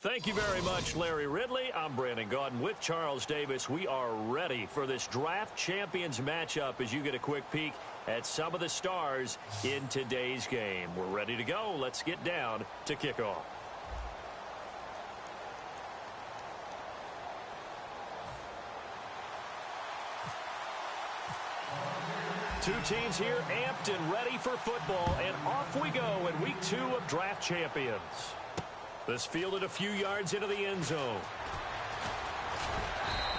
Thank you very much, Larry Ridley. I'm Brandon Gaudin with Charles Davis. We are ready for this draft champions matchup as you get a quick peek at some of the stars in today's game. We're ready to go. Let's get down to kickoff. Two teams here amped and ready for football, and off we go in week 2 of draft champions. This fielded a few yards into the end zone.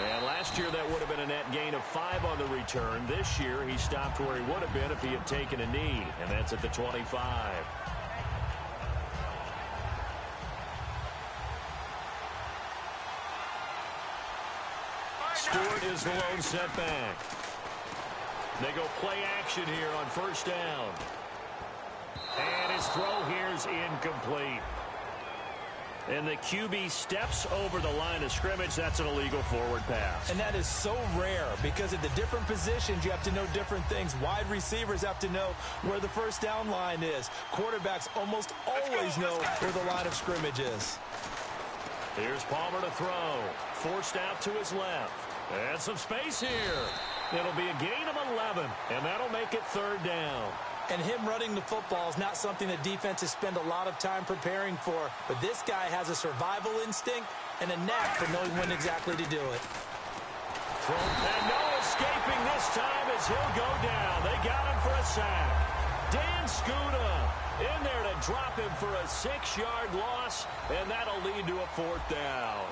And last year that would have been a net gain of 5 on the return. This year he stopped where he would have been if he had taken a knee, and that's at the 25. Stewart is the lone setback. They go play action here on first down. And his throw here is incomplete. And the QB steps over the line of scrimmage. That's an illegal forward pass. And that is so rare because at the different positions, you have to know different things. Wide receivers have to know where the first down line is. Quarterbacks almost always know where the line of scrimmage is. Here's Palmer to throw. Forced out to his left. And some space here. It'll be a gain of 11, and that'll make it third down. And him running the football is not something that defenses spend a lot of time preparing for. But this guy has a survival instinct and a knack for knowing when exactly to do it. And no escaping this time as he'll go down. They got him for a sack. Dan Scuda in there to drop him for a 6-yard loss, and that'll lead to a fourth down.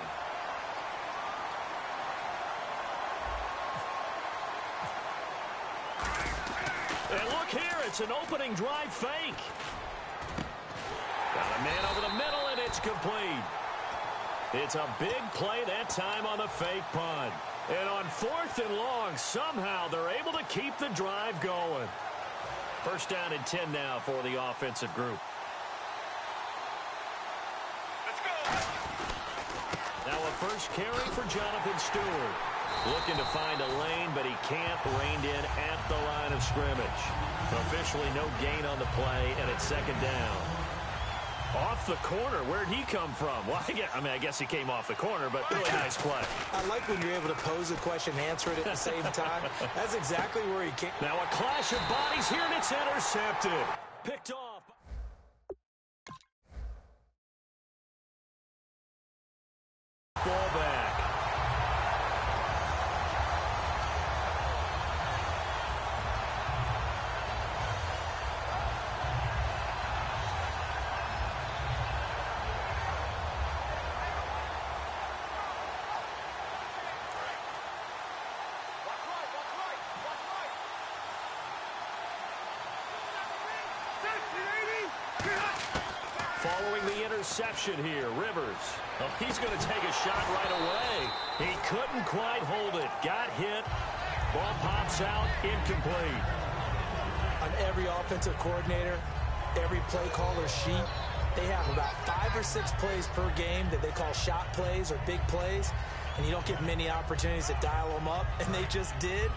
And look here, it's an opening drive fake. Got a man over the middle, and it's complete. It's a big play that time on the fake punt. And on 4th and long, somehow they're able to keep the drive going. First down and 10 now for the offensive group. Let's go. Now a first carry for Jonathan Stewart. Looking to find a lane, but he can't. Reined in at the line of scrimmage. Officially no gain on the play, and it's second down. Off the corner. Where'd he come from? Well, I guess he came off the corner, but really nice play. I like when you're able to pose a question and answer it at the same time. That's exactly where he came. Now a clash of bodies here, and it's intercepted. Picked off. Ball back. Following the interception here, Rivers. Oh, he's going to take a shot right away. He couldn't quite hold it. Got hit. Ball pops out, incomplete. On every offensive coordinator, every play caller sheet, they have about 5 or 6 plays per game that they call shot plays or big plays, and you don't get many opportunities to dial them up, and they just did,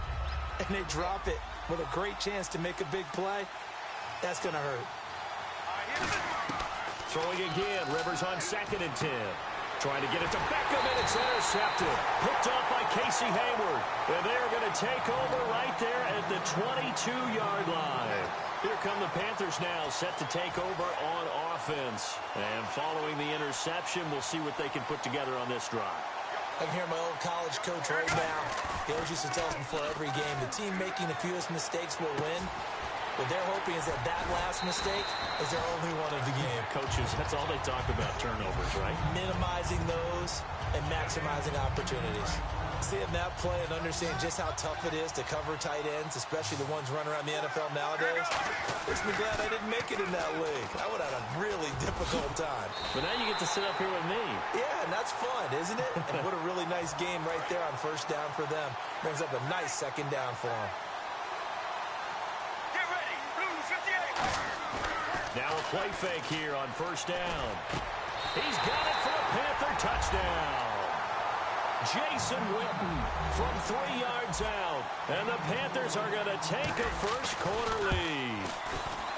and they drop it with a great chance to make a big play. That's going to hurt. Throwing again, Rivers on 2nd and 10. Trying to get it to Beckham, and it's intercepted. Picked off by Casey Hayward. And they're going to take over right there at the 22-yard line. Here come the Panthers now, set to take over on offense. And following the interception, we'll see what they can put together on this drive. I can hear my old college coach right now. He always used to tell us before every game, the team making the fewest mistakes will win. What they're hoping is that last mistake is their only one of the game. Coaches, that's all they talk about, turnovers, right? Minimizing those and maximizing opportunities. Seeing that play and understanding just how tough it is to cover tight ends, especially the ones running around the NFL nowadays, makes me glad I didn't make it in that league. I would have had a really difficult time. But now you get to sit up here with me. Yeah, and that's fun, isn't it? And what a really nice game right there on first down for them. Brings up a nice second down for them. Now a play fake here on first down. He's got it for a Panther touchdown. Jason Witten from 3 yards out. And the Panthers are going to take a first quarter lead.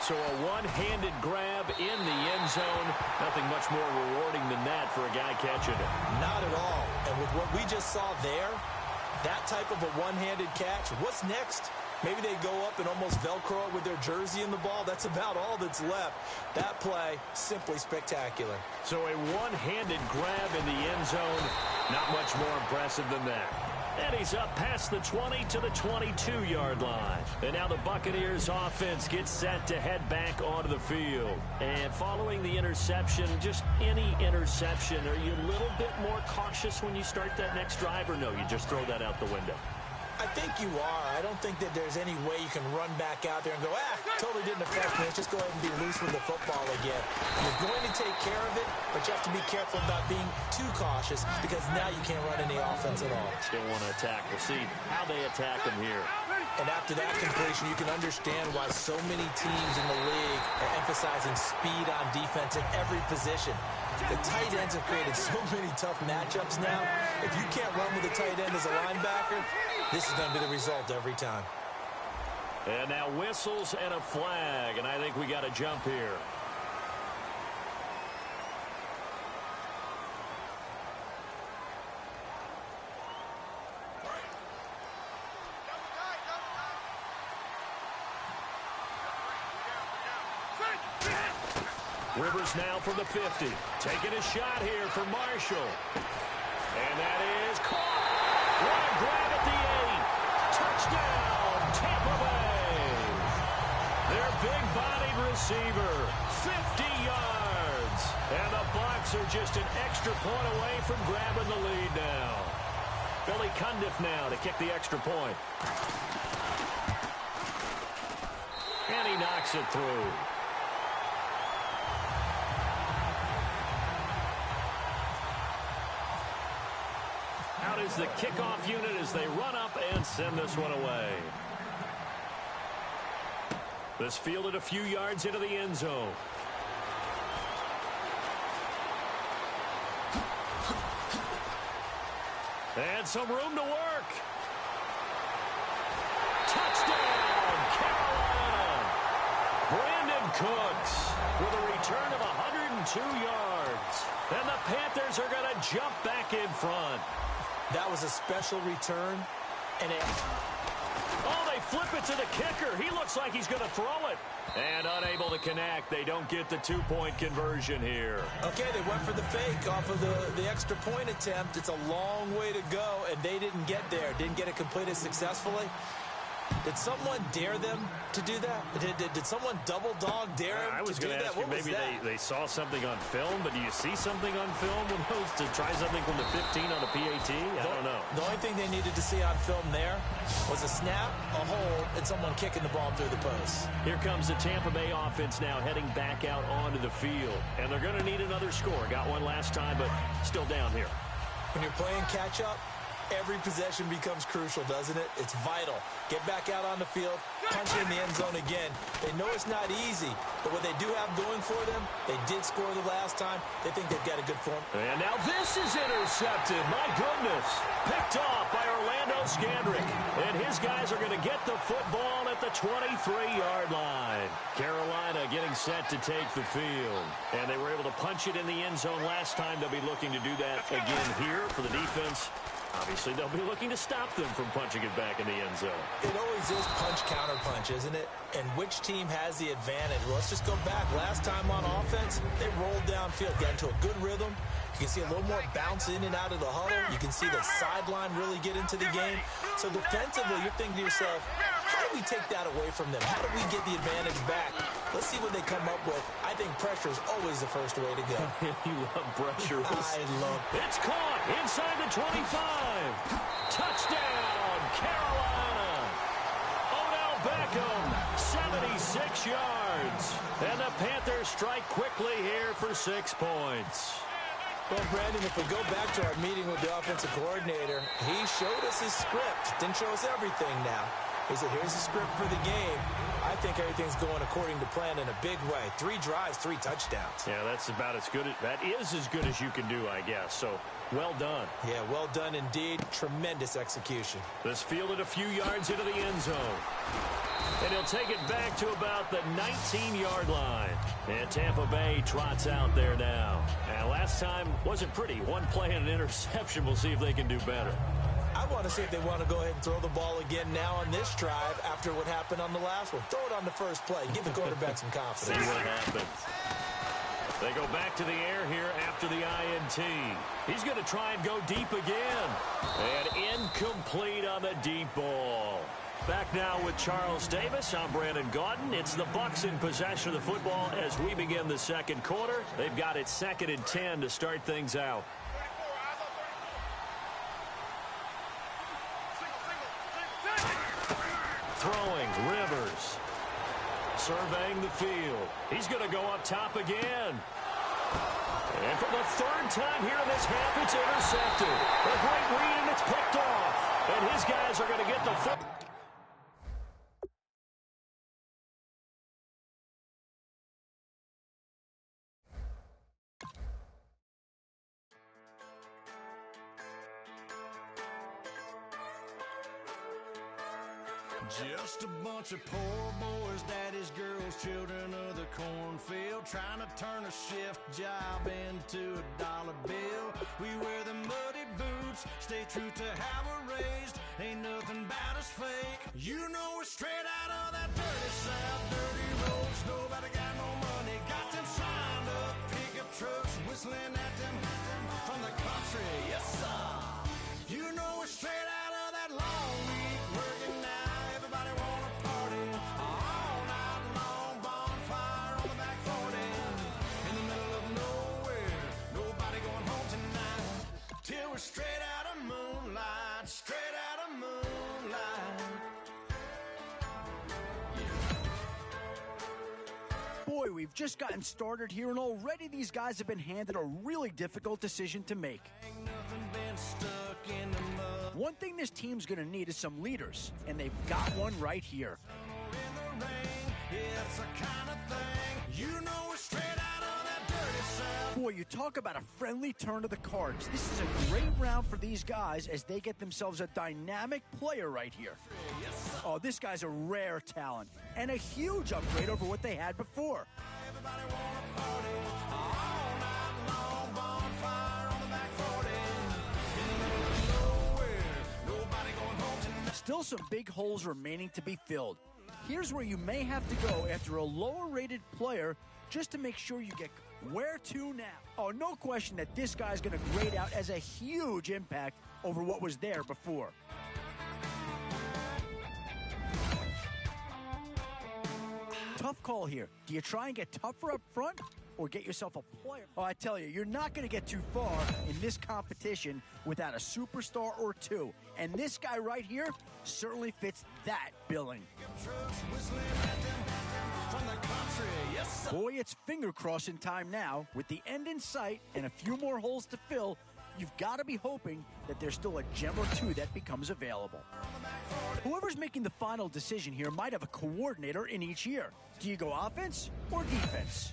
So a one-handed grab in the end zone. Nothing much more rewarding than that for a guy catching it. Not at all. And with what we just saw there, that type of a one-handed catch, what's next? Maybe they go up and almost Velcro it with their jersey in the ball. That's about all that's left. That play, simply spectacular. So a one-handed grab in the end zone. Not much more impressive than that. And he's up past the 20 to the 22-yard line. And now the Buccaneers offense gets set to head back onto the field. And following the interception, just any interception, are you a little bit more cautious when you start that next drive, or no, you just throw that out the window? I think you are. I don't think that there's any way you can run back out there and go, totally didn't affect me. Let's just go ahead and be loose with the football again. You're going to take care of it, but you have to be careful about being too cautious because now you can't run any offense at all. Still want to attack. We'll see how they attack him here. And after that completion, you can understand why so many teams in the league are emphasizing speed on defense at every position. The tight ends have created so many tough matchups now. If you can't run with a tight end as a linebacker, this is going to be the result every time. And now whistles and a flag, and I think we got a jump here. Rivers now from the 50. Taking a shot here for Marshall. And that is caught. What a grab at the 8. Touchdown, Tampa Bay. Their big-bodied receiver, 50 yards. And the Bucs are just an extra point away from grabbing the lead now. Billy Cundiff now to kick the extra point. And he knocks it through. Out is the kickoff unit as they run up and send this one away. This fielded a few yards into the end zone. And some room to work. Touchdown, Carolina. Brandon Cooks with a return of 102 yards. And the Panthers are going to jump back in front. That was a special return. And they flip it to the kicker. He looks like he's going to throw it. And unable to connect. They don't get the two-point conversion here. Okay, they went for the fake off of the extra point attempt. It's a long way to go, and they didn't get there. Didn't get it completed successfully. Did someone dare them to do that? Did someone double dog dare them I was to do going to that? ask you, maybe they saw something on film, but do you see something on film with those to try something from the 15 on the PAT? I don't know. The only thing they needed to see on film there was a snap, a hold, and someone kicking the ball through the post. Here comes the Tampa Bay offense now heading back out onto the field. And they're going to need another score. Got one last time, but still down here. When you're playing catch-up, every possession becomes crucial, doesn't it? It's vital. Get back out on the field, punch in the end zone again. They know it's not easy, but what they do have going for them, they did score the last time. They think they've got a good form. And now this is intercepted. My goodness. Picked off by Orlando Scandrick. And his guys are going to get the football at the 23-yard line. Carolina getting set to take the field. And they were able to punch it in the end zone last time. They'll be looking to do that again here for the defense. Obviously, they'll be looking to stop them from punching it back in the end zone. It always is punch-counter-punch, isn't it? And which team has the advantage? Well, let's just go back. Last time on offense, they rolled downfield, got into a good rhythm. You can see a little more bounce in and out of the huddle. You can see the sideline really get into the game. So defensively, you're thinking to yourself, how do we take that away from them? How do we get the advantage back? Let's see what they come up with. I think pressure is always the first way to go. You love pressure. I love it. It's caught inside the 25. Touchdown, Carolina. Odell Beckham, 76 yards. And the Panthers strike quickly here for 6 points. Well, Brandon, if we go back to our meeting with the offensive coordinator, he showed us his script. Didn't show us everything now. He said, here's the script for the game. I think everything's going according to plan in a big way. 3 drives, 3 touchdowns. Yeah, that's about as good. That is as good as you can do, I guess. So, well done. Yeah, well done indeed. Tremendous execution. This fielded a few yards into the end zone. And he'll take it back to about the 19-yard line. And Tampa Bay trots out there now. And last time wasn't pretty. 1 play and an interception. We'll see if they can do better. I want to see if they want to go ahead and throw the ball again now on this drive after what happened on the last one. Throw it on the first play. Give the quarterback some confidence. See what happens. They go back to the air here after the INT. He's going to try and go deep again. And incomplete on the deep ball. Back now with Charles Davis. I'm Brandon Gaudin. It's the Bucs in possession of the football as we begin the second quarter. They've got it 2nd and 10 to start things out. Throwing, Rivers. Surveying the field. He's going to go up top again. And for the 3rd time here in this half, it's intercepted. A great read, and it's picked off. And his guys are going to get the foot. Just a bunch of poor boys, daddies, girls, children of the cornfield, trying to turn a shift job into a dollar bill. We wear the muddy boots, stay true to how we're raised. Ain't nothing about us fake. You know we're straight out of that dirty South, dirty roads. Nobody got no money, got them signed up. Pickup trucks whistling at them from the country. Yes, sir. You know we're straight out of that long week working now. Everybody wanna party all night long, bonfire on the back 40, in the middle of nowhere, nobody going home tonight, till we're straight out of moonlight, straight out of moonlight. Boy, we've just gotten started here, and already these guys have been handed a really difficult decision to make. Ain't nothing been stuck in the mud. One thing this team's going to need is some leaders, and they've got one right here. In the rain, it's the kind of thing, you know we're straight out of that dirty South. Boy, you talk about a friendly turn of the cards. This is a great round for these guys as they get themselves a dynamic player right here. Oh, this guy's a rare talent and a huge upgrade over what they had before. Everybody wanna party all night long, bonfire on the back 40, in the middle of nowhere, nobody going home tonight. Still some big holes remaining to be filled. Here's where you may have to go after a lower-rated player just to make sure you get where to now. Oh, no question that this guy's going to grade out as a huge impact over what was there before. Tough call here. Do you try and get tougher up front or get yourself a player? Oh, I tell you, you're not going to get too far in this competition without a superstar or two. And this guy right here certainly fits that billing. Boy, it's finger crossing time now. With the end in sight and a few more holes to fill, you've got to be hoping that there's still a gem or two that becomes available. Whoever's making the final decision here might have a coordinator in each year. Do you go offense or defense?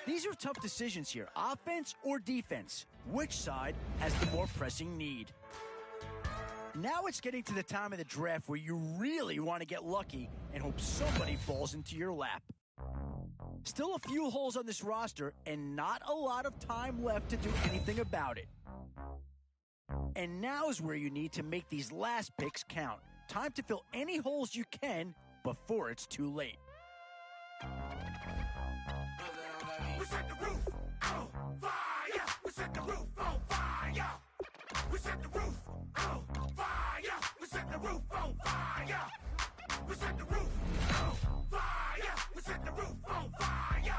These are tough decisions here. Offense or defense? Which side has the more pressing need? Now it's getting to the time of the draft where you really want to get lucky and hope somebody falls into your lap. Still a few holes on this roster and not a lot of time left to do anything about it. And now is where you need to make these last picks count. Time to fill any holes you can before it's too late. We set the roof on fire. We set the roof on fire. We set the roof on fire. We set the roof on fire. We set the roof on fire. We set the roof on fire.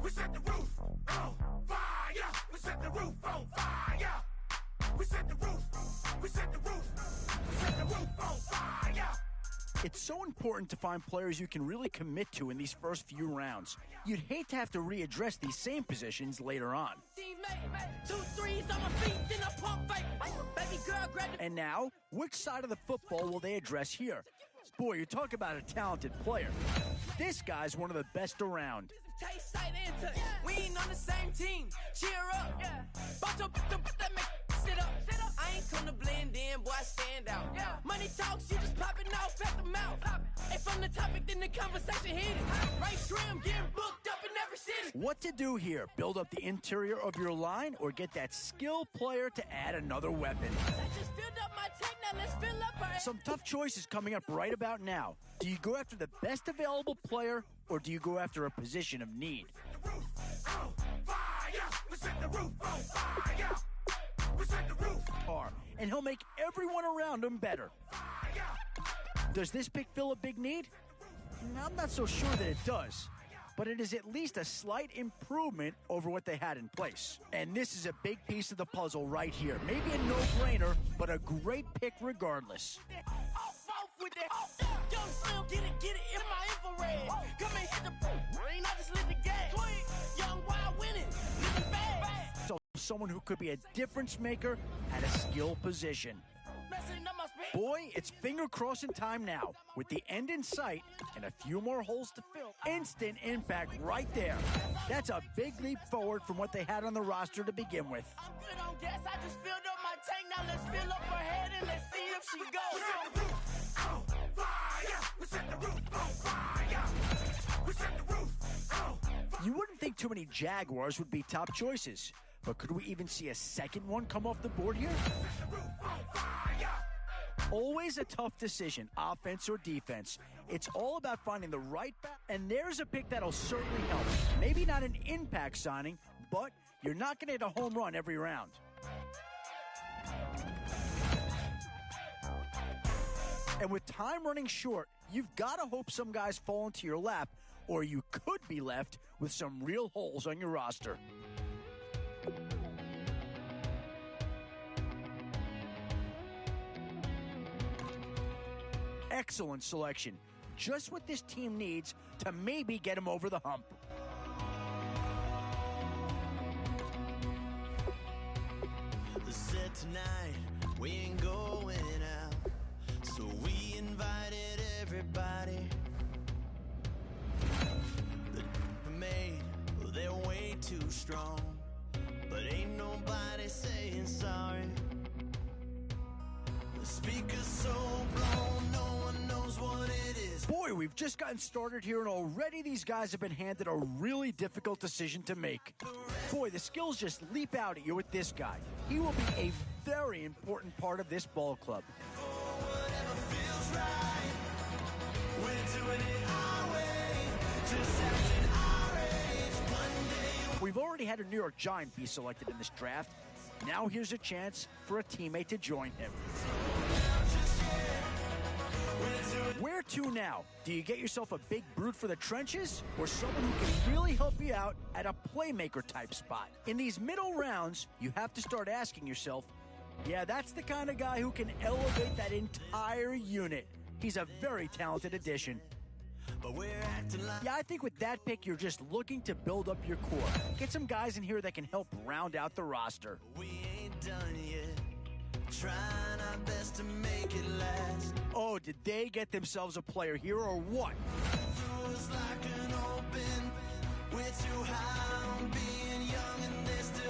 We set the roof on fire. We set the roof on fire. We set the roof. We set the roof. We set the roof on fire. It's so important to find players you can really commit to in these first few rounds. You'd hate to have to readdress these same positions later on. Teammate, 2 3s on my feet, then I pump fake. Baby girl, And now, which side of the football will they address here? Boy, you talk about a talented player. This guy's one of the best around. We ain't on the same team. Cheer up. Sit up. I ain't come to blend in, boy, I stand out. Money talks, you just popping off at the mouth. And from the topic, then the conversation hit it. Right trim, getting booked up in every city. What to do here? Build up the interior of your line or get that skill player to add another weapon? I just filled up my tank, now let's fill up our... Some tough choices coming up right about now. Do you go after the best available player or do you go after a position of need? And he'll make everyone around him better. Does this pick fill a big need? I'm not so sure that it does, but it is at least a slight improvement over what they had in place. And this is a big piece of the puzzle right here. Maybe a no-brainer, but a great pick regardless. Get it in my infrared. Come and hit the rain, I just lit the gas. Young, wild, winning, living fast. So someone who could be a difference maker at a skill position. Boy, it's finger crossing time now. With the end in sight and a few more holes to fill, instant impact right there. That's a big leap forward from what they had on the roster to begin with. I'm good on gas, I just filled up my tank. Now let's fill up her head and let's see if she goes. You wouldn't think too many Jaguars would be top choices, but could we even see a second one come off the board here? Always a tough decision, offense or defense. It's all about finding the right back, and there's a pick that'll certainly help. Maybe not an impact signing, but you're not going to hit a home run every round. And with time running short, you've got to hope some guys fall into your lap, or you could be left with some real holes on your roster. Excellent selection. Just what this team needs to maybe get them over the hump. Said tonight we ain't going out, so we invited everybody. The made, well, they're way too strong, but ain't nobody saying sorry. The speaker's so blown, no one knows what it is. Boy, we've just gotten started here, and already these guys have been handed a really difficult decision to make. Boy, the skills just leap out at you with this guy. He will be a very important part of this ball club. Whatever feels right, we're doing it our way, just acting our age. One day We've already had a New York Giant be selected in this draft. Now here's a chance for a teammate to join him. Where to now? Do you get yourself a big brute for the trenches or someone who can really help you out at a playmaker type spot? In these middle rounds, you have to start asking yourself, yeah, that's the kind of guy who can elevate that entire unit. He's a very talented addition. but we're acting like... Yeah, I think with that pick, you're just looking to build up your core. Get some guys in here that can help round out the roster. We ain't done yet, trying our best to make it last. Oh, did they get themselves a player here or what? Through us like an open, we're too high on being young and there's still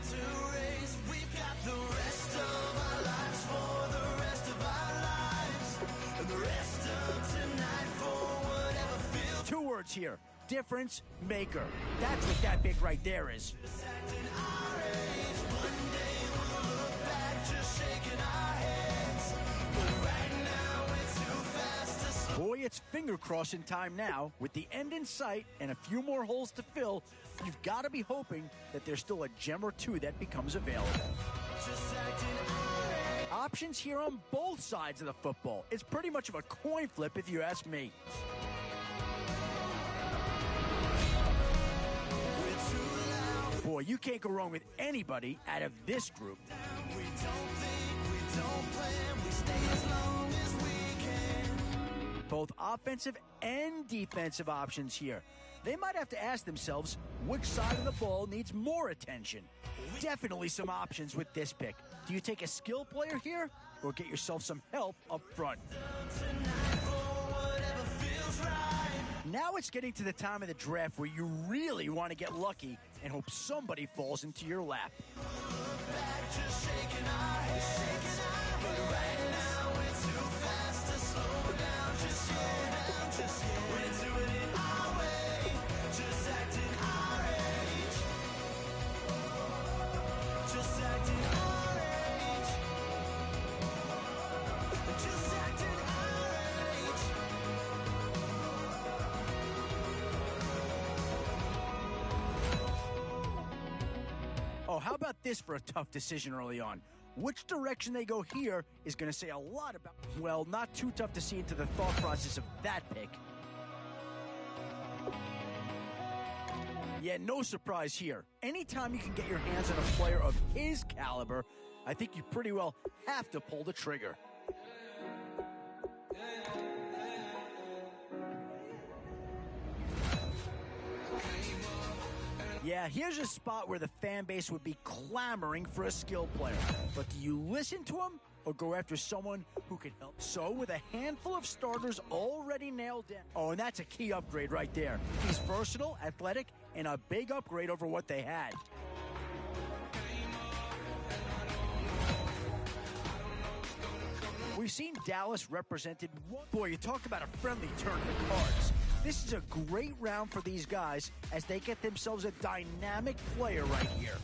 to race. We've got the rest of our lives for the rest of our lives, and the rest of tonight for whatever feels. 2 words here. Difference maker. That's what that pick right there is. Just acting our age. One day we'll look back just shaking our heads, but right now we're too fast to slow. Boy, it's finger crossing time now. With the end in sight and a few more holes to fill, you've got to be hoping that there's still a gem or two that becomes available. Just acting our age. Options here on both sides of the football. It's pretty much of a coin flip if you ask me. Boy, you can't go wrong with anybody out of this group. We don't think, we don't plan, we stay as long as we can. Both offensive and defensive options here. they might have to ask themselves which side of the ball needs more attention. Definitely some options with this pick. Do you take a skill player here or get yourself some help up front? Now it's getting to the time of the draft where you really want to get lucky and hope somebody falls into your lap. Oh, how about this for a tough decision early on? Which direction they go here is going to say a lot about... Well, not too tough to see into the thought process of that pick. Yeah, no surprise here. Anytime you can get your hands on a player of his caliber, I think you pretty well have to pull the trigger. Yeah, here's a spot where the fan base would be clamoring for a skill player. But do you listen to him or go after someone who can help? So with a handful of starters already nailed down. Oh, and that's a key upgrade right there. He's versatile, athletic, and a big upgrade over what they had. We've seen Dallas represented. Boy, you talk about a friendly turn of the cards. This is a great round for these guys as they get themselves a dynamic player right here.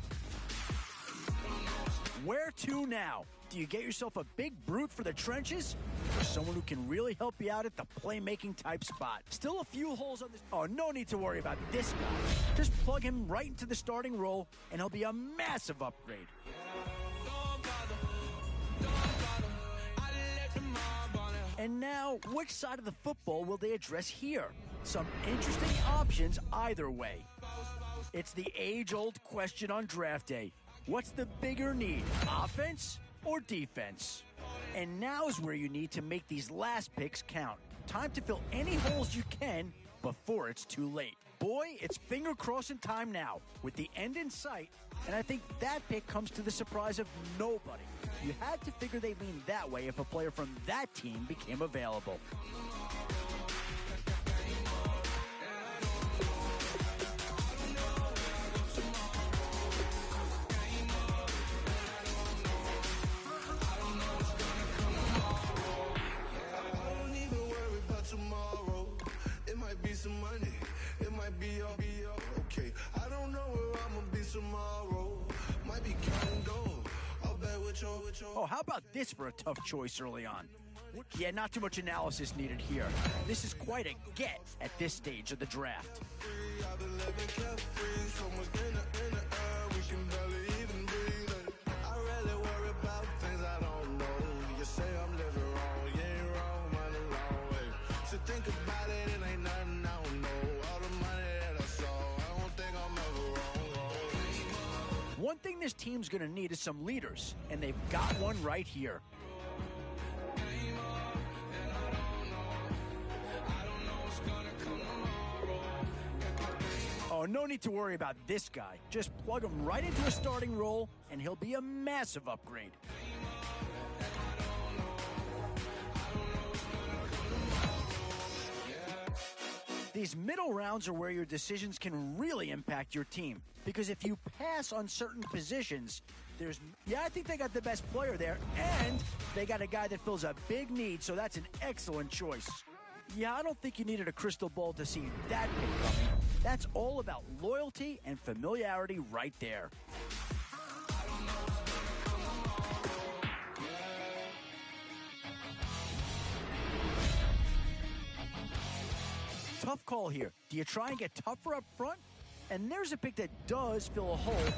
Where to now? Do you get yourself a big brute for the trenches or someone who can really help you out at the playmaking type spot? Still a few holes on this. Oh, no need to worry about this guy. Just plug him right into the starting role and he'll be a massive upgrade. And now, which side of the football will they address here? Some interesting options either way. It's the age-old question on draft day. What's the bigger need, offense or defense? And now is where you need to make these last picks count. Time to fill any holes you can before it's too late. Boy, it's finger-crossing time now, with the end in sight, and I think that pick comes to the surprise of nobody. You had to figure they'd lean that way if a player from that team became available. Some money, it might be all okay. I don't know where I'm gonna be tomorrow. Might be counting gold. I'll bet with your. Oh, how about this for a tough choice early on? Yeah, not too much analysis needed here. This is quite a get at this stage of the draft. I've been living carefree, so much in the air, we can barely even breathe. I really worry about things I don't know. You say I'm living wrong, you ain't wrong, man, a long way. So think about it, it ain't nothing. One thing this team's going to need is some leaders, and they've got one right here. Oh, no need to worry about this guy. Just plug him right into a starting role, and he'll be a massive upgrade. These middle rounds are where your decisions can really impact your team. Because if you pass on certain positions, I think they got the best player there, and they got a guy that fills a big need, so that's an excellent choice. Yeah, I don't think you needed a crystal ball to see that pick coming. That's all about loyalty and familiarity right there. Tough call here. Do you try and get tougher up front? And there's a pick that does fill a hole,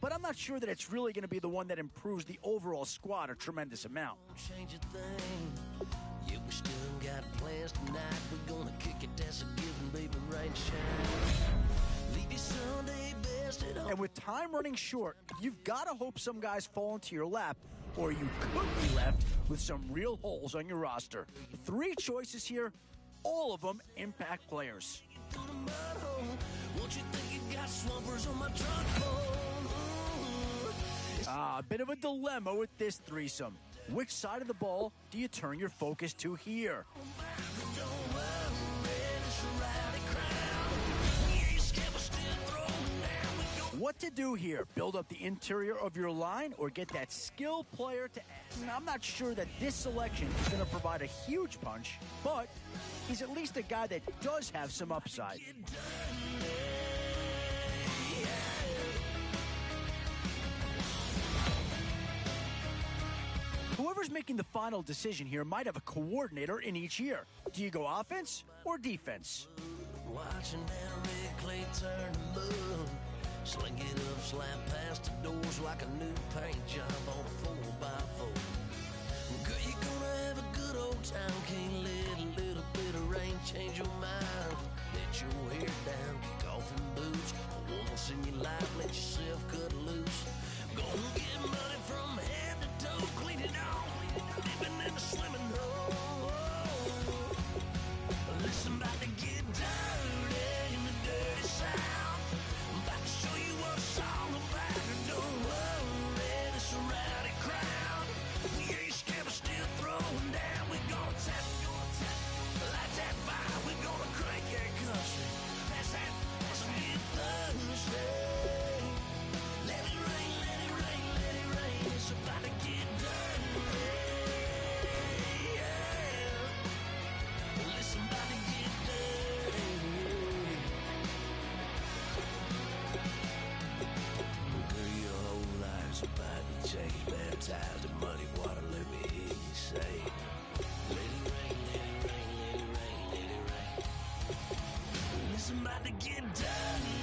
but I'm not sure that it's really going to be the one that improves the overall squad a tremendous amount. Change a thing. Yeah, we still got plans tonight. We're gonna kick it, that's a given, baby, rain shine. Leave you Sunday best at home. And with time running short, you've got to hope some guys fall into your lap, or you could be left with some real holes on your roster. 3 choices here, all of them impact players. Through the mud hole. What you think you got swampers on my truck for? A bit of a dilemma with this threesome. Which side of the ball do you turn your focus to here? What to do here? Build up the interior of your line or get that skill player to... I'm not sure that this selection is going to provide a huge punch, but he's at least a guy that does have some upside. Whoever's making the final decision here might have a coordinator in each year. Do you go offense or defense? Watching that red clay turn to mud. Sling it up, slap past the doors like a new paint job on a 4x4. Girl, you're gonna have a good old time. Can't let a little bit of rain change your mind. Let your hair down, kick off in boots. Once in your life, let yourself cut loose. Gonna get money from head to toe, clean it off, living in a slimming hole. Listen, about to get dirty in the dirty South. I'm about to show you what it's all about. Don't worry, this a rowdy crowd. We ain't scared, but still throwing down. We're gonna tap, light that fire. We're gonna crank that country. That's that, let's get Thursday. Let it rain, let it rain, let it rain. It's about to get dirty. Yeah. Listen, about to get dirty. Girl, your whole life's about to change. Baptized in muddy water, let me hear you say. Let it rain, let it rain, let it rain, let it rain. Listen, about to get dirty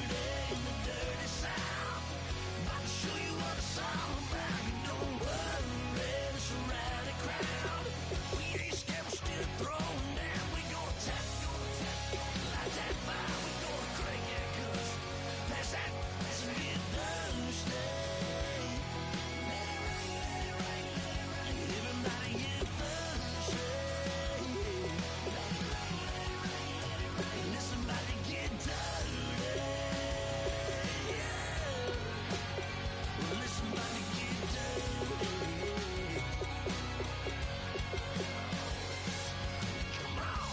in the dirty South. About to show you what it's all about. Don't worry, it's a rowdy crowd. We ain't scared, we're still throwing down. We gonna tap, light that fire. We gonna crank that cuss. Pass that, let's get Thursday. Let it rain, let it rain, let it rain. Everybody get Thursday. Let it rain, let it rain, let it rain. Listen, about to get dirty. Yeah. Listen, about to get dirty. Come on.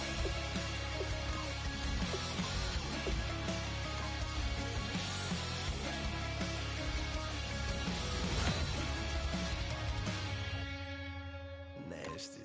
Nasty.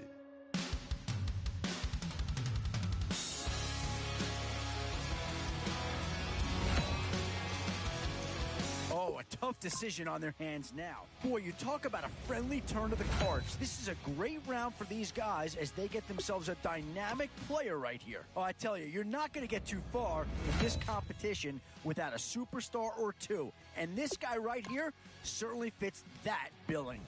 Oh, a tough decision on their hands now. Boy, you talk about a friendly turn of the cards. This is a great round for these guys as they get themselves a dynamic player right here. Oh, I tell you, you're not going to get too far in this competition without a superstar or two. And this guy right here certainly fits that billing.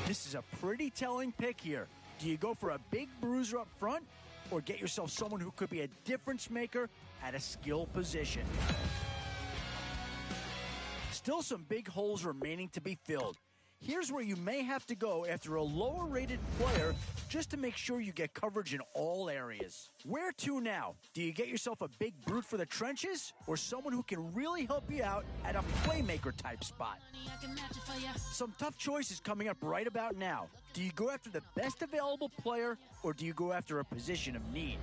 This is a pretty telling pick here. Do you go for a big bruiser up front or get yourself someone who could be a difference maker at a skill position? Still some big holes remaining to be filled. Here's where you may have to go after a lower rated player just to make sure you get coverage in all areas. Where to now? Do you get yourself a big brute for the trenches or someone who can really help you out at a playmaker type spot? Some tough choices coming up right about now. Do you go after the best available player or do you go after a position of need?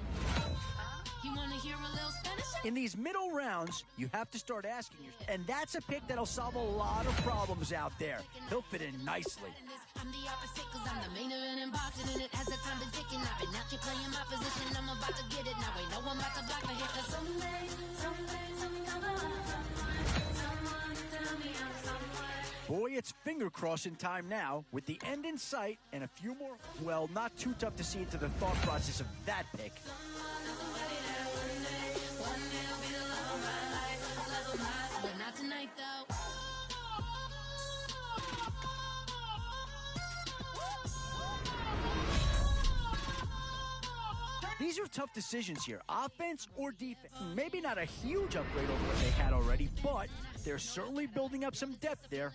In these middle rounds, you have to start asking yourself, and that's a pick that'll solve a lot of problems out there. He'll fit in nicely. I'm the opposite, cause I'm the main event and boxing, and it has a time to ticking. I've been out here playing my position, I'm about to get it. Now I know I'm about to block a hit, cause someday, something come on, someone tell me I'm somewhere. Boy, it's finger crossing time now with the end in sight and a few more. Well, not too tough to see into the thought process of that pick. But not tonight, though. These are tough decisions here, offense or defense. Maybe not a huge upgrade over what they had already, but they're certainly building up some depth there.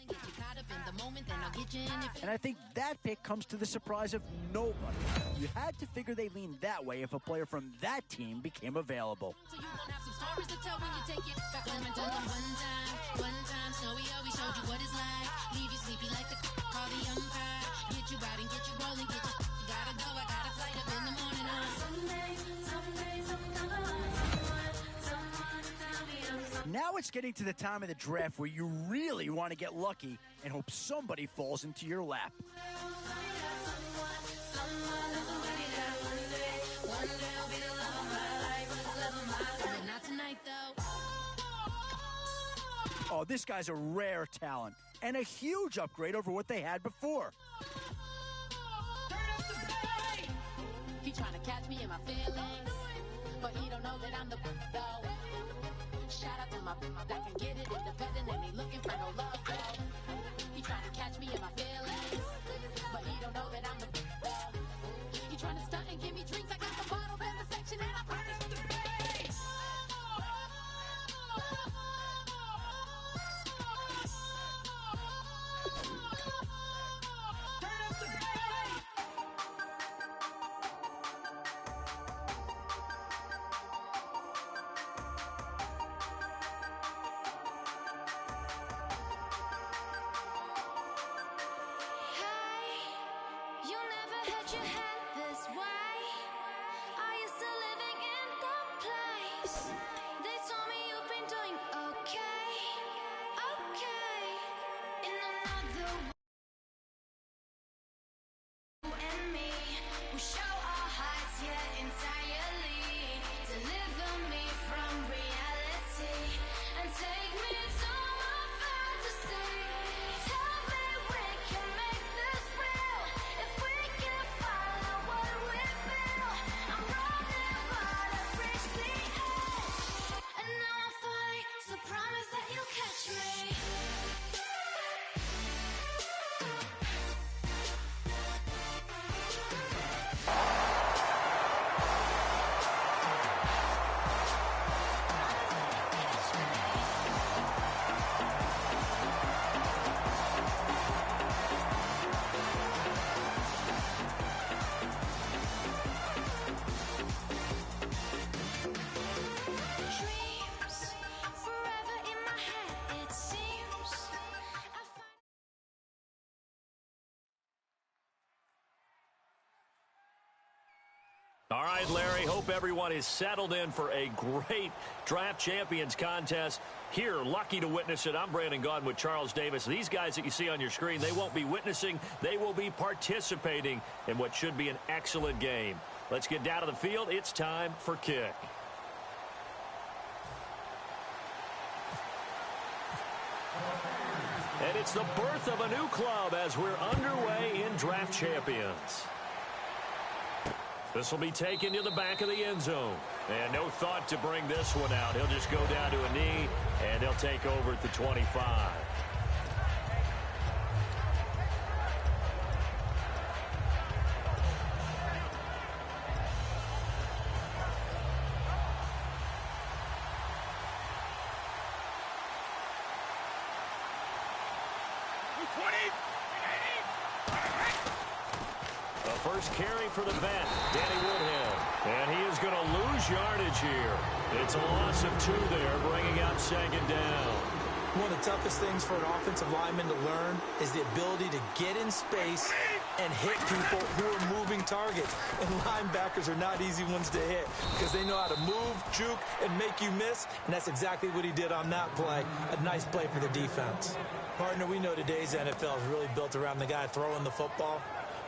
And I think that pick comes to the surprise of nobody. You had to figure they lean that way if a player from that team became available. Now it's getting to the time of the draft where you really want to get lucky and hope somebody falls into your lap. Oh, this guy's a rare talent and a huge upgrade over what they had before. He trying to catch me in my feelings, but he don't know that I'm the though. Shout out to my that can get it independent and ain't looking for no love though. He trying to catch me in my feelings, but he don't know that I'm the though. He trying to stunt and give me drinks. I got the bottles in the section and I promise to pay. All right, Larry, hope everyone is settled in for a great Draft Champions contest. Here, lucky to witness it. I'm Brandon Gaudin with Charles Davis. These guys that you see on your screen, they won't be witnessing. They will be participating in what should be an excellent game. Let's get down to the field. It's time for kick. And it's the birth of a new club as we're underway in Draft Champions. This will be taken to the back of the end zone. And no thought to bring this one out. He'll just go down to a knee, and he'll take over at the 25. First carry for the vet, Danny Woodhead. And he is going to lose yardage here. It's a loss of 2 there, bringing out second down. One of the toughest things for an offensive lineman to learn is the ability to get in space and hit people who are moving targets. And linebackers are not easy ones to hit because they know how to move, juke, and make you miss. And that's exactly what he did on that play. A nice play for the defense. Partner, we know today's NFL is really built around the guy throwing the football.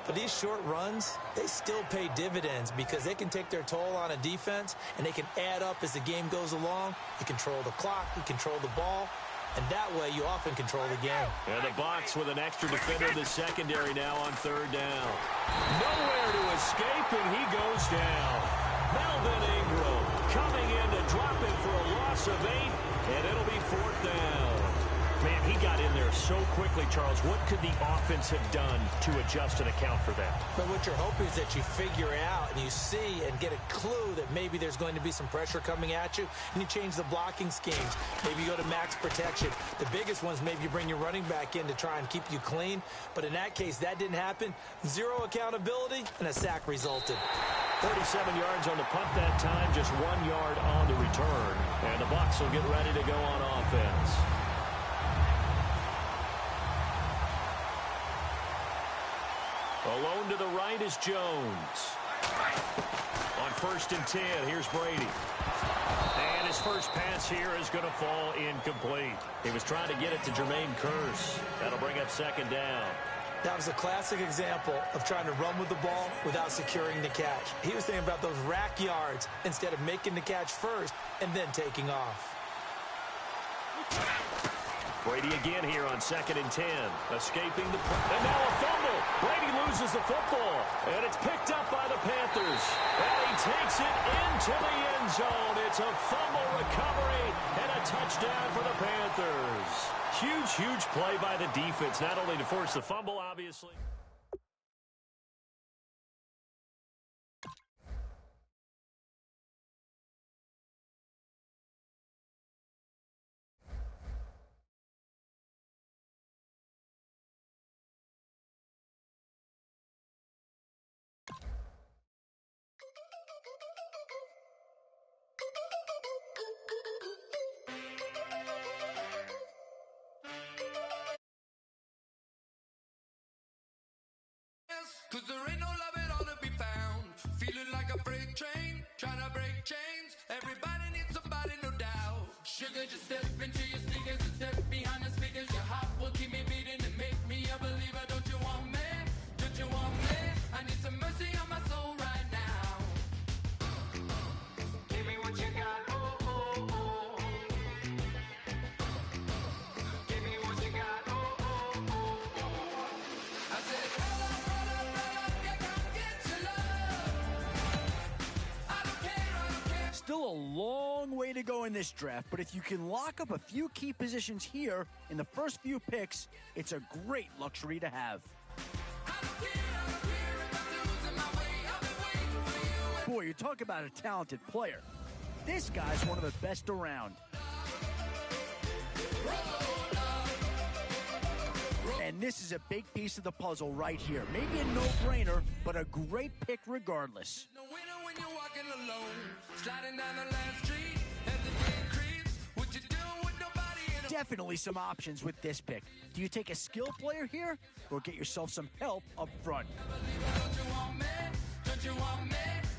But these short runs, they still pay dividends because they can take their toll on a defense and they can add up as the game goes along. You control the clock, you control the ball, and that way you often control the game. And the Bucs with an extra defender in the secondary now on third down. Nowhere to escape, and he goes down. Melvin Ingram coming in to drop him for a loss of 8, and it'll be 4th down. Man, he got in there so quickly, Charles. What could the offense have done to adjust and account for that? But what you're hoping is that you figure it out and you see and get a clue that maybe there's going to be some pressure coming at you, and you change the blocking schemes. Maybe you go to max protection. The biggest ones, maybe you bring your running back in to try and keep you clean. But in that case, that didn't happen. Zero accountability, and a sack resulted. 37 yards on the punt that time, just 1 yard on the return. And the Bucs will get ready to go on offense. Alone to the right is Jones. On 1st and 10, here's Brady. And his first pass here is going to fall incomplete. He was trying to get it to Jermaine Kearse. That'll bring up 2nd down. That was a classic example of trying to run with the ball without securing the catch. He was thinking about those rack yards instead of making the catch first and then taking off. Brady again here on 2nd and 10. Escaping the... And now a fumble. Brady loses the football. And it's picked up by the Panthers. And he takes it into the end zone. It's a fumble recovery and a touchdown for the Panthers. Huge, huge play by the defense. Not only to force the fumble, obviously. Cause there ain't no love at all to be found. Feeling like a freight train, trying to break chains. Everybody needs somebody, no doubt. Sugar, just step into your sneakers and step behind the speakers. Your heart will keep me beating and make me a believer. Don't you want me? Don't you want me? I need some mercy on my soul right now. Give me what you got, oh, oh, oh. Give me what you got, oh, oh, oh. I said, Still a long way to go in this draft, but if you can lock up a few key positions here in the first few picks, it's a great luxury to have. Boy, you talk about a talented player. This guy's one of the best around. And this is a big piece of the puzzle right here. Maybe a no-brainer, but a great pick regardless. Definitely some options with this pick. Do you take a skill player here or get yourself some help up front?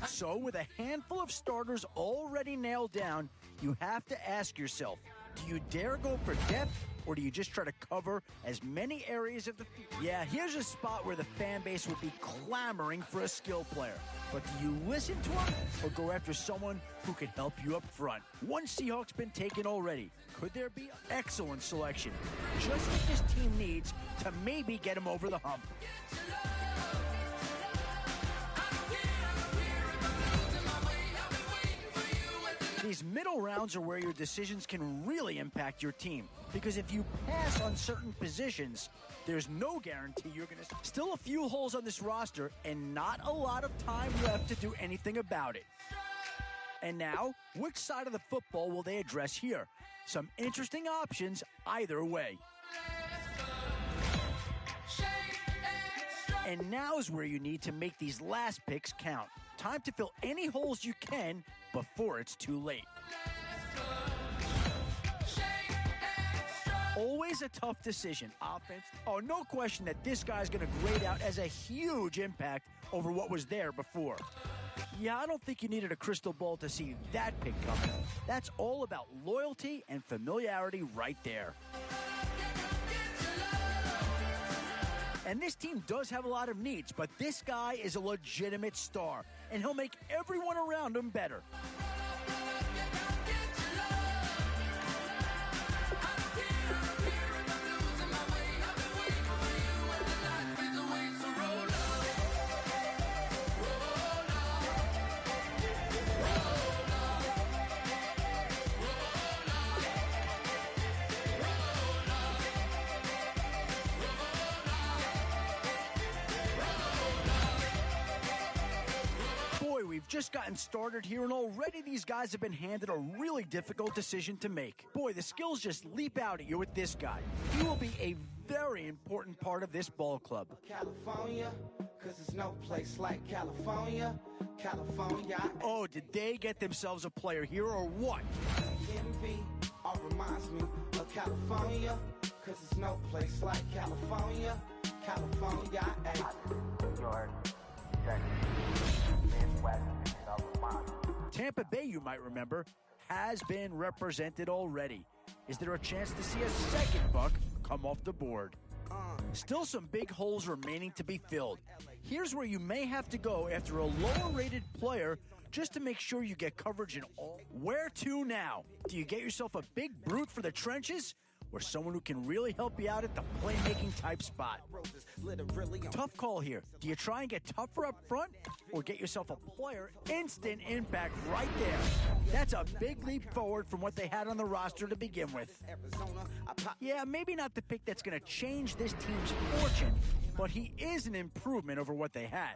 So with a handful of starters already nailed down, you have to ask yourself, do you dare go for depth or do you just try to cover as many areas of the field? Yeah, here's a spot where the fan base would be clamoring for a skill player. But do you listen to him or go after someone who can help you up front? One Seahawk's been taken already. Could there be excellent selection? Just what this team needs to maybe get him over the hump. These middle rounds are where your decisions can really impact your team. Because if you pass on certain positions, there's no guarantee you're going to... Still a few holes on this roster and not a lot of time left to do anything about it. And now, which side of the football will they address here? Some interesting options either way. And now's where you need to make these last picks count. Time to fill any holes you can before it's too late. Always a tough decision. Offense. Oh, no question that this guy's going to grade out as a huge impact over what was there before. Yeah, I don't think you needed a crystal ball to see that pick coming. That's all about loyalty and familiarity right there. And this team does have a lot of needs, but this guy is a legitimate star, and he'll make everyone around him better. just gotten started here, and already these guys have been handed a really difficult decision to make. Boy, the skills just leap out at you with this guy. He will be a very important part of this ball club. California, 'cause there's no place like California. California. Oh, did they get themselves a player here or what? Envy all reminds me of California, 'cause there's no place like California. California, hey. New York, Tampa Bay, you might remember, has been represented already. Is there a chance to see a second buck come off the board? Still some big holes remaining to be filled. Here's where you may have to go after a lower-rated player just to make sure you get coverage in all. Where to now? Do you get yourself a big brute for the trenches, or someone who can really help you out at the playmaking type spot? Tough call here. Do you try and get tougher up front, or get yourself a player instant impact right there? That's a big leap forward from what they had on the roster to begin with. Yeah, maybe not the pick that's going to change this team's fortune, but he is an improvement over what they had.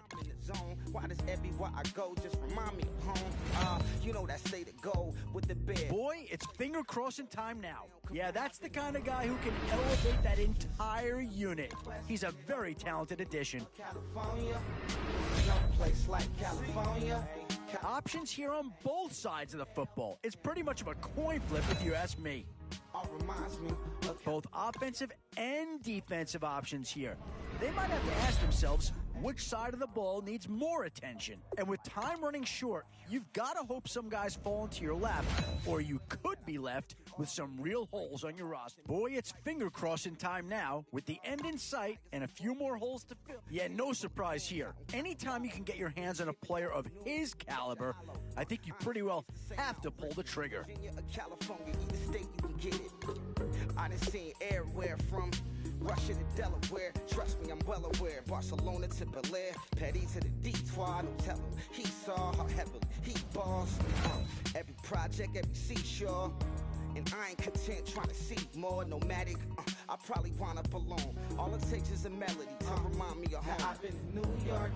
Why does everywhere I go just remind me of home? You know that state of go with the bed. Boy, it's finger crossing time now. Yeah, that's the kind of guy who can elevate that entire unit. He's a very talented addition. California, no place like California. Options here on both sides of the football. It's pretty much of a coin flip if you ask me. Reminds me of both offensive and defensive options here. They might have to ask themselves which side of the ball needs more attention. And with time running short, you've got to hope some guys fall into your lap, or you could be left with some real holes on your roster. Boy, it's finger crossing time now, with the end in sight and a few more holes to fill. Yeah, no surprise here. Anytime you can get your hands on a player of his caliber, I think you pretty well have to pull the trigger. California, either state you can get it. I done seen everywhere from Russia to Delaware. Trust me, I'm well aware. Barcelona to Bel Air, Petty to the Detroit. Don't tell him he saw how heavily he balls. Every project, every seashore. And I ain't content trying to see more nomadic. I probably wind up alone. All it takes is a melody to remind me of home. I've been in New York,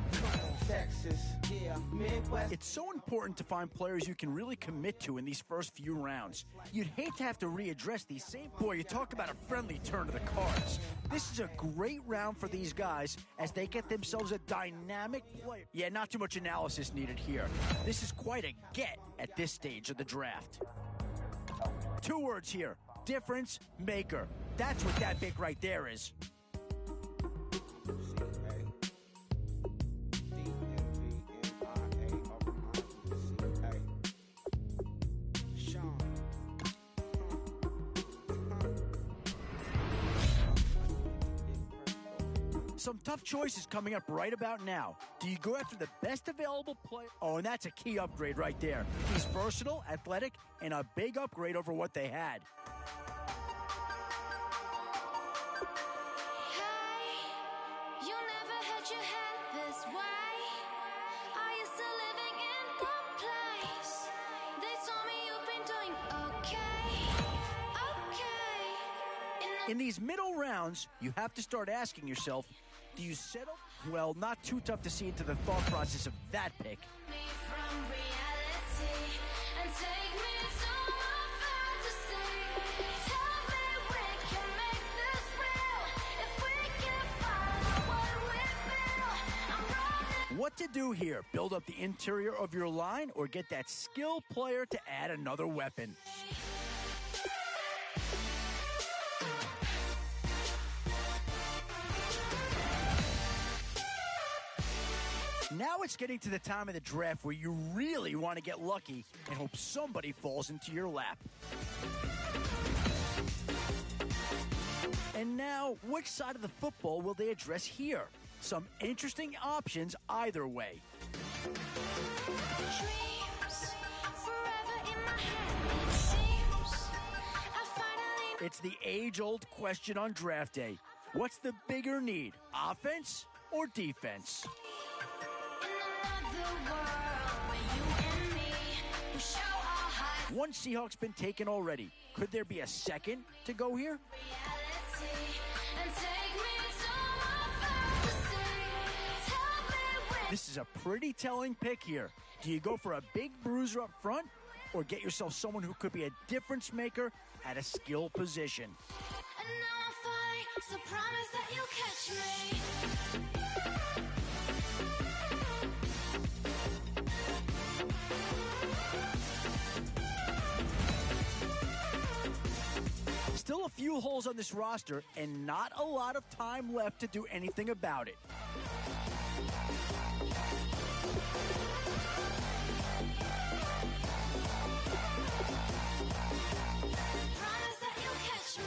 Texas, yeah, Midwest. It's so important to find players you can really commit to in these first few rounds. You'd hate to have to readdress these same. Boy, you talk about a friendly turn to the cards. This is a great round for these guys as they get themselves a dynamic player. Yeah, not too much analysis needed here. This is quite a get at this stage of the draft. 2 words here: difference maker. That's what that big right there is. Some tough choices coming up right about now. Do you go after the best available player? Oh, and that's a key upgrade right there. He's versatile, athletic, and a big upgrade over what they had. Hey, you never had your head this way. Are you still living in the place? They told me you've been doing okay. Okay. In these middle rounds, you have to start asking yourself, do you settle? Well, not too tough to see into the thought process of that pick. What to do here? Build up the interior of your line or get that skill player to add another weapon? Now it's getting to the time of the draft where you really want to get lucky and hope somebody falls into your lap. And now, which side of the football will they address here? Some interesting options either way. It's the age-old question on draft day. What's the bigger need, offense or defense? One Seahawk's been taken already. Could there be a second to go here? This is a pretty telling pick here. Do you go for a big bruiser up front or get yourself someone who could be a difference maker at a skill position? And now I'm falling, so promise that you'll catch me. Still a few holes on this roster and not a lot of time left to do anything about it. Promise that you'll catch me.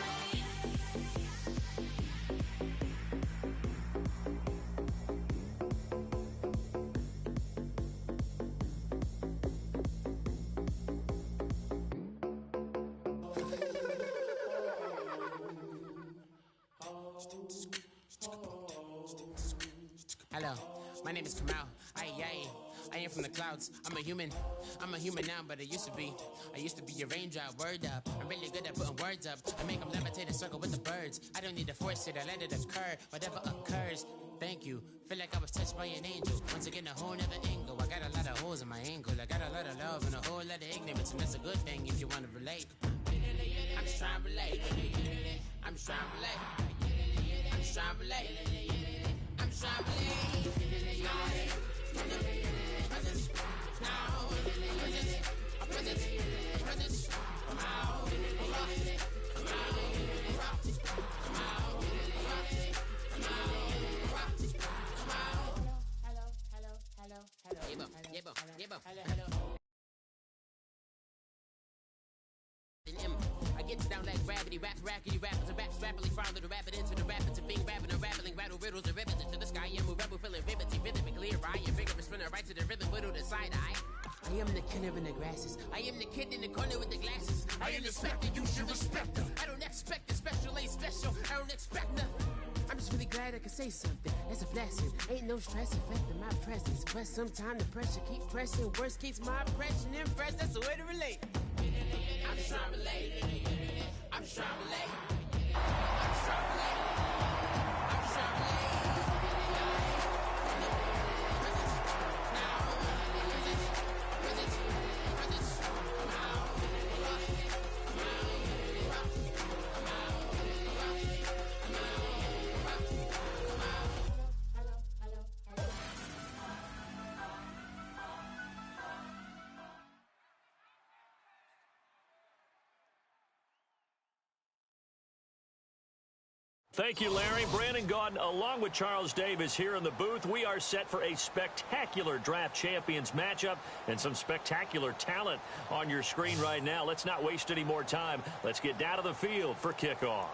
Hello, my name is Kamal. I am from the clouds. I'm a human now, but I used to be a raindrop. Word up, I'm really good at putting words up. I make them levitate and circle with the birds. I don't need to force it, I let it occur. Whatever occurs, thank you. Feel like I was touched by an angel. Once again, a whole nother angle. I got a lot of holes in my angle. I got a lot of love and a whole lot of ignorance, and that's a good thing if you want to relate. I'm just trying to relate. I'm just trying to relate. I'm just trying to relate. I'm just trying to relate. I get down like gravity, raps, rackety, rappers, and raps rapidly follow the rapid into the rapids and being rapping and rattling, rattle riddles and ribbons into the sky. I'm a rebel, feeling vividly clear. I am vigorous, spinning right to the rhythm, widow to side eye. I am the killer in the grasses. I am the kid in the corner with the glasses. I am the specter, you should respect her. I don't expect a special, ain't special. I don't expect nothing. I'm just really glad I can say something. That's a blessing. Ain't no stress affecting my presence. But sometimes the pressure keep pressing. Worst keeps my impression impressed. That's the way to relate. I'm just trying to relate. I'm just trying to relate. I'm just trying to relate. I'm just trying to relate. Thank you, Larry. Brandon Gaudin, along with Charles Davis here in the booth. We are set for a spectacular draft champions matchup and some spectacular talent on your screen right now. Let's not waste any more time. Let's get down to the field for kickoff.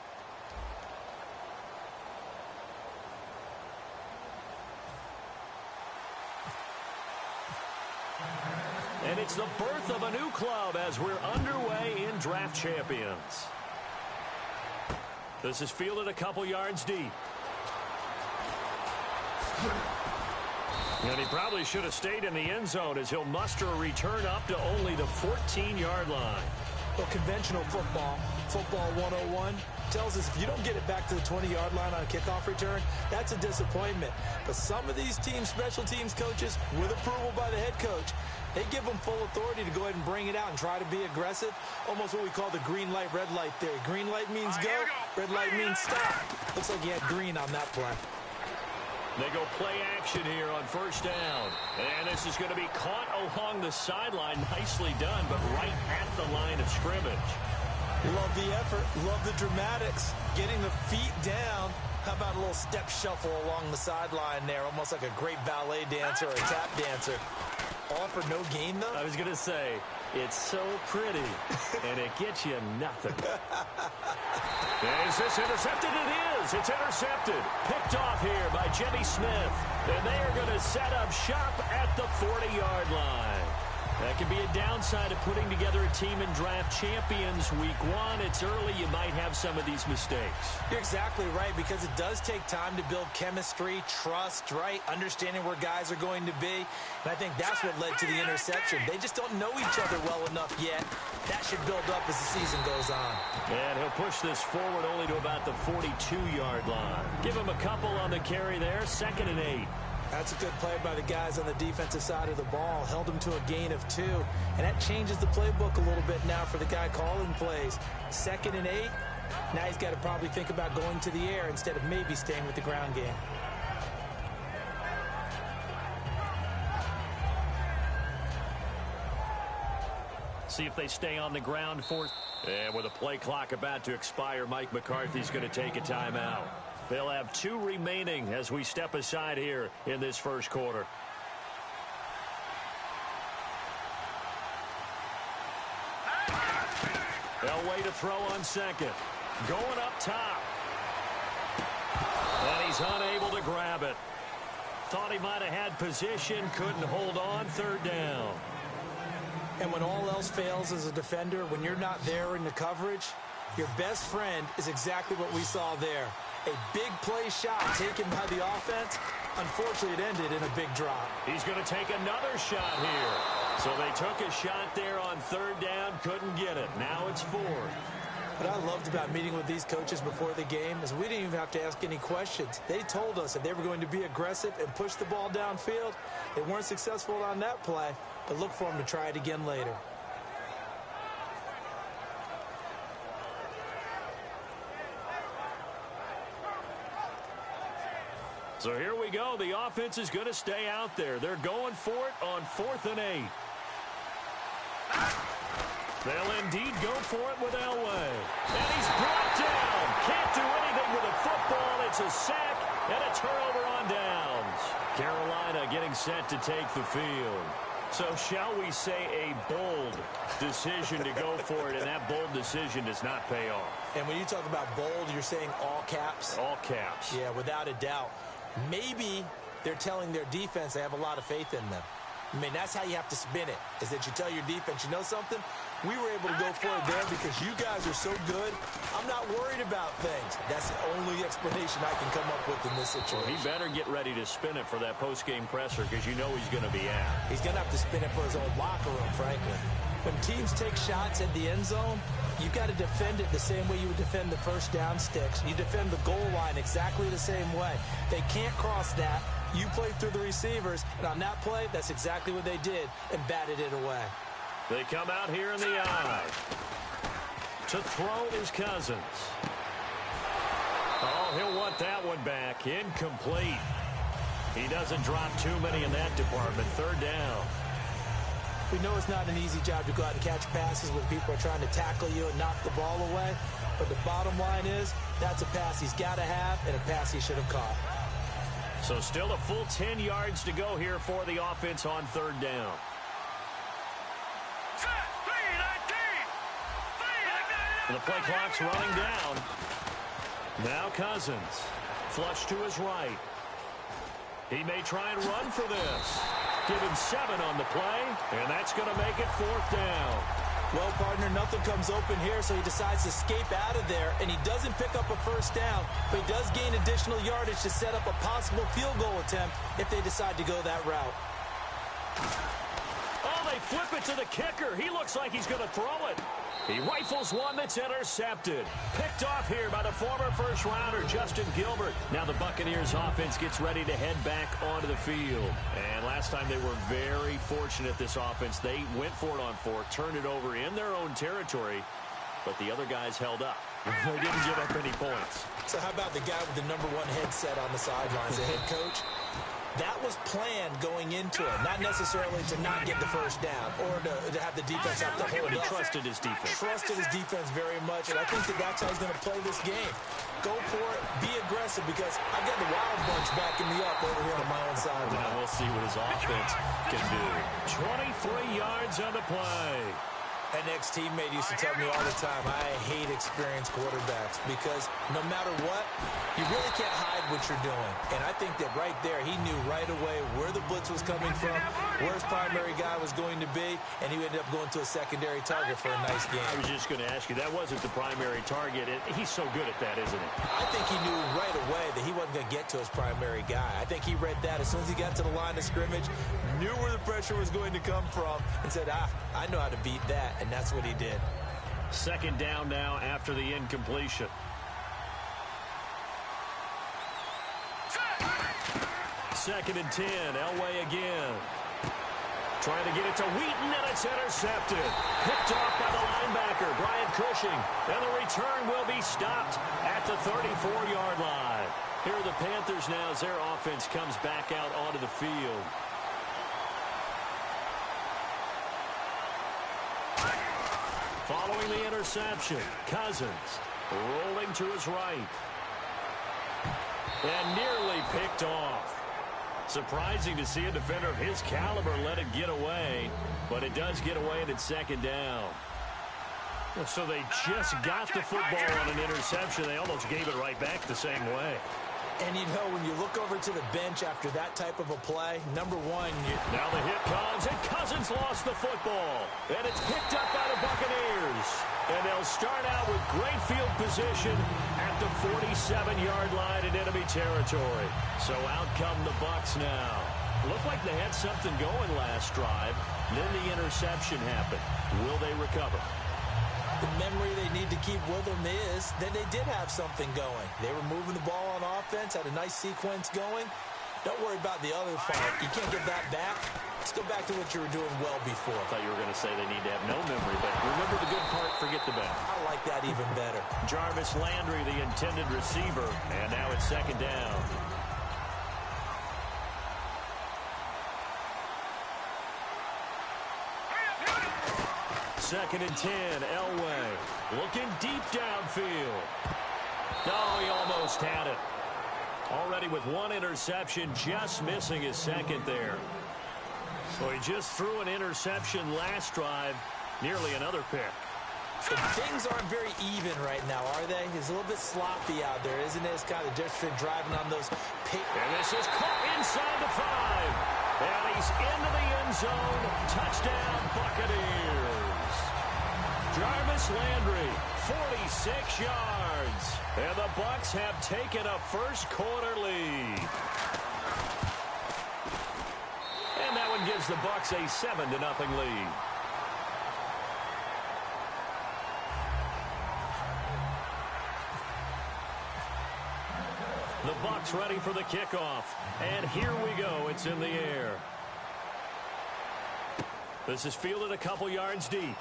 And it's the birth of a new club as we're underway in draft champions. This is fielded a couple yards deep. And he probably should have stayed in the end zone as he'll muster a return up to only the 14-yard line. Well, conventional football 101, tells us if you don't get it back to the 20-yard line on a kickoff return, that's a disappointment. But some of these teams, special teams coaches, with approval by the head coach, they give them full authority to go ahead and bring it out and try to be aggressive. Almost what we call the green light, red light theory. Green light means go, red light means stop. Looks like he had green on that play. They go play action here on first down. And this is going to be caught along the sideline. Nicely done, but right at the line of scrimmage. Love the effort. Love the dramatics. Getting the feet down. How about a little step shuffle along the sideline there? Almost like a great ballet dancer or a tap dancer. All for no gain, though? I was going to say, it's so pretty, and it gets you nothing. Is this intercepted? It is. It's intercepted. Picked off here by Jimmy Smith. And they are going to set up shop at the 40-yard line. That could be a downside of putting together a team in draft champions week one. It's early. You might have some of these mistakes. You're exactly right, because it does take time to build chemistry, trust, right? Understanding where guys are going to be. And I think that's what led to the interception. They just don't know each other well enough yet. That should build up as the season goes on. And he'll push this forward only to about the 42-yard line. Give him a couple on the carry there. 2nd and 8. That's a good play by the guys on the defensive side of the ball. Held them to a gain of 2. And that changes the playbook a little bit now for the guy calling plays. 2nd and 8. Now he's got to probably think about going to the air instead of maybe staying with the ground game. See if they stay on the ground for... And with a play clock about to expire, Mike McCarthy's going to take a timeout. They'll have 2 remaining as we step aside here in this first quarter. Elway to throw on second. Going up top. And he's unable to grab it. Thought he might have had position, couldn't hold on, 3rd down. And when all else fails as a defender, when you're not there in the coverage, your best friend is exactly what we saw there. A big play shot taken by the offense. Unfortunately, it ended in a big drop. He's going to take another shot here. So they took a shot there on 3rd down, couldn't get it. Now it's 4th. What I loved about meeting with these coaches before the game is we didn't even have to ask any questions. They told us that they were going to be aggressive and push the ball downfield. They weren't successful on that play, but look for them to try it again later. So here we go. The offense is going to stay out there. They're going for it on 4th and 8. They'll indeed go for it with Elway. And he's brought down. Can't do anything with a football. It's a sack and a turnover on downs. Carolina getting set to take the field. So shall we say a bold decision to go for it, and that bold decision does not pay off. And when you talk about bold, you're saying all caps? All caps. Yeah, without a doubt. Maybe they're telling their defense they have a lot of faith in them. I mean, that's how you have to spin it, is that you tell your defense, you know something? We were able to go for it there because you guys are so good. I'm not worried about things. That's the only explanation I can come up with in this situation. Well, he better get ready to spin it for that post-game presser because you know he's going to be out. He's going to have to spin it for his own locker room, frankly. When teams take shots at the end zone, you've got to defend it the same way you would defend the first down sticks. You defend the goal line exactly the same way. They can't cross that. You play through the receivers, and on that play, that's exactly what they did and batted it away. They come out here in the eye. To throw is Cousins. Oh, he'll want that one back. Incomplete. He doesn't drop too many in that department. 3rd down. We know it's not an easy job to go out and catch passes when people are trying to tackle you and knock the ball away. But the bottom line is, that's a pass he's got to have and a pass he should have caught. So still a full 10 yards to go here for the offense on 3rd down. The play clock's running down. Now Cousins. Flush to his right. He may try and run for this. Give him 7 on the play, and that's going to make it 4th down. Well, partner, nothing comes open here, so he decides to escape out of there, and he doesn't pick up a first down, but he does gain additional yardage to set up a possible field goal attempt if they decide to go that route. Oh, they flip it to the kicker. He looks like he's going to throw it. He rifles one that's intercepted. Picked off here by the former first-rounder, Justin Gilbert. Now the Buccaneers offense gets ready to head back onto the field. And last time they were very fortunate, this offense. They went for it on 4th, turned it over in their own territory, but the other guys held up. They didn't give up any points. So how about the guy with the #1 headset on the sidelines, the head coach? That was planned going into it, not necessarily to not get the first down or to have the defense have to hold But he up. trusted his defense. Trusted his defense very much, and I think that's how he's going to play this game. Go for it, be aggressive, because I've got the Wild Bunch backing me up over here on my own side. Now we'll see what his offense can do. 23 yards on the play. An ex-teammate used to tell me all the time, I hate experienced quarterbacks because no matter what, you really can't hide what you're doing. And I think that right there, he knew right away where the blitz was coming from, where his primary guy was going to be, and he ended up going to a secondary target for a nice game. I was just going to ask you, that wasn't the primary target. He's so good at that, isn't he? I think he knew right away that he wasn't going to get to his primary guy. I think he read that as soon as he got to the line of scrimmage, knew where the pressure was going to come from, and said, I know how to beat that. And that's what he did. 2nd down now after the incompletion. 2nd and 10. Elway again. Trying to get it to Wheaton, and it's intercepted. Picked off by the linebacker, Brian Cushing. And the return will be stopped at the 34-yard line. Here are the Panthers now as their offense comes back out onto the field. Following the interception, Cousins rolling to his right. And nearly picked off. Surprising to see a defender of his caliber let it get away, but it does get away and it's 2nd down. So they just got the football on an interception. They almost gave it right back the same way. And you know, when you look over to the bench after that type of a play, number one, now the hit comes, and Cousins lost the football. And it's picked up by the Buccaneers. And they'll start out with great field position at the 47-yard line in enemy territory. So out come the Bucs now. Looked like they had something going last drive. Then the interception happened. Will they recover? The memory they need to keep with them is that they did have something going. They were moving the ball on offense, had a nice sequence going. Don't worry about the other part. You can't get that back. Let's go back to what you were doing well before. I thought you were going to say they need to have no memory, but remember the good part, forget the bad. I like that even better. Jarvis Landry, the intended receiver, and now it's 2nd down. Second and 10, Elway looking deep downfield. No, he almost had it. Already with one interception, just missing his second there. So he just threw an interception last drive, nearly another pick. And things aren't very even right now, are they? It's a little bit sloppy out there, isn't it? It's kind of different driving on those. And this is caught inside the 5. And he's into the end zone. Touchdown, Buccaneers. Jarvis Landry, 46 yards. And the Bucs have taken a first-quarter lead. And that one gives the Bucs a 7-0 lead. The Bucs ready for the kickoff. And here we go. It's in the air. This is fielded a couple yards deep.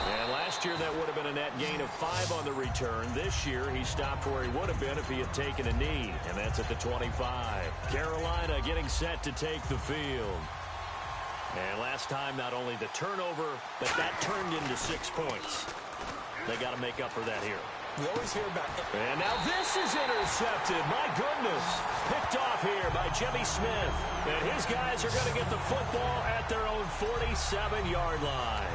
And last year that would have been a net gain of 5 on the return. This year he stopped where he would have been if he had taken a knee. And that's at the 25. Carolina getting set to take the field. And last time not only the turnover, but that turned into 6 points. They got to make up for that here. We always hear about it. And now this is intercepted. My goodness. Picked off here by Jimmy Smith. And his guys are going to get the football at their own 47-yard line.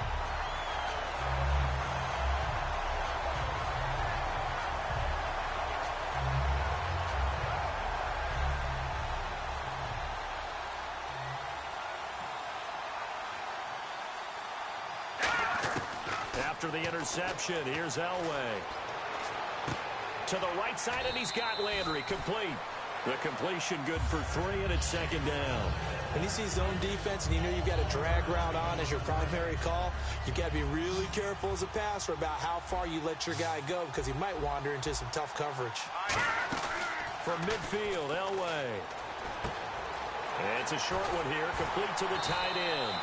After the interception, here's Elway. To the right side, and he's got Landry complete. The completion good for 3, and it's 2nd down. When you see zone defense and you know you've got a drag route on as your primary call, you've got to be really careful as a passer about how far you let your guy go because he might wander into some tough coverage. From midfield, Elway. And it's a short one here, complete to the tight end.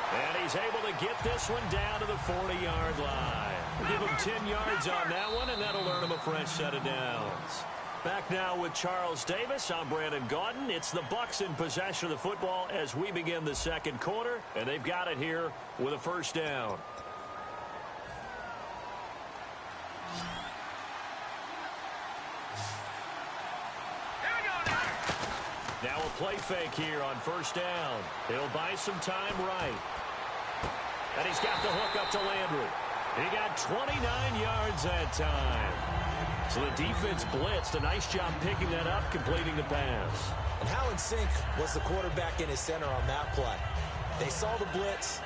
And he's able to get this one down to the 40-yard line. We'll give him 10 yards on that one, and that'll earn him a fresh set of downs. Back now with Charles Davis. I'm Brandon Gaudin. It's the Bucs in possession of the football as we begin the second quarter, and they've got it here with a first down. Now a play fake here on first down. He'll buy some time right. And he's got the hook up to Landry. He got 29 yards that time. So the defense blitzed. A nice job picking that up, completing the pass. And how in sync was the quarterback in his center on that play? They saw the blitz,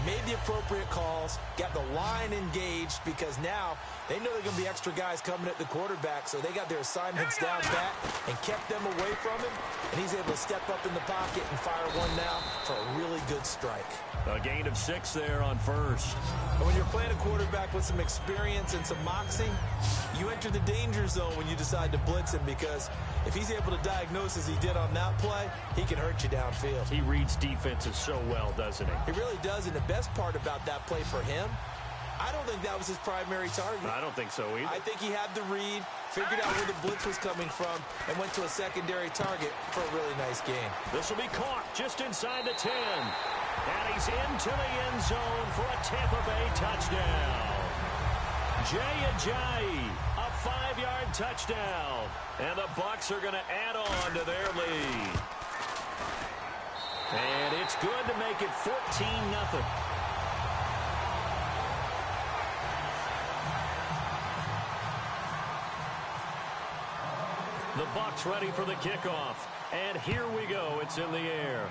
made the appropriate calls, got the line engaged because now they know they're going to be extra guys coming at the quarterback, so they got their assignments down pat and kept them away from him, and he's able to step up in the pocket and fire one now for a really good strike. A gain of 6 there on first. And when you're playing a quarterback with some experience and some moxie, you enter the danger zone when you decide to blitz him, because if he's able to diagnose as he did on that play, he can hurt you downfield. He reads defenses so well, doesn't he? He really does, and the best part about that play for him, I don't think that was his primary target. I don't think so either. I think he had the read, figured out where the blitz was coming from, and went to a secondary target for a really nice gain. This will be caught just inside the 10. And he's into the end zone for a Tampa Bay touchdown. Jay Ajayi, a 5-yard touchdown. And the Bucs are going to add on to their lead. And it's good to make it 14-0. The Bucs ready for the kickoff. And here we go. It's in the air.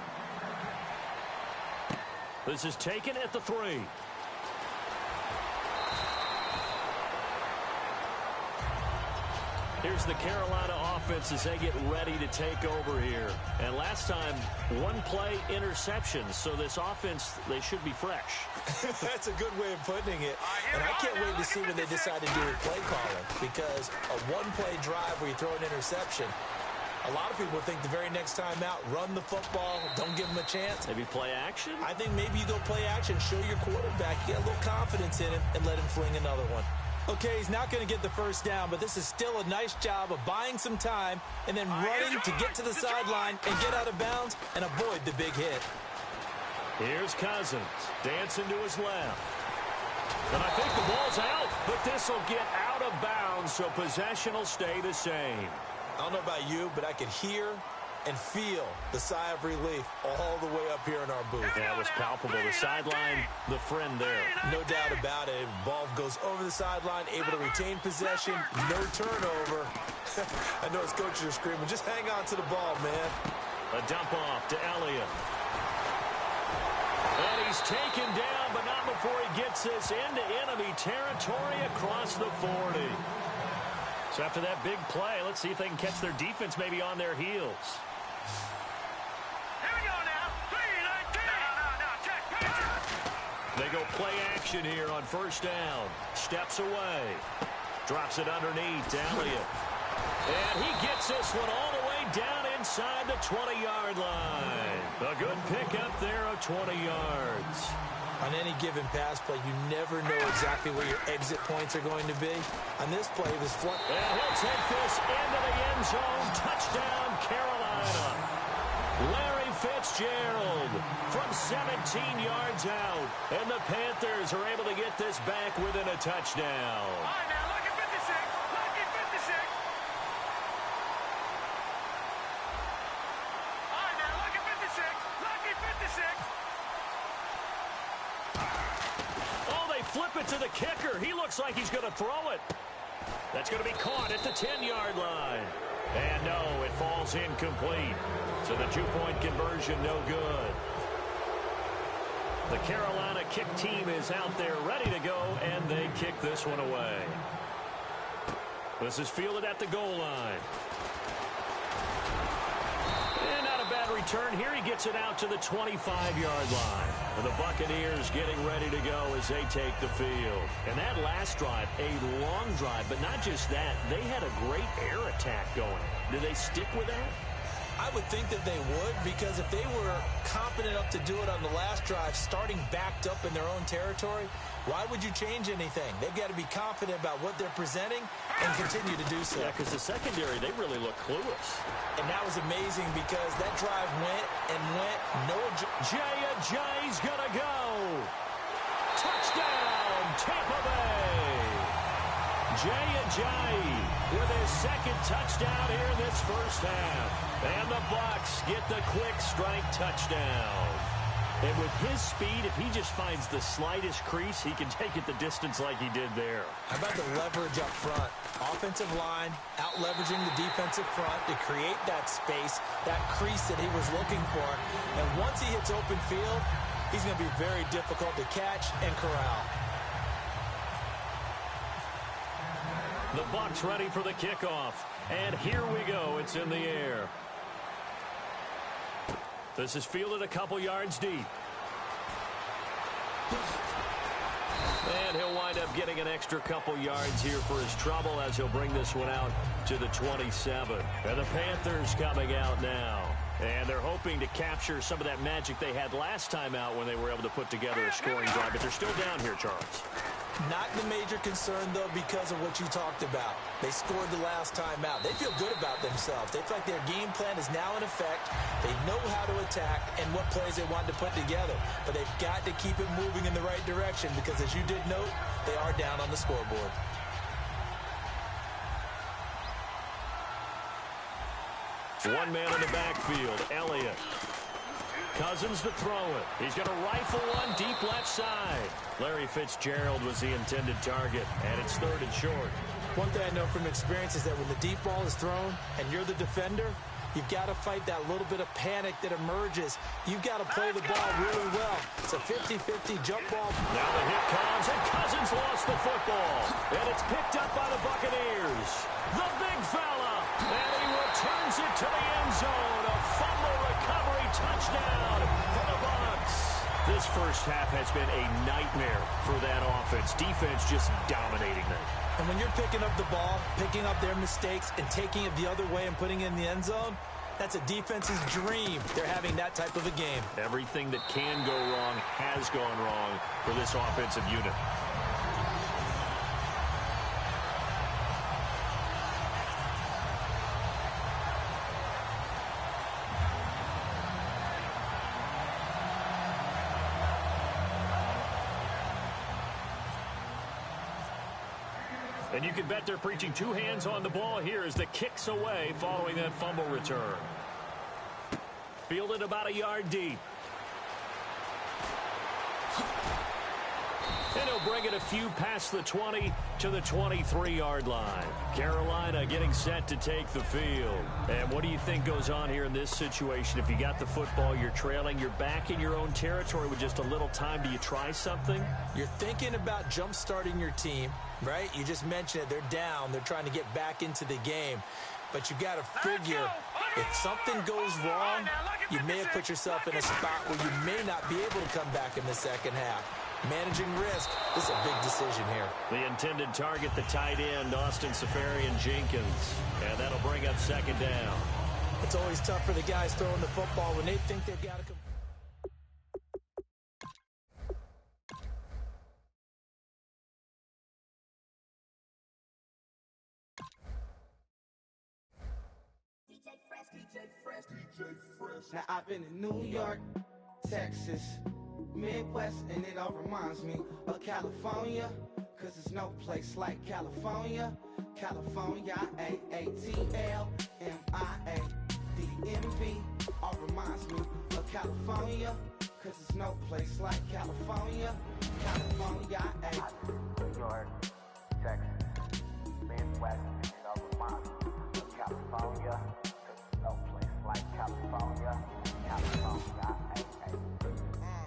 This is taken at the 3. Here's the Carolina offense as they get ready to take over here. And last time, one play interceptions. So this offense, they should be fresh. That's a good way of putting it. And I can't wait to see what they decide to do with play calling, because a one-play drive where you throw an interception, a lot of people think the very next time out, run the football, don't give him a chance. Maybe play action? I think maybe you go play action, show your quarterback, you get a little confidence in him, and let him fling another one. Okay, he's not going to get the first down, but this is still a nice job of buying some time and then running to get to the sideline and get out of bounds and avoid the big hit. Here's Cousins, dancing to his left. And I think the ball's out, but this will get out of bounds, so possession will stay the same. I don't know about you, but I could hear and feel the sigh of relief all the way up here in our booth. That was palpable. The sideline, the friend there. No doubt about it. Ball goes over the sideline, able to retain possession, no turnover. I know his coaches are screaming, just hang on to the ball, man. A dump off to Elliott. And he's taken down, but not before he gets this into enemy territory across the 40. So after that big play, let's see if they can catch their defense maybe on their heels. Here we go now. 3-19. They go play action here on first down. Steps away. Drops it underneath to Elliott. And he gets this one all the way down inside the 20-yard line. A good pickup there of 20 yards. On any given pass play, you never know exactly where your exit points are going to be. On this play, this front. And he'll take this into the end zone. Touchdown, Carolina. Larry Fitzgerald from 17 yards out. And the Panthers are able to get this back within a touchdown. All right, now look at 56. Look at 56. All right, now look at 56. Look at 56. Oh, they flip it to the kicker. He looks like he's going to throw it. That's going to be caught at the 10-yard line. And no, it falls incomplete. So the two-point conversion, no good. The Carolina kick team is out there ready to go, and they kick this one away. This is fielded at the goal line. And not a bad return here. He gets it out to the 25-yard line. And the Buccaneers getting ready to go as they take the field. And that last drive, a long drive, but not just that. They had a great air attack going. Do they stick with that? I would think that they would, because if they were competent enough to do it on the last drive, starting backed up in their own territory, why would you change anything? They've got to be confident about what they're presenting and continue to do so. Yeah, because the secondary, they really look clueless. And that was amazing because that drive went and went. Jay Ajayi's going to go. Touchdown, Tampa Bay. Jay Ajayi with his second touchdown here in this first half. And the Bucs get the quick strike touchdown. And with his speed, if he just finds the slightest crease, he can take it the distance like he did there. How about the leverage up front? Offensive line out-leveraging the defensive front to create that space, that crease that he was looking for. And once he hits open field, he's going to be very difficult to catch and corral. The Bucs ready for the kickoff. And here we go. It's in the air. This is fielded a couple yards deep. And he'll wind up getting an extra couple yards here for his trouble as he'll bring this one out to the 27. And the Panthers coming out now. And they're hoping to capture some of that magic they had last time out when they were able to put together a scoring drive. But they're still down here, Charles. Not the major concern, though, because of what you talked about. They scored the last time out. They feel good about themselves. They feel like their game plan is now in effect. They know how to attack and what plays they want to put together. But they've got to keep it moving in the right direction because, as you did note, they are down on the scoreboard. One man in the backfield, Elliott. Cousins to throw it. He's going to rifle one deep left side. Larry Fitzgerald was the intended target, and it's 3rd and short. One thing I know from experience is that when the deep ball is thrown and you're the defender, you've got to fight that little bit of panic that emerges. You've got to play the ball really well. It's a 50-50 jump ball. Now the hit comes, and Cousins lost the football. And it's picked up by the Buccaneers. The big fella, and he returns it to the end zone. A fumble recovery touchdown for the Bucs. This first half has been a nightmare for that offense. Defense just dominating them. And when you're picking up the ball, picking up their mistakes, and taking it the other way and putting it in the end zone, that's a defense's dream. They're having that type of a game. Everything that can go wrong has gone wrong for this offensive unit. And you can bet they're preaching 2 hands on the ball here as the kick's away following that fumble return. Fielded about a yard deep. And he'll bring it a few past the 20 to the 23-yard line. Carolina getting set to take the field. And what do you think goes on here in this situation? If you got the football, you're trailing, you're back in your own territory with just a little time. Do you try something? You're thinking about jump-starting your team, right? You just mentioned it. They're down. They're trying to get back into the game. But you got to figure if something goes wrong, you may have put yourself in a spot where you may not be able to come back in the second half. Managing risk, this is a big decision here. The intended target, the tight end, Austin Seferian-Jenkins. And that'll bring up 2nd down. It's always tough for the guys throwing the football when they think they've got to come. Now I've been in New York, Texas, Midwest, and it all reminds me of California, cause there's no place like California. California, A-A-T-L-M-I-A-D-D-M-V, all reminds me of California, cause there's no place like California. California, New York, Texas, Midwest, and it all reminds me of California, cause there's no place like California. California,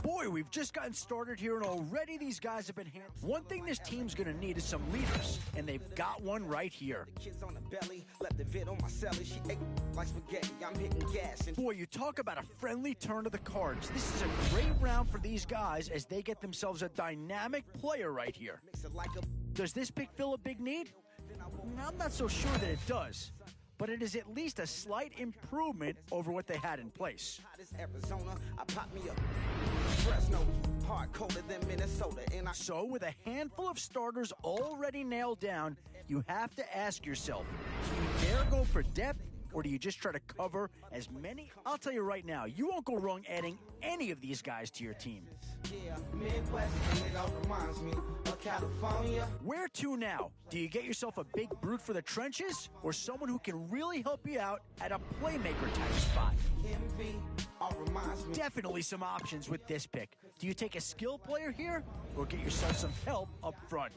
Boy, we've just gotten started here, and already these guys have been handled. One thing this team's going to need is some leaders, and they've got one right here. Boy, you talk about a friendly turn of the cards. This is a great round for these guys as they get themselves a dynamic player right here. Does this pick fill a big need? I'm not so sure that it does, but it is at least a slight improvement over what they had in place. So with a handful of starters already nailed down, you have to ask yourself, do you dare go for depth, or do you just try to cover as many? I'll tell you right now, you won't go wrong adding any of these guys to your team. Midwest, and it all reminds me of California. Where to now? Do you get yourself a big brute for the trenches, or someone who can really help you out at a playmaker type spot? Definitely some options with this pick. Do you take a skill player here, or get yourself some help up front?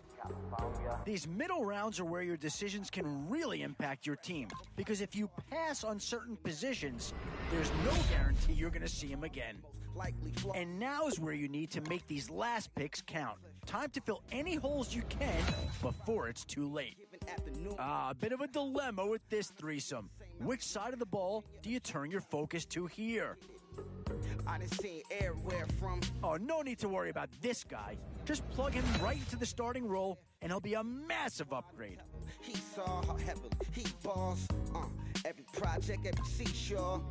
These middle rounds are where your decisions can really impact your team, because if you pass on certain positions, there's no guarantee you're going to see them again. And now is where you need to make these last picks count. Time to fill any holes you can before it's too late. A bit of a dilemma with this threesome. Which side of the ball do you turn your focus to here? I done seen everywhere from... Oh, no need to worry about this guy. Just plug him right into the starting role, and he'll be a massive upgrade. He saw how heavily he balls. Every project, every seashore.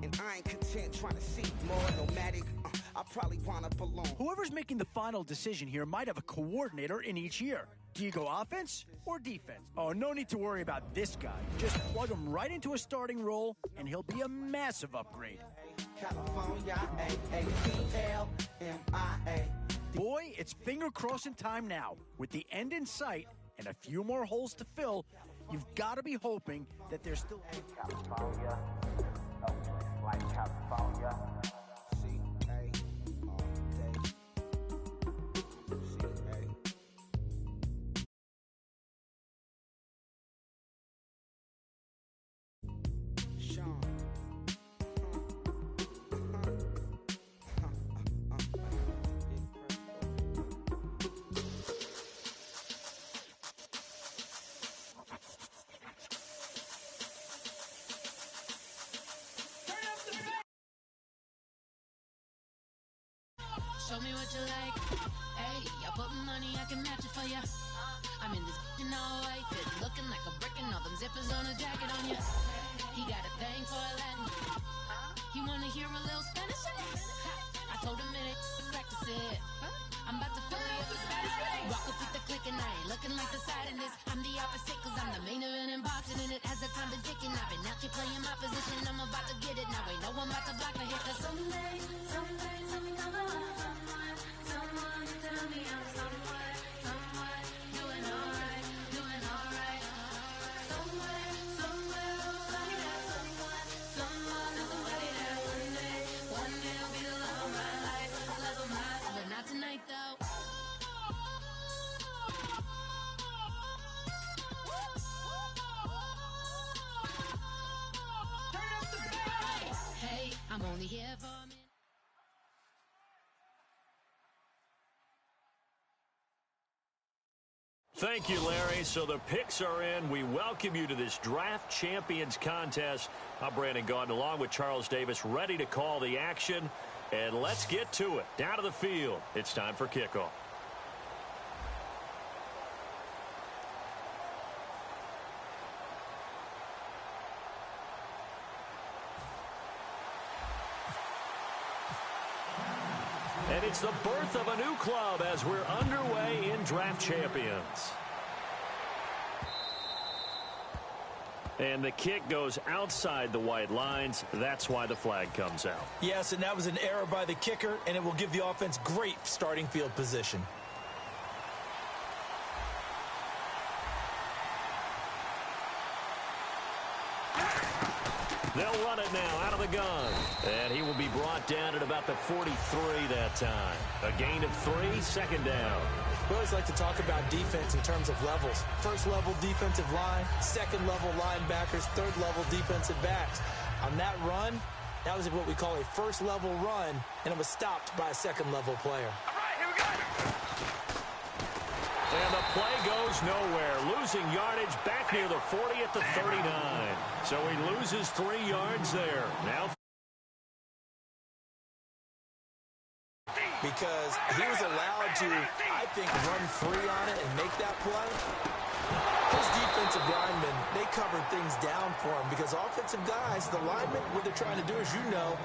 And I ain't content trying to see more nomadic. I probably wind up alone. Whoever's making the final decision here might have a coordinator in each year. Do you go offense or defense? Oh, no need to worry about this guy. Just plug him right into a starting role, and he'll be a massive upgrade. California, A-A-T-L-M-I-A. Boy, it's finger crossing time now. With the end in sight and a few more holes to fill, you've got to be hoping that there's still... California, no place like California. C-A all day. C-A. Sean. Show me what you like. Hey, I put money, I can match it for ya. I'm in this in all white fit, looking like a brick and all them zippers on a jacket on ya. He got a thing for a Latin. He wanna hear a little Spanish in it. I told him it ain't practice it. I'm about to fill you up with status. Walk up with the click and I ain't looking like the side in this. I'm the opposite cause I'm the main event and boxing and it has a time been ticking. I've been out here playing my position, I'm about to get it. Now ain't no one about to block a hit cause someday something come along. Someone tell me I'm someone doing alright. Somewhere, somebody that someone is somebody that one day will be the love of my life, but not tonight though. Hey, I'm only here for a minute. Thank you, Larry. So the picks are in. We welcome you to this Draft Champions contest. I'm Brandon Gaudin along with Charles Davis, ready to call the action. And let's get to it. Down to the field. It's time for kickoff. And it's the birth of a new club as we're underway in Draft Champions. And the kick goes outside the white lines. That's why the flag comes out. Yes, and that was an error by the kicker, and it will give the offense great starting field position. They'll run it now out of the gun. And he will be brought down at about the 43 that time. A gain of 3, second down. We always like to talk about defense in terms of levels. First level defensive line, second level linebackers, third level defensive backs. On that run, that was what we call a first level run, and it was stopped by a second level player. All right, here we go. And the play goes nowhere. Losing yardage back near the 40 at the 39. So he loses 3 yards there. Now, because he was allowed to, I think, run free on it and make that play. His defensive linemen, they covered things down for him because offensive guys, the linemen, what they're trying to do, as you know,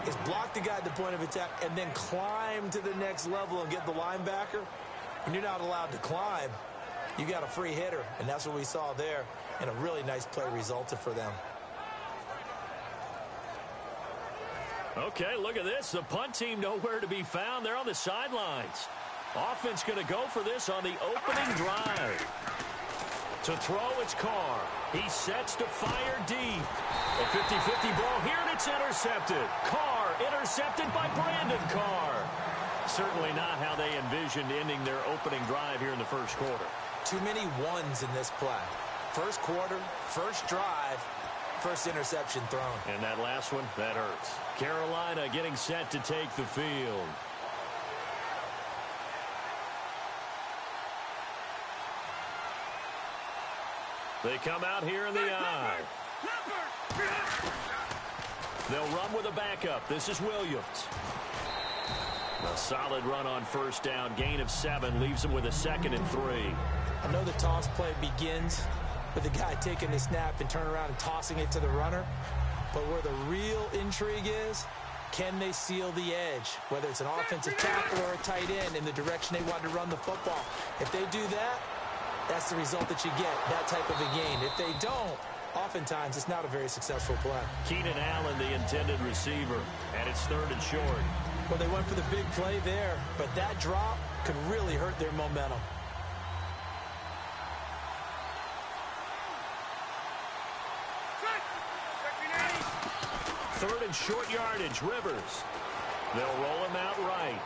is block the guy at the point of attack and then climb to the next level and get the linebacker. When you're not allowed to climb, you got a free hitter, and that's what we saw there, and a really nice play resulted for them. okay, look at this. The punt team nowhere to be found. They're on the sidelines. Offense going to go for this on the opening drive. To throw, it's Carr. He sets to fire deep. A 50-50 ball here, and it's intercepted. Carr intercepted by Brandon Carr. Certainly not how they envisioned ending their opening drive here in the first quarter. Too many ones in this play. First quarter, first drive, first interception thrown. And that last one, that hurts. Carolina getting set to take the field. They come out here in the eye. They'll run with a backup. This is Williams. A solid run on first down. Gain of 7 leaves him with a 2nd and 3. I know the toss play begins with the guy taking the snap and turning around and tossing it to the runner. But where the real intrigue is, can they seal the edge? Whether it's an offensive tackle or a tight end in the direction they want to run the football. If they do that, that's the result that you get, that type of a gain. If they don't, oftentimes it's not a very successful play. Keenan Allen, the intended receiver, and it's 3rd and short. Well, they went for the big play there, but that drop could really hurt their momentum. Third and short yardage, Rivers. They'll roll him out right.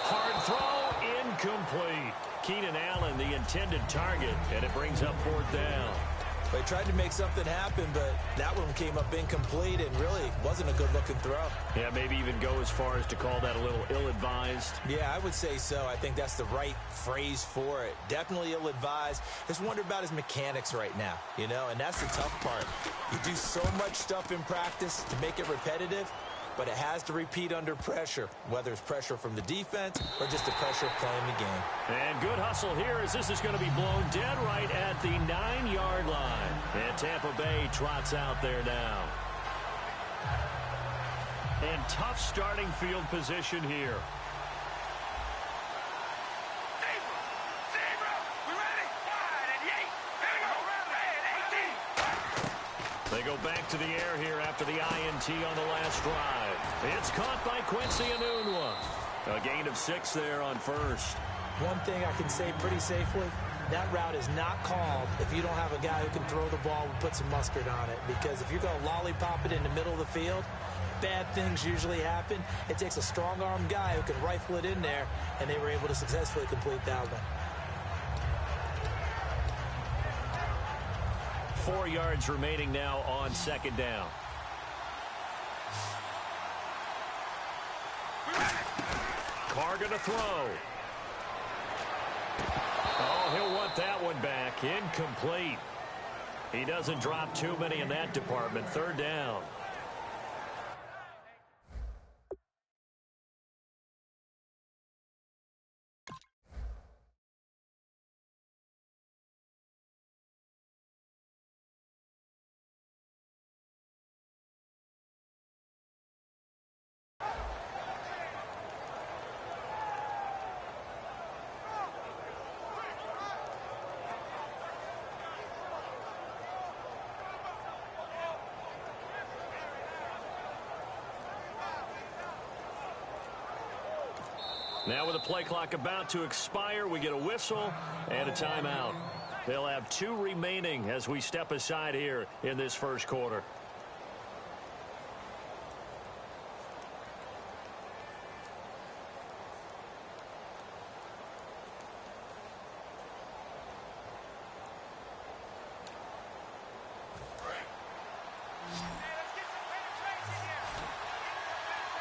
Hard throw, incomplete. Keenan Allen, the intended target, and it brings up 4th down. They tried to make something happen, but that one came up incomplete and really wasn't a good-looking throw. Yeah, maybe even go as far as to call that a little ill-advised. Yeah, I would say so. I think that's the right phrase for it. Definitely ill-advised. Just wonder about his mechanics right now, you know, and that's the tough part. You do so much stuff in practice to make it repetitive, but it has to repeat under pressure, whether it's pressure from the defense or just the pressure of playing the game. And good hustle here as this is going to be blown dead right at the 9-yard line. And Tampa Bay trots out there now. And tough starting field position here. They go back to the air here after the INT on the last drive. It's caught by Quincy Enunwa. A gain of 6 there on first. One thing I can say pretty safely, that route is not called if you don't have a guy who can throw the ball and put some mustard on it. Because if you're going to lollipop it in the middle of the field, bad things usually happen. It takes a strong-armed guy who can rifle it in there, and they were able to successfully complete that one. 4 yards remaining now on 2nd down. Carr gonna throw. Oh, he'll want that one back. Incomplete. He doesn't drop too many in that department. 3rd down. Now with the play clock about to expire, we get a whistle and a timeout. They'll have 2 remaining as we step aside here in this first quarter.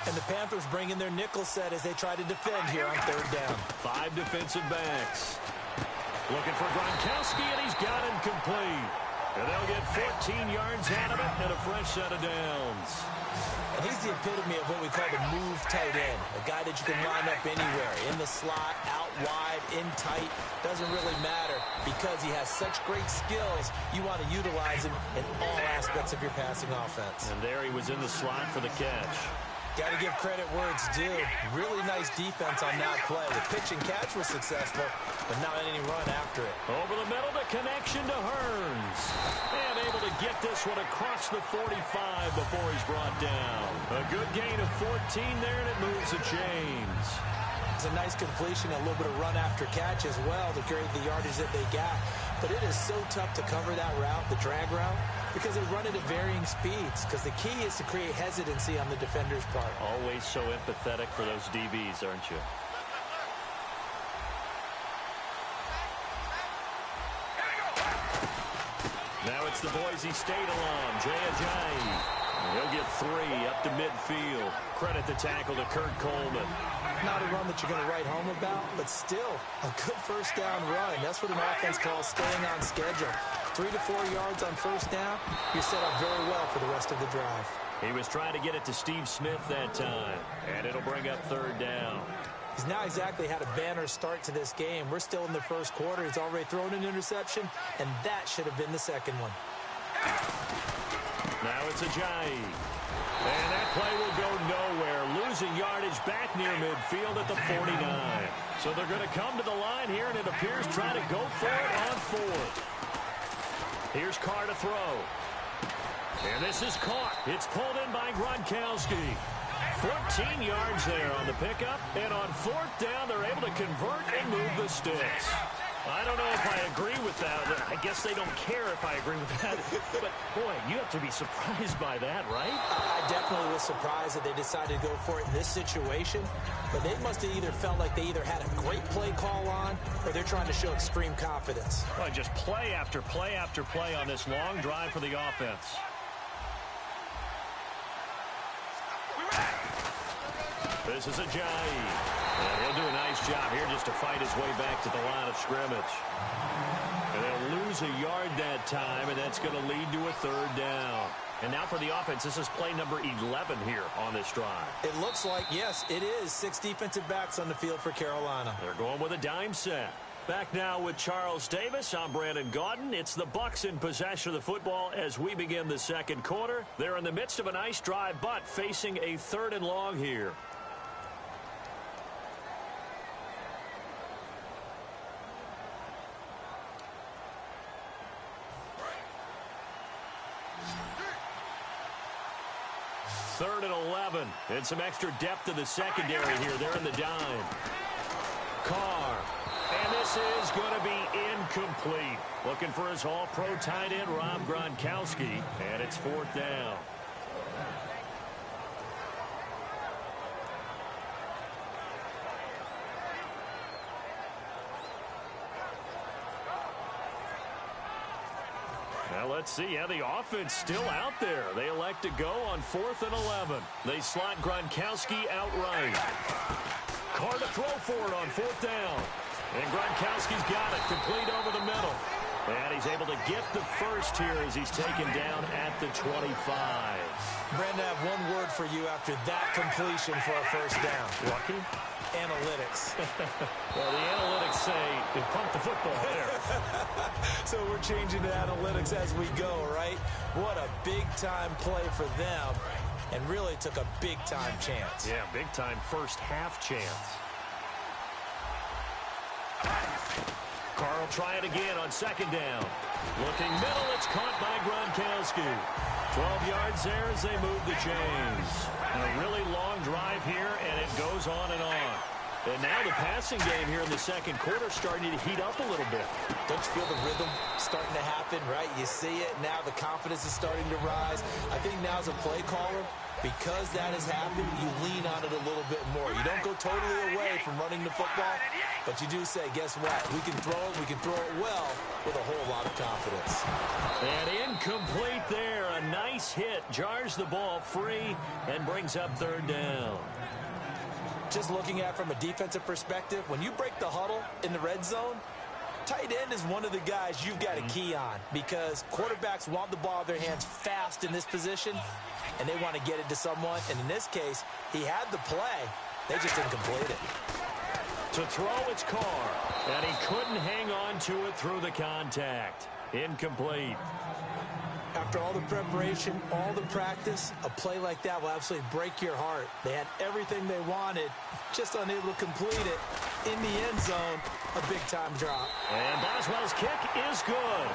And the Panthers bring in their nickel set as they try to defend here on 3rd down. 5 defensive backs. Looking for Gronkowski, and he's got him complete. And they'll get 14 yards out of it and a fresh set of downs. And he's the epitome of what we call the move tight end. A guy that you can line up anywhere. In the slot, out wide, in tight. Doesn't really matter because he has such great skills. You want to utilize him in all aspects of your passing offense. And there he was in the slot for the catch. Got to give credit where it's due. Really nice defense on that play. The pitch and catch was successful, but not any run after it. Over the middle, the connection to Hearns. And able to get this one across the 45 before he's brought down. A good gain of 14 there, and it moves the chains. It's a nice completion, a little bit of run after catch as well to create the yardage that they got. But it is so tough to cover that route, the drag route, because they run it at varying speeds. Because the key is to create hesitancy on the defender's part. Always so empathetic for those DBs, aren't you? Now it's the Boise State alum, Jay Ajayi. He'll get 3 up to midfield. Credit the tackle to Kurt Coleman. Not a run that you're going to write home about, but still a good first down run. That's what an offense calls staying on schedule. 3 to 4 yards on first down, you're set up very well for the rest of the drive. He was trying to get it to Steve Smith that time, and it'll bring up third down. He's not exactly had a banner start to this game. We're still in the first quarter. He's already thrown an interception, and that should have been the second one. Now it's Ajayi. And that play will go nowhere. Losing yardage back near midfield at the 49. So they're going to come to the line here, and it appears trying to go for it on fourth. Here's Carr to throw. And this is caught. It's pulled in by Gronkowski. 14 yards there on the pickup. And on fourth down, they're able to convert and move the sticks. I don't know if I agree with that. I guess they don't care if I agree with that. But, boy, you have to be surprised by that, right? I definitely was surprised that they decided to go for it in this situation. But they must have either felt like they either had a great play call on or they're trying to show extreme confidence. Well, just play after play after play on this long drive for the offense. This is Ajayi. And he'll do a nice job here just to fight his way back to the line of scrimmage. And they'll lose a yard that time, and that's going to lead to a third down. And now for the offense, this is play number 11 here on this drive. It looks like, yes, it is 6 defensive backs on the field for Carolina. They're going with a dime set. Back now with Charles Davis. I'm Brandon Gaudin. It's the Bucs in possession of the football as we begin the second quarter. They're in the midst of a nice drive, but facing a third and long here. Third and 11. And some extra depth to the secondary here. They're in the dime. Carr. And this is going to be incomplete. Looking for his all-pro tight end, Rob Gronkowski. And it's fourth down. Now let's see. Yeah, the offense still out there. They elect to go on 4th and 11. They slot Gronkowski outright. Carr to throw for it on 4th down. And Gronkowski's got it, complete over the middle. And he's able to get the first here as he's taken down at the 25. Brandon, I have one word for you after that completion for a first down. Lucky? Analytics. Well, the analytics say they pumped the football there. So we're changing to analytics as we go, right? What a big-time play for them, and really took a big-time chance. Yeah, big-time first-half chance. Carr will try it again on second down. Looking middle, it's caught by Gronkowski. 12 yards there as they move the chains. A really long drive here, and it goes on and on. And now the passing game here in the second quarter starting to heat up a little bit. Don't you feel the rhythm starting to happen, right? You see it. Now the confidence is starting to rise. I think now as a play caller, because that has happened, you lean on it a little bit more. You don't go totally away from running the football, but you do say, guess what? We can throw it. We can throw it well with a whole lot of confidence. And incomplete there. A nice hit. Jars the ball free and brings up third down. Just looking at it from a defensive perspective, when you break the huddle in the red zone, tight end is one of the guys you've got to key on because quarterbacks want the ball in their hands fast in this position, and they want to get it to someone. And in this case, he had the play. They just didn't complete it. To throw, it's Carr. And he couldn't hang on to it through the contact. Incomplete. After all the preparation, all the practice, a play like that will absolutely break your heart. They had everything they wanted, just unable to complete it. In the end zone, a big-time drop. And Boswell's kick is good.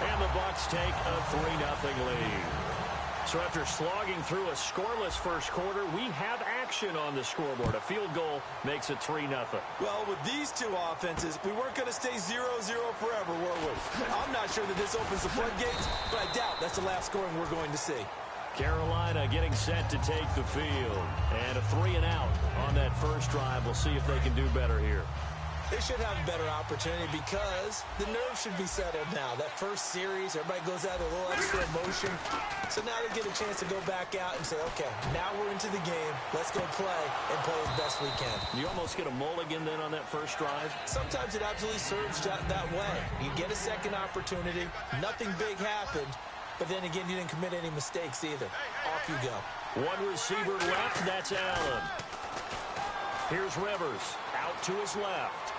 And the Bucs take a 3-0 lead. So after slogging through a scoreless first quarter, we have action on the scoreboard. A field goal makes it 3-0. Well, with these two offenses, we weren't going to stay 0-0 forever, were we? I'm not sure that this opens the floodgates, but I doubt that's the last scoring we're going to see. Carolina getting set to take the field. And a 3-and-out on that first drive. We'll see if they can do better here. They should have a better opportunity because the nerves should be settled now. That first series, everybody goes out with a little extra emotion. So now they get a chance to go back out and say, okay, now we're into the game. Let's go play and play as best we can. You almost get a mulligan then on that first drive? Sometimes it absolutely serves that way. You get a second opportunity. Nothing big happened. But then again, you didn't commit any mistakes either. Off you go. One receiver left, that's Allen. Here's Rivers, out to his left.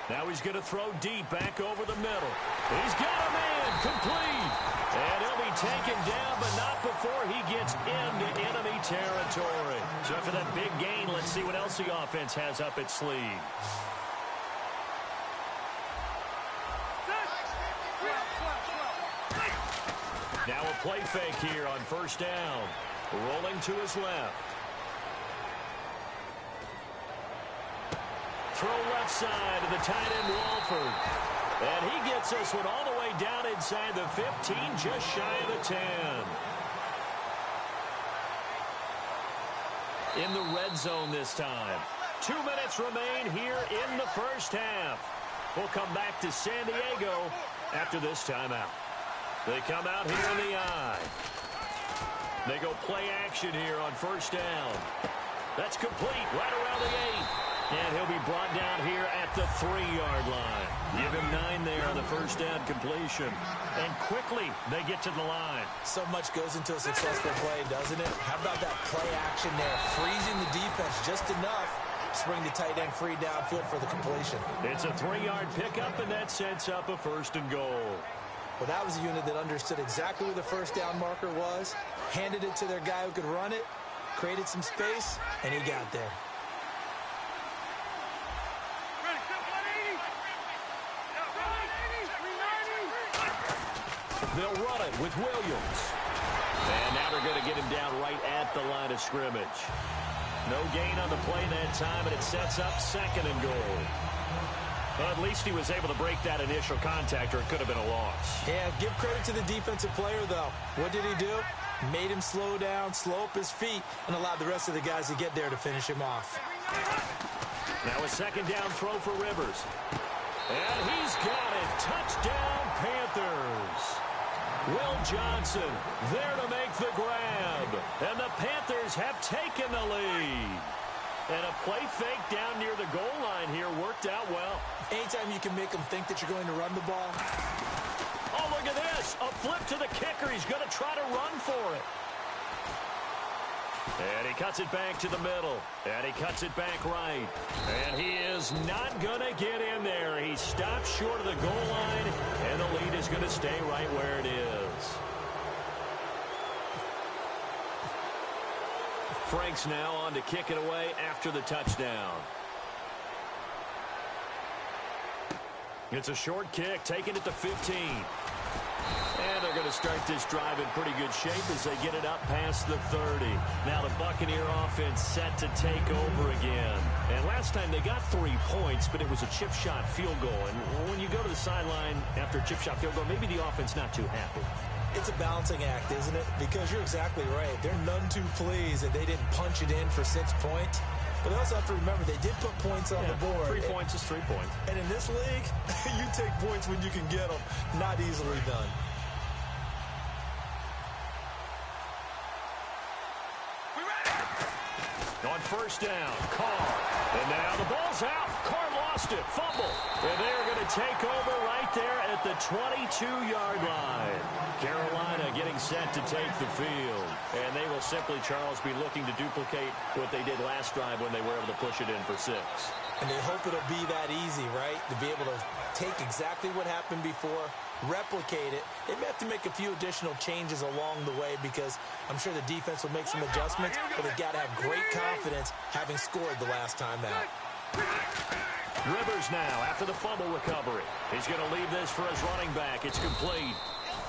Now he's going to throw deep back over the middle. He's got a man, complete. And he'll be taken down, but not before he gets into enemy territory. So after that big gain, let's see what else the offense has up its sleeve. Now a play fake here on first down. Rolling to his left. Throw left side to the tight end, Walford. And he gets this one all the way down inside the 15, just shy of the 10. In the red zone this time. 2 minutes remain here in the first half. We'll come back to San Diego after this timeout. They come out here in the I. They go play action here on first down. That's complete right around the 8. And he'll be brought down here at the 3-yard line. Give him 9 there on the first down completion. And quickly they get to the line. So much goes into a successful play, doesn't it? How about that play action there? Freezing the defense just enough to bring the tight end free downfield for the completion. It's a 3-yard pickup, and that sets up a 1st and goal. Well, that was a unit that understood exactly where the first down marker was, handed it to their guy who could run it, created some space, and he got there. They'll run it with Williams. And now they're going to get him down right at the line of scrimmage. No gain on the play that time, and it sets up 2nd and goal. Well, at least he was able to break that initial contact, or it could have been a loss. Yeah, give credit to the defensive player, though. What did he do? Made him slow down, slow up his feet, and allowed the rest of the guys to get there to finish him off. Now a 2nd down throw for Rivers. And he's got it. Touchdown, Panthers. Will Johnson there to make the grab. And the Panthers have taken the lead. And a play fake down near the goal line here worked out well. Anytime you can make them think that you're going to run the ball. Oh, look at this. A flip to the kicker. He's going to try to run for it. And he cuts it back to the middle. And he cuts it back right. And he is not going to get in there. He stops short of the goal line. And the lead is going to stay right where it is. Franks now on to kick it away after the touchdown. It's a short kick, taking it to 15. And they're going to start this drive in pretty good shape as they get it up past the 30. Now the Buccaneer offense set to take over again. And last time they got 3 points, but it was a chip shot field goal. And when you go to the sideline after a chip shot field goal, maybe the offense not too happy. It's a balancing act, isn't it? Because you're exactly right. They're none too pleased that they didn't punch it in for 6 points. But they also have to remember they did put points on the board. 3 points is 3 points. And in this league, you take points when you can get them. Not easily done. On first down, Carr. And now the ball's out. Carr lost it. Fumble. And they're going to take over right there at the 22-yard line. Carolina getting set to take the field. And they will simply, Charles, be looking to duplicate what they did last drive when they were able to push it in for 6. And they hope it'll be that easy, right? To be able to take exactly what happened before, replicate it. They may have to make a few additional changes along the way because I'm sure the defense will make some adjustments, but they've got to have great confidence having scored the last time out. Rivers now after the fumble recovery. He's going to leave this for his running back. It's complete.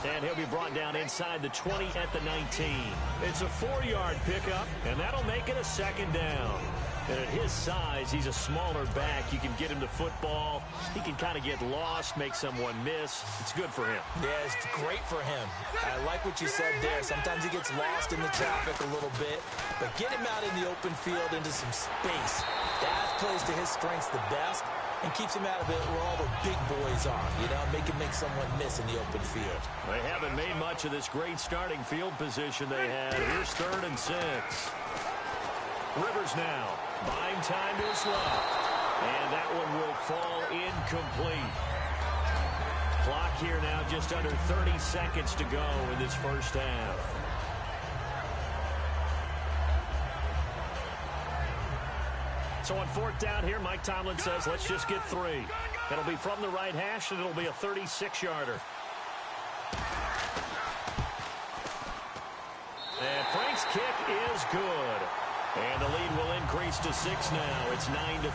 And he'll be brought down inside the 20 at the 19. It's a 4-yard pickup, and that'll make it a 2nd down. And at his size, he's a smaller back. You can get him to football. He can kind of get lost, make someone miss. It's good for him. Yeah, it's great for him. I like what you said there. Sometimes he gets lost in the traffic a little bit, but get him out in the open field into some space. That plays to his strengths the best and keeps him out of it where all the big boys are, you know, make someone miss in the open field. They haven't made much of this great starting field position they had. Here's 3rd and 6. Rivers now, buying time to his left, and that one will fall incomplete. Clock here now just under 30 seconds to go in this first half. So on fourth down here, Mike Tomlin says, let's just get 3. It'll be from the right hash, and it'll be a 36-yarder. And Frank's kick is good. And the lead will increase to 6 now. It's 9-3.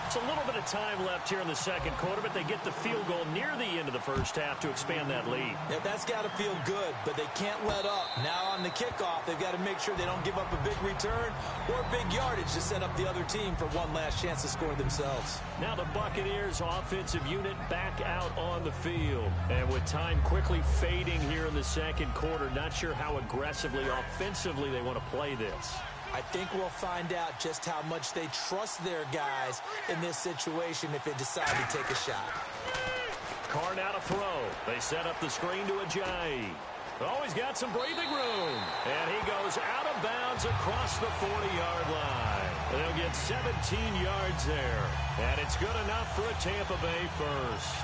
It's a little bit of time left here in the second quarter, but they get the field goal near the end of the first half to expand that lead. Yeah, that's got to feel good, but they can't let up. Now on the kickoff, they've got to make sure they don't give up a big return or big yardage to set up the other team for one last chance to score themselves. Now the Buccaneers offensive unit back out on the field. And with time quickly fading here in the second quarter, not sure how aggressively, offensively they want to play this. I think we'll find out just how much they trust their guys in this situation if they decide to take a shot. Carr now to throw. They set up the screen to Ajayi. Oh, he's got some breathing room. And he goes out of bounds across the 40-yard line. And he'll get 17 yards there. And it's good enough for a Tampa Bay first.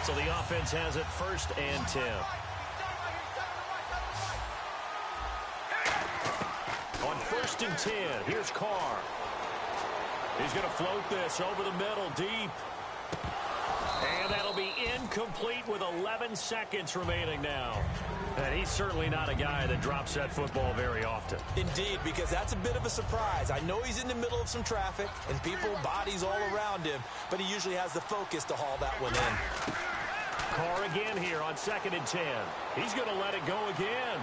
So the offense has it 1st and 10. On 1st and 10, here's Carr. He's going to float this over the middle, deep. And that'll be incomplete with 11 seconds remaining now. And he's certainly not a guy that drops that football very often. Indeed, because that's a bit of a surprise. I know he's in the middle of some traffic and people, bodies all around him, but he usually has the focus to haul that one in. Carr again here on 2nd and 10. He's going to let it go again.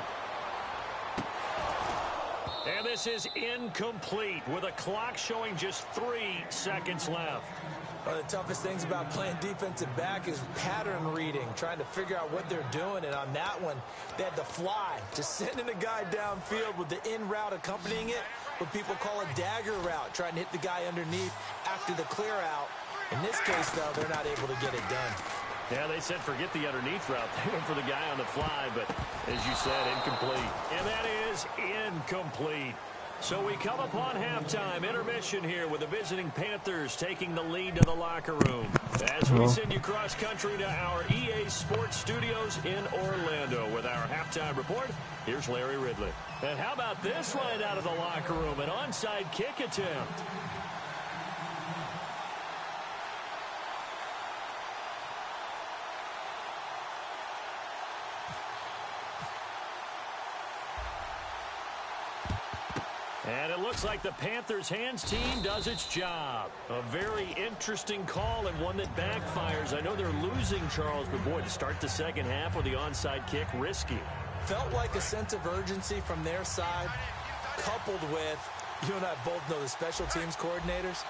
And this is incomplete with a clock showing just 3 seconds left. One of the toughest things about playing defensive back is pattern reading, trying to figure out what they're doing. And on that one, they had to fly, just sending a guy downfield with the in route accompanying it, what people call a dagger route, trying to hit the guy underneath after the clear out. In this case, though, they're not able to get it done. Yeah, they said forget the underneath route. They went for the guy on the fly, but as you said, incomplete. And that is incomplete. So we come upon halftime intermission here with the visiting Panthers taking the lead to the locker room. As we send you cross country to our EA Sports Studios in Orlando with our halftime report, here's Larry Ridley. And how about this right out of the locker room, an onside kick attempt. And it looks like the Panthers hands team does its job. A very interesting call and one that backfires. I know they're losing, Charles, but boy, to start the second half with the onside kick, risky. Felt like a sense of urgency from their side, coupled with, you and I both know the special teams coordinators.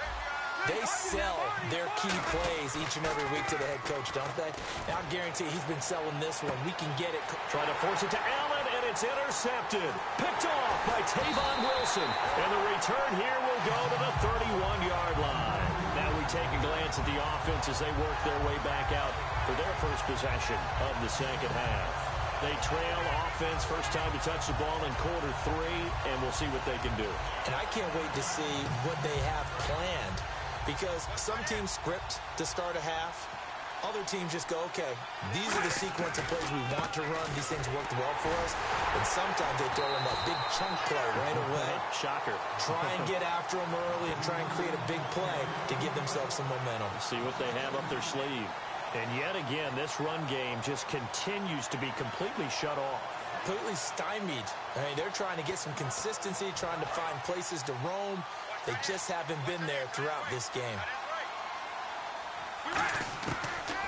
They sell their key plays each and every week to the head coach, don't they? And I guarantee he's been selling this one. We can get it. Trying to force it to Allen, and it's intercepted. Picked off by Tavon Wilson. And the return here will go to the 31-yard line. Now we take a glance at the offense as they work their way back out for their first possession of the second half. They trail offense, first time to touch the ball in quarter 3, and we'll see what they can do. And I can't wait to see what they have planned. Because some teams script to start a half. Other teams just go, okay, these are the sequence of plays we want to run. These things worked well for us. And sometimes they throw in that big chunk play right away. Shocker. Try and get after them early and try and create a big play to give themselves some momentum. See what they have up their sleeve. And yet again, this run game just continues to be completely shut off. Completely stymied. I mean, they're trying to get some consistency, trying to find places to roam. They just haven't been there throughout this game.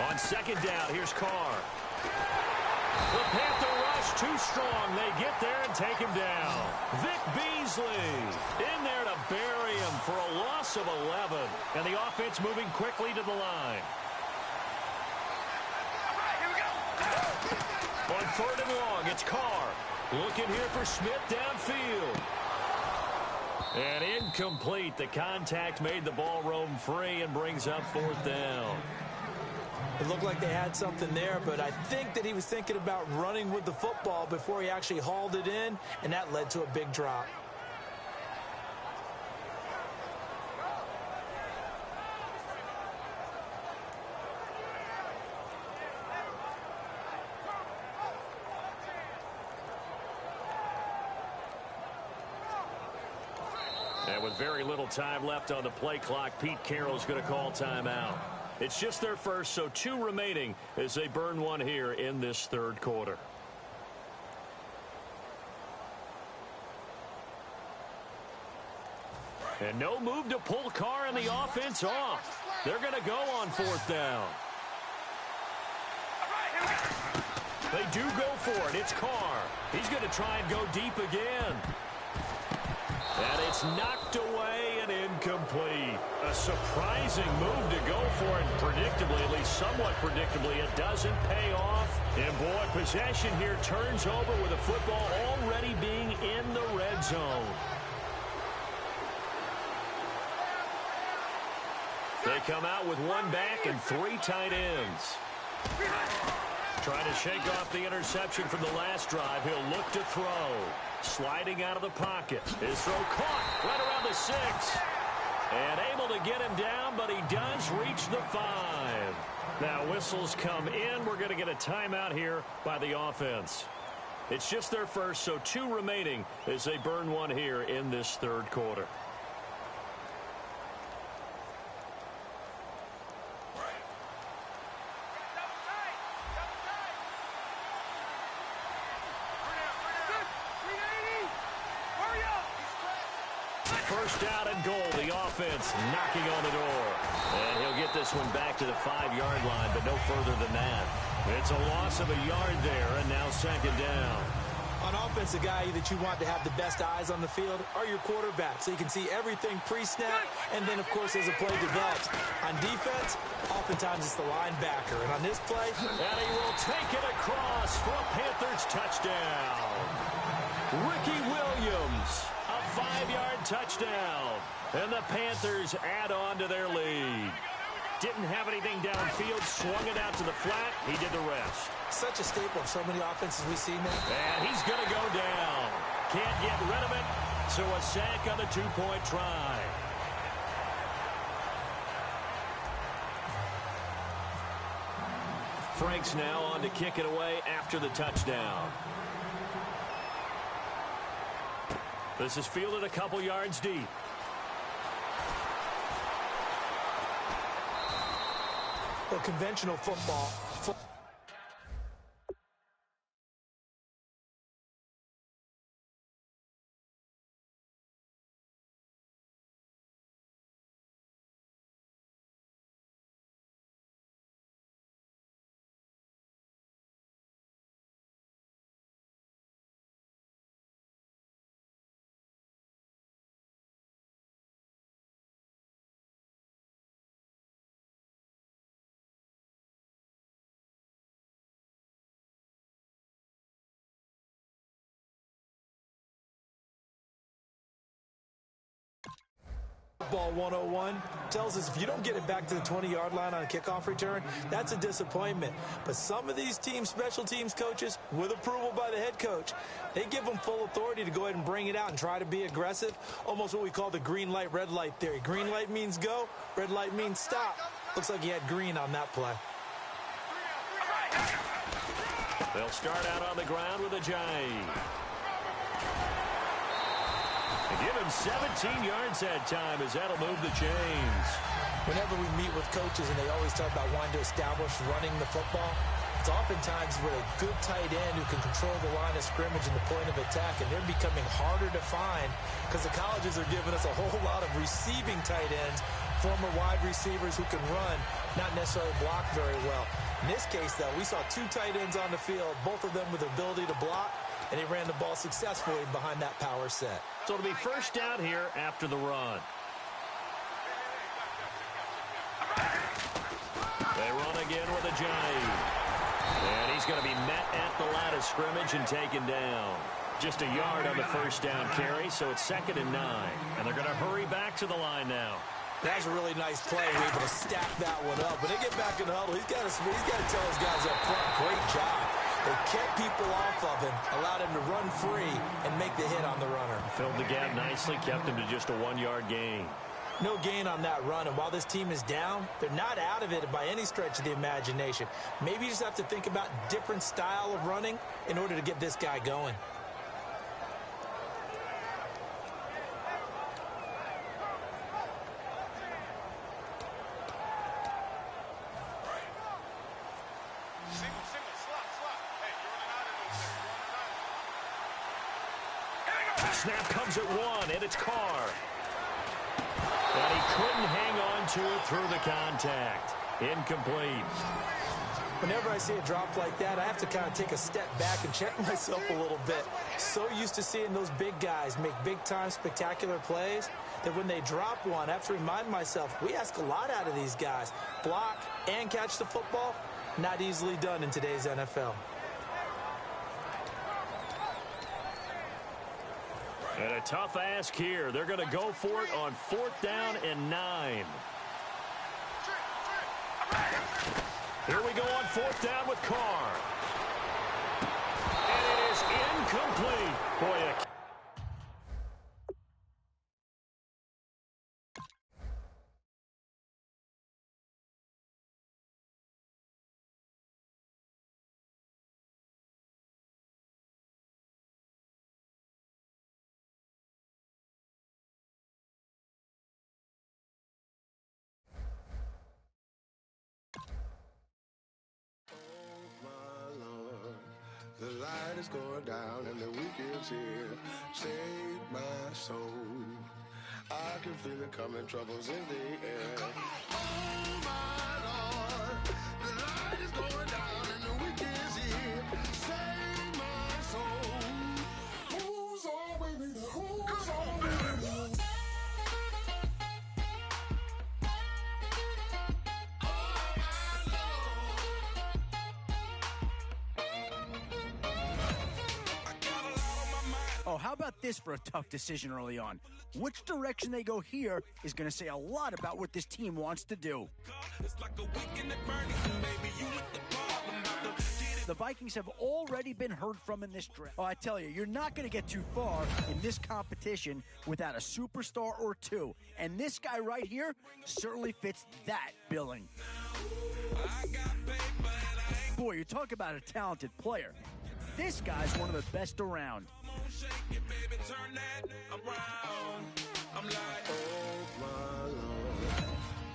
On second down, here's Carr. The Panther rush too strong. They get there and take him down. Vic Beasley in there to bury him for a loss of 11. And the offense moving quickly to the line. On 3rd and long, it's Carr. Looking here for Smith downfield. And incomplete. The contact made the ball roam free and brings up 4th down. It looked like they had something there, but I think that he was thinking about running with the football before he actually hauled it in, and that led to a big drop. very little time left on the play clock. Pete Carroll's going to call timeout. It's just their first, so 2 remaining as they burn one here in this third quarter. And no move to pull Carr and the offense off. They're going to go on 4th down. They do go for it. It's Carr. He's going to try and go deep again. And it's knocked away and incomplete. A surprising move to go for it. Predictably, at least somewhat predictably, it doesn't pay off. And boy, possession here turns over with the football already being in the red zone. They come out with 1 back and 3 tight ends. Trying to shake off the interception from the last drive. He'll look to throw. Sliding out of the pocket. His throw caught right around the 6. And able to get him down, but he does reach the 5. Now whistles come in. We're going to get a timeout here by the offense. It's just their first, so 2 remaining as they burn one here in this third quarter. First down and goal. The offense knocking on the door. And he'll get this one back to the 5-yard line, but no further than that. It's a loss of a yard there, and now 2nd down. On offense, the guy that you want to have the best eyes on the field are your quarterbacks, so you can see everything pre-snap, and then, of course, as a play develops. On defense, oftentimes it's the linebacker. And on this play, and he will take it across for a Panthers touchdown. Ricky Williams, a 5-yard touchdown. And the Panthers add on to their lead. Didn't have anything downfield, swung it out to the flat. He did the rest. Such a staple of so many offenses we see now. And he's going to go down. Can't get rid of it, so a sack on the 2-point try. Franks now on to kick it away after the touchdown. This is fielded a couple yards deep. Well, conventional football. Ball 101 tells us if you don't get it back to the 20-yard line on a kickoff return, that's a disappointment. But some of these teams, special teams coaches, with approval by the head coach, they give them full authority to go ahead and bring it out and try to be aggressive. Almost what we call the green light, red light theory. Green light means go, red light means stop. Looks like he had green on that play. They'll start out on the ground with a jive. Give him 17 yards that time as that'll move the chains. Whenever we meet with coaches and they always talk about wanting to establish running the football, it's oftentimes with a good tight end who can control the line of scrimmage and the point of attack, and they're becoming harder to find because the colleges are giving us a whole lot of receiving tight ends, former wide receivers who can run, not necessarily block very well. In this case, though, we saw 2 tight ends on the field, both of them with the ability to block, and he ran the ball successfully behind that power set. So it'll be first down here after the run. They run again with a jive. And he's going to be met at the line of scrimmage and taken down. Just a yard on the first down carry, so it's 2nd and 9. And they're going to hurry back to the line now. That's a really nice play. We're able to stack that one up. When they get back in the huddle, he's got to tell his guys up front, great job. They kept people off of him, allowed him to run free and make the hit on the runner. Filled the gap nicely, kept him to just a 1-yard gain. No gain on that run, and while this team is down, they're not out of it by any stretch of the imagination. Maybe you just have to think about different style of running in order to get this guy going. snap comes at one, and it's Carr. And he couldn't hang on to it through the contact. Incomplete. Whenever I see a drop like that, I have to kind of take a step back and check myself a little bit. So used to seeing those big guys make big-time spectacular plays that when they drop one, I have to remind myself, we ask a lot out of these guys. Block and catch the football, not easily done in today's NFL. And a tough ask here. They're going to go for it on 4th down and 9. Here we go on 4th down with Carr. And it is incomplete. Boy, the light is going down and the weekend's here. Save my soul. I can feel it coming, troubles in the air. Oh my Lord, the light is going down and the weekend's here. Save my soul. Who's on with me? Who's on with me? Oh, how about this for a tough decision early on? Which direction they go here is going to say a lot about what this team wants to do. The Vikings have already been heard from in this draft. Oh, I tell you, you're not going to get too far in this competition without a superstar or two. And this guy right here certainly fits that billing. Boy, you talk about a talented player. This guy's one of the best around. Shake it, baby, turn that around. I'm like, oh my Lord,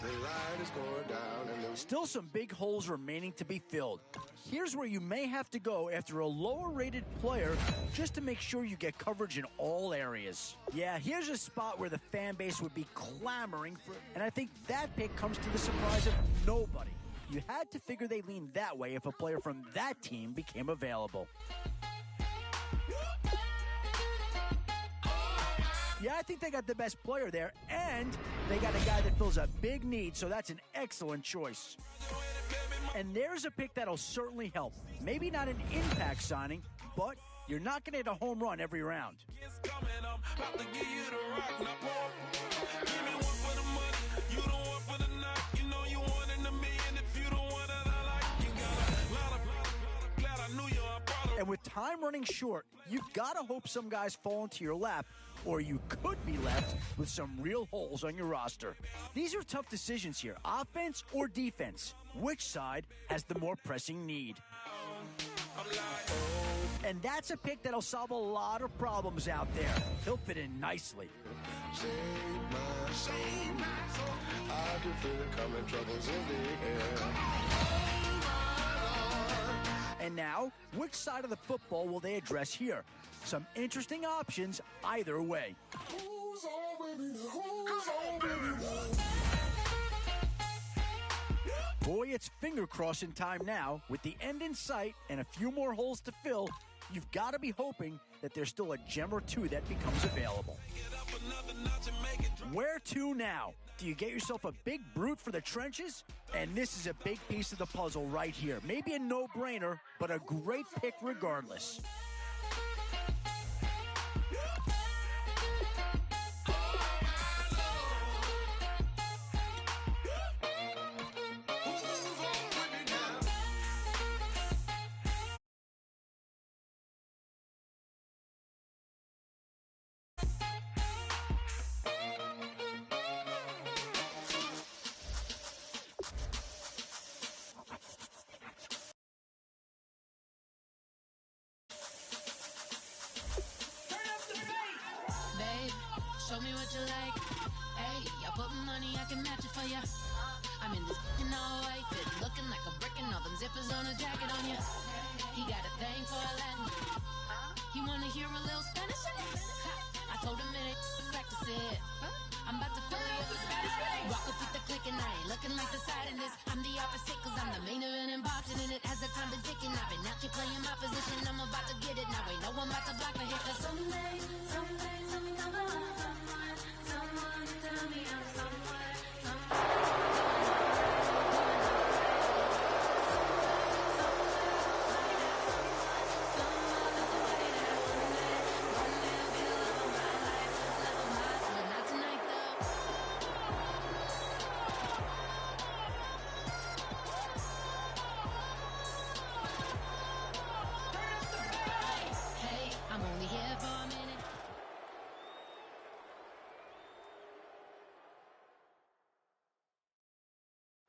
the light is going down and Still some big holes remaining to be filled. Here's where you may have to go after a lower-rated player just to make sure you get coverage in all areas. Yeah, here's a spot where the fan base would be clamoring for, and I think that pick comes to the surprise of nobody. You had to figure they leaned that way if a player from that team became available. Yeah, I think they got the best player there, and they got a guy that fills a big need, so that's an excellent choice. And there's a pick that'll certainly help. Maybe not an impact signing, but you're not going to hit a home run every round. And with time running short, you've got to hope some guys fall into your lap, or you could be left with some real holes on your roster. These are tough decisions here, offense or defense. Which side has the more pressing need? And that's a pick that'll solve a lot of problems out there. He'll fit in nicely. save my soul. I can feel it coming, troubles in the air. And now, which side of the football will they address here? Some interesting options either way. Who's already there? Who's already there? Boy, it's finger-crossing time now. With the end in sight and a few more holes to fill, you've got to be hoping that there's still a gem or two that becomes available. Where to now? Do you get yourself a big brute for the trenches? And this is a big piece of the puzzle right here. Maybe a no-brainer, but a great pick regardless. Show me what you like. Hey, I put money, I can match it for ya. I'm in this all white fit, looking like a brick and all them zippers on a jacket on ya. He got a thing for a Latin. He wanna hear a little Spanish in it. Hold a minute, practice it. I'm about to fill you up the Scottish rings. Rock with the click and I ain't looking like the side in this. I'm the opposite cause I'm the main event in boxing and it has the time to ticking. I've been out here playing my position. I'm about to get it now. Ain't no one about to block the hit. Cause someday, something comes along. Someone to tell me I'm somewhere.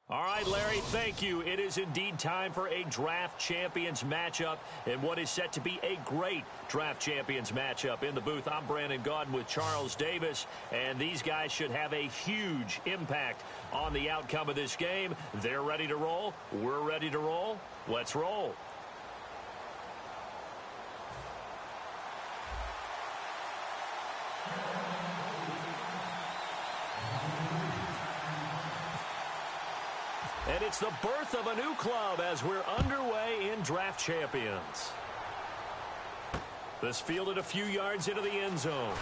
All right, Larry, thank you. It is indeed time for a Draft Champions matchup and what is set to be a great Draft Champions matchup. In the booth, I'm Brandon Gaudin with Charles Davis, and these guys should have a huge impact on the outcome of this game. They're ready to roll. We're ready to roll. Let's roll. And it's the birth of a new club as we're underway in Draft Champions. This fielded a few yards into the end zone.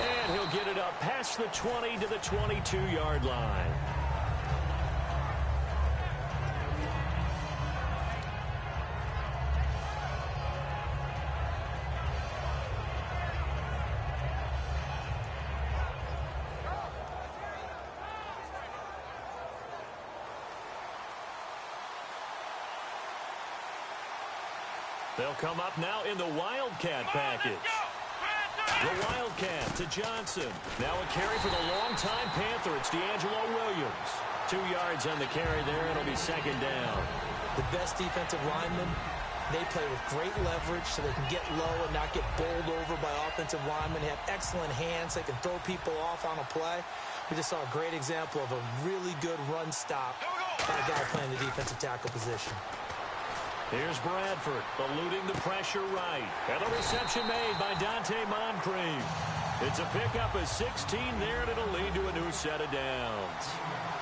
And he'll get it up past the 20 to the 22-yard line. They'll come up now in the Wildcat package. The Wildcat to Johnson. Now a carry for the longtime Panther. It's D'Angelo Williams. 2 yards on the carry there. It'll be second down. The best defensive linemen, they play with great leverage so they can get low and not get bowled over by offensive linemen. They have excellent hands. They can throw people off on a play. We just saw a great example of a really good run stop by a guy playing the defensive tackle position. Here's Bradford, eluding the pressure right. And the reception made by Dante Moncrief. It's a pickup of 16 there, and it'll lead to a new set of downs.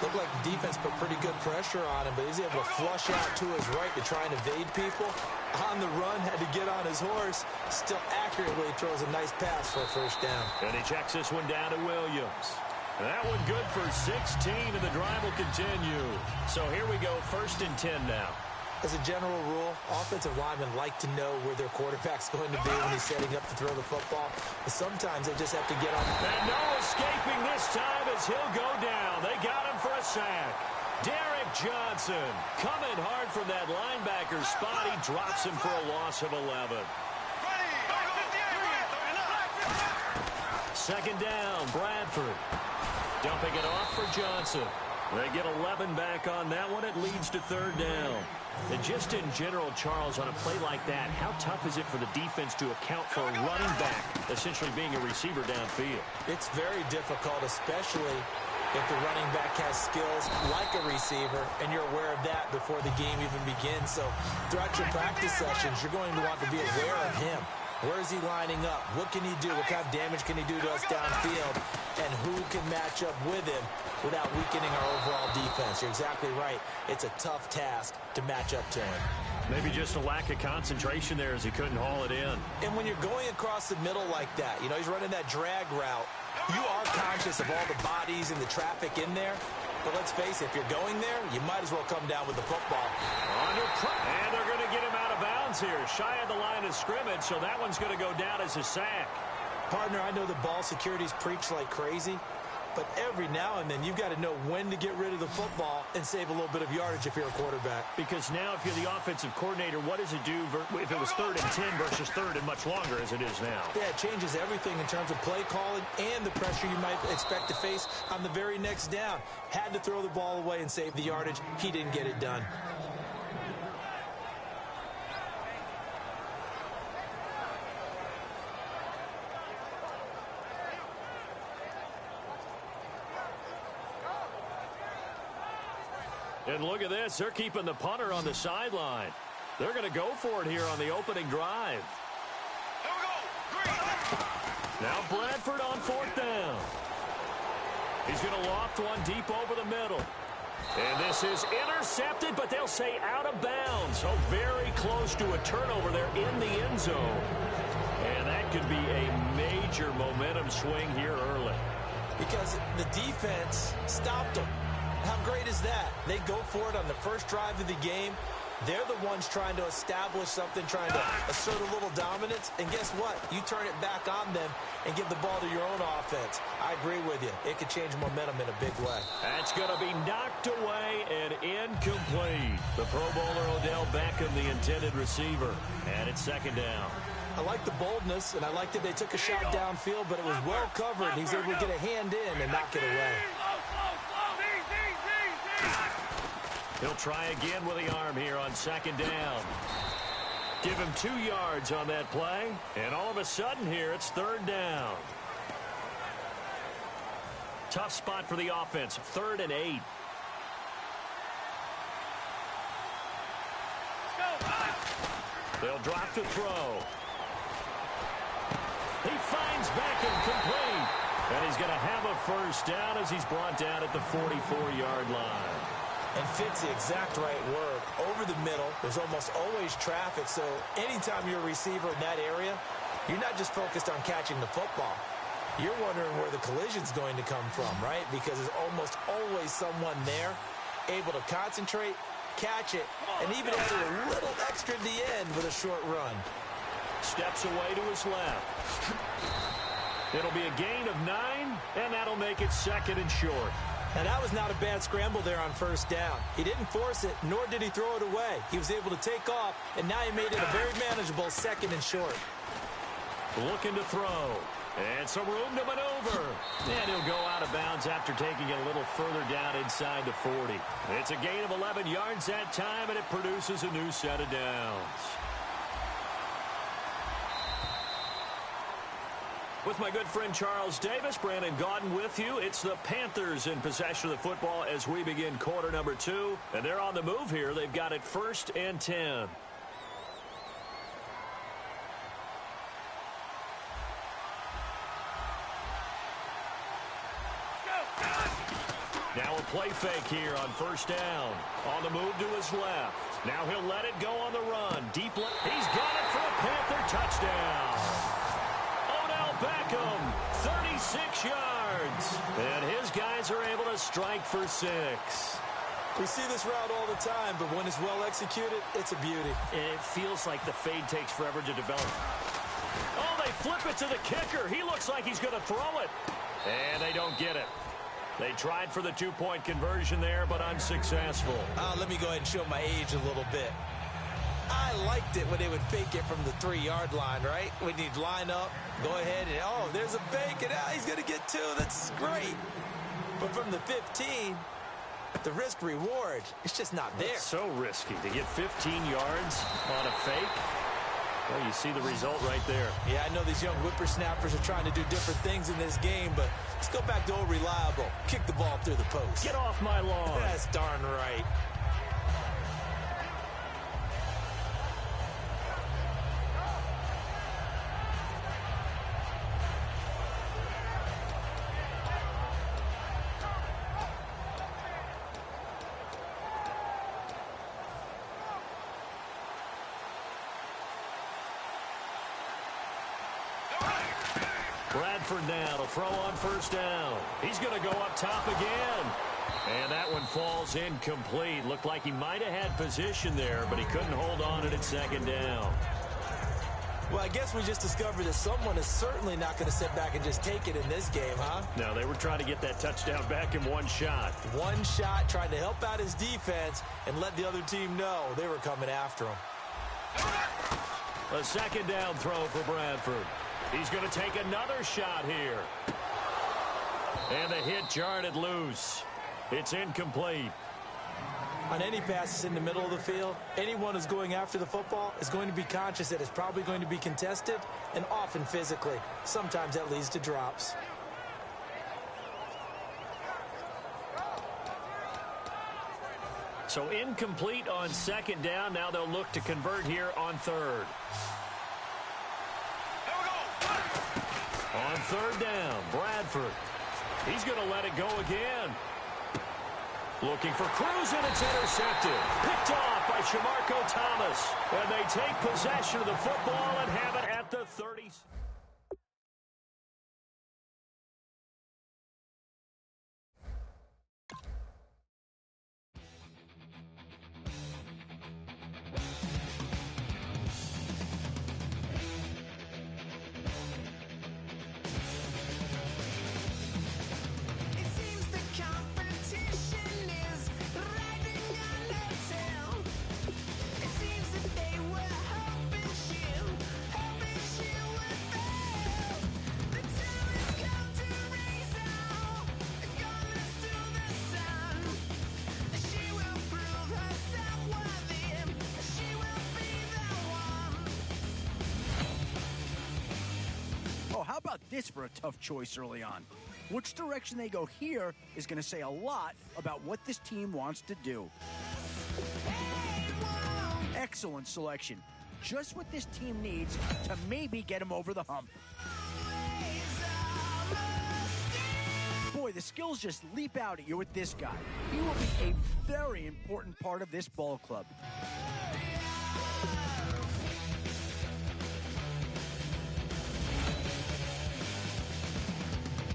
Looked like the defense put pretty good pressure on him, but he's able to flush out to his right to try and evade people. On the run, had to get on his horse. Still accurately throws a nice pass for a first down. And he checks this one down to Williams. That one good for 16, and the drive will continue. So here we go, 1st and 10 now. As a general rule, offensive linemen like to know where their quarterback's going to be when he's setting up to throw the football. But sometimes they just have to get on. And no escaping this time as he'll go down. They got him for a sack. Derek Johnson coming hard from that linebacker spot. He drops him for a loss of 11. Second down, Bradford. Dumping it off for Johnson. They get 11 back on that one. It leads to 3rd down. And just in general, Charles, on a play like that, how tough is it for the defense to account for a running back essentially being a receiver downfield? It's very difficult, especially if the running back has skills like a receiver, and you're aware of that before the game even begins. So throughout your practice sessions, you're going to want to be aware of him. Where is he lining up? What can he do? What kind of damage can he do to us downfield? And who can match up with him without weakening our overall defense? You're exactly right. It's a tough task to match up to him. Maybe just a lack of concentration there as he couldn't haul it in. And when you're going across the middle like that, you know, he's running that drag route, you are conscious of all the bodies and the traffic in there. But let's face it, if you're going there, you might as well come down with the football. And they're going to get him out of bounds here. Shy of the line of scrimmage, so that one's going to go down as a sack. Partner, I know the ball security's preach like crazy, but every now and then you've got to know when to get rid of the football and save a little bit of yardage if you're a quarterback. Because now if you're the offensive coordinator, what does it do if it was 3rd and 10 versus 3rd and much longer as it is now? Yeah, it changes everything in terms of play calling and the pressure you might expect to face on the very next down. Had to throw the ball away and save the yardage. He didn't get it done. And look at this. They're keeping the punter on the sideline. They're going to go for it here on the opening drive. Now Bradford on 4th down. He's going to loft one deep over the middle. And this is intercepted, but they'll say out of bounds. So very close to a turnover there in the end zone. And that could be a major momentum swing here early. Because the defense stopped them. How great is that? They go for it on the first drive of the game. They're the ones trying to establish something, trying to assert a little dominance. And guess what? You turn it back on them and give the ball to your own offense. I agree with you. It could change momentum in a big way. That's going to be knocked away and incomplete. The Pro Bowler Odell Beckham, the intended receiver. And it's 2nd down. I like the boldness, and I like that they took a shot downfield, but it was well covered. He's able to get a hand in and knock it away. He'll try again with the arm here on 2nd down. Give him 2 yards on that play. And all of a sudden here, it's 3rd down. Tough spot for the offense. 3rd and 8. They'll drop to throw. He finds Beckham complete. And he's going to have a 1st down as he's brought down at the 44-yard line. And fits the exact right word. Over the middle, there's almost always traffic. So anytime you're a receiver in that area, you're not just focused on catching the football. You're wondering where the collision's going to come from, right? Because there's almost always someone there able to concentrate, catch it, and even add a little extra at the end with a short run. Steps away to his left. It'll be a gain of 9, and that'll make it 2nd and short. Now, that was not a bad scramble there on 1st down. He didn't force it, nor did he throw it away. He was able to take off, and now he made it a very manageable 2nd and short. Looking to throw. And some room to maneuver. And he'll go out of bounds after taking it a little further down inside the 40. It's a gain of 11 yards that time, and it produces a new set of downs. With my good friend Charles Davis, Brandon Gaudin with you. It's the Panthers in possession of the football as we begin quarter number 2. And they're on the move here. They've got it 1st and 10. Now a play fake here on 1st down. On the move to his left. Now he'll let it go on the run. Deep left. He's got it for a Panther touchdown. Beckham, 36 yards. And his guys are able to strike for 6. We see this route all the time, but when it's well executed, it's a beauty. It feels like the fade takes forever to develop. Oh, they flip it to the kicker. He looks like he's going to throw it. And they don't get it. They tried for the 2-point conversion there, but unsuccessful. Let me go ahead and show my age a little bit. I liked it when they would fake it from the 3-yard line, right? When you'd line up, go ahead, and oh, there's a fake, and he's going to get 2. That's great. But from the 15, the risk-reward, it's just not there. It's so risky to get 15 yards on a fake. Well, you see the result right there. Yeah, I know these young whippersnappers are trying to do different things in this game, but let's go back to old reliable. Kick the ball through the post. Get off my lawn. That's darn right. Bradford now to throw on 1st down. He's going to go up top again. And that one falls incomplete. Looked like he might have had position there, but he couldn't hold on to it at 2nd down. Well, I guess we just discovered that someone is certainly not going to sit back and just take it in this game, huh? No, they were trying to get that touchdown back in one shot. One shot, trying to help out his defense and let the other team know they were coming after him. A 2nd down throw for Bradford. He's going to take another shot here. And the hit jarred it loose. It's incomplete. On any passes in the middle of the field, anyone who's going after the football is going to be conscious that it's probably going to be contested, and often physically. Sometimes that leads to drops. So incomplete on 2nd down. Now they'll look to convert here on 3rd. On third down. Bradford. He's going to let it go again. Looking for Cruz, and it's intercepted. Picked off by Shamarko Thomas. And they take possession of the football and have it at the 30. How about this for a tough choice early on? Which direction they go here is going to say a lot about what this team wants to do. Excellent selection. Just what this team needs to maybe get them over the hump. Boy, the skills just leap out at you with this guy. He will be a very important part of this ball club.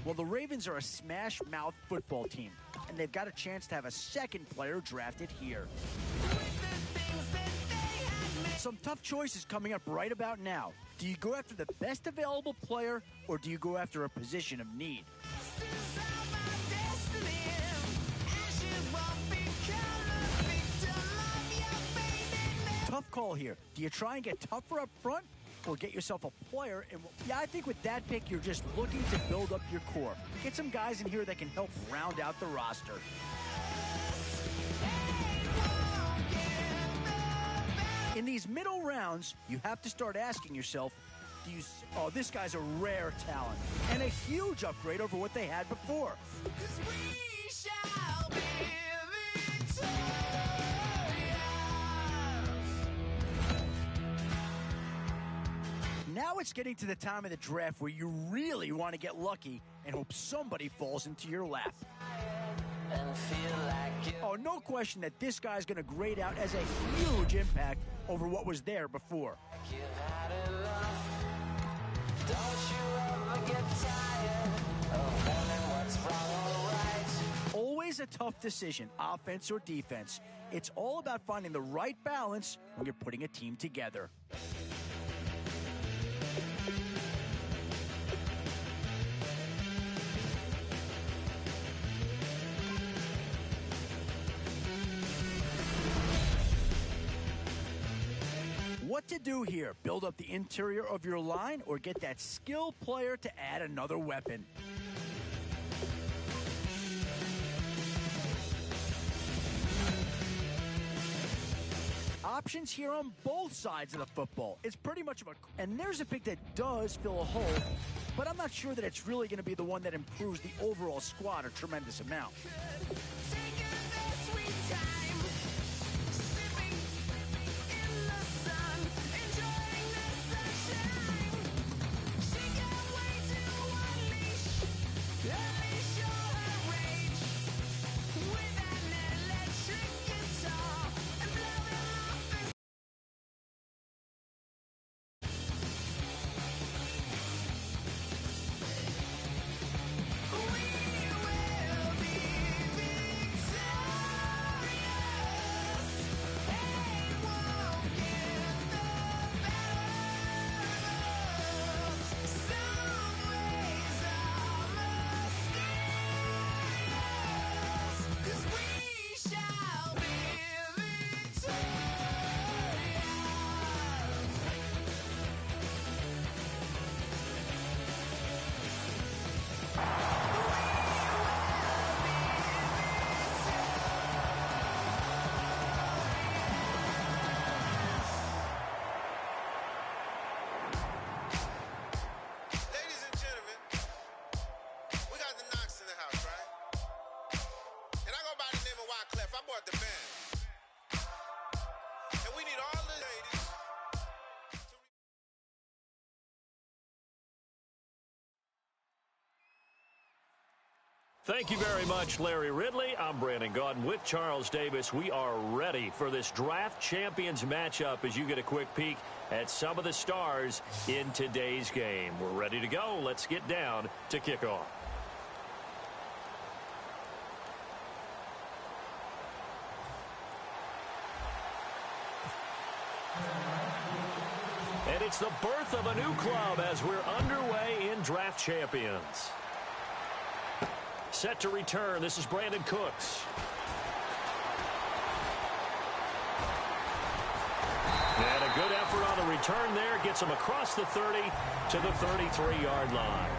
Well, the Ravens are a smash-mouth football team, and they've got a chance to have a second player drafted here. Some tough choices coming up right about now. Do you go after the best available player, or do you go after a position of need? Tough call here. Do you try and get tougher up front, or get yourself a player? And yeah, I think with that pick, you're just looking to build up your core. Get some guys in here that can help round out the roster. In these middle rounds, you have to start asking yourself, oh, this guy's a rare talent and a huge upgrade over what they had before. Now it's getting to the time of the draft where you really want to get lucky and hope somebody falls into your lap. Oh, no question that this guy's going to grade out as a huge impact over what was there before. Always a tough decision, offense or defense. It's all about finding the right balance when you're putting a team together. What to do here? Build up the interior of your line or get that skill player to add another weapon? Options here on both sides of the football. It's pretty much of a... And there's a pick that does fill a hole, but I'm not sure that it's really going to be the one that improves the overall squad a tremendous amount. Thank you very much, Larry Ridley. I'm Brandon Gaudin with Charles Davis. We are ready for this draft champions matchup as you get a quick peek at some of the stars in today's game. We're ready to go. Let's get down to kickoff. And it's the birth of a new club as we're underway in draft champions. Set to return. This is Brandon Cooks. And a good effort on the return there. Gets him across the 30 to the 33-yard line.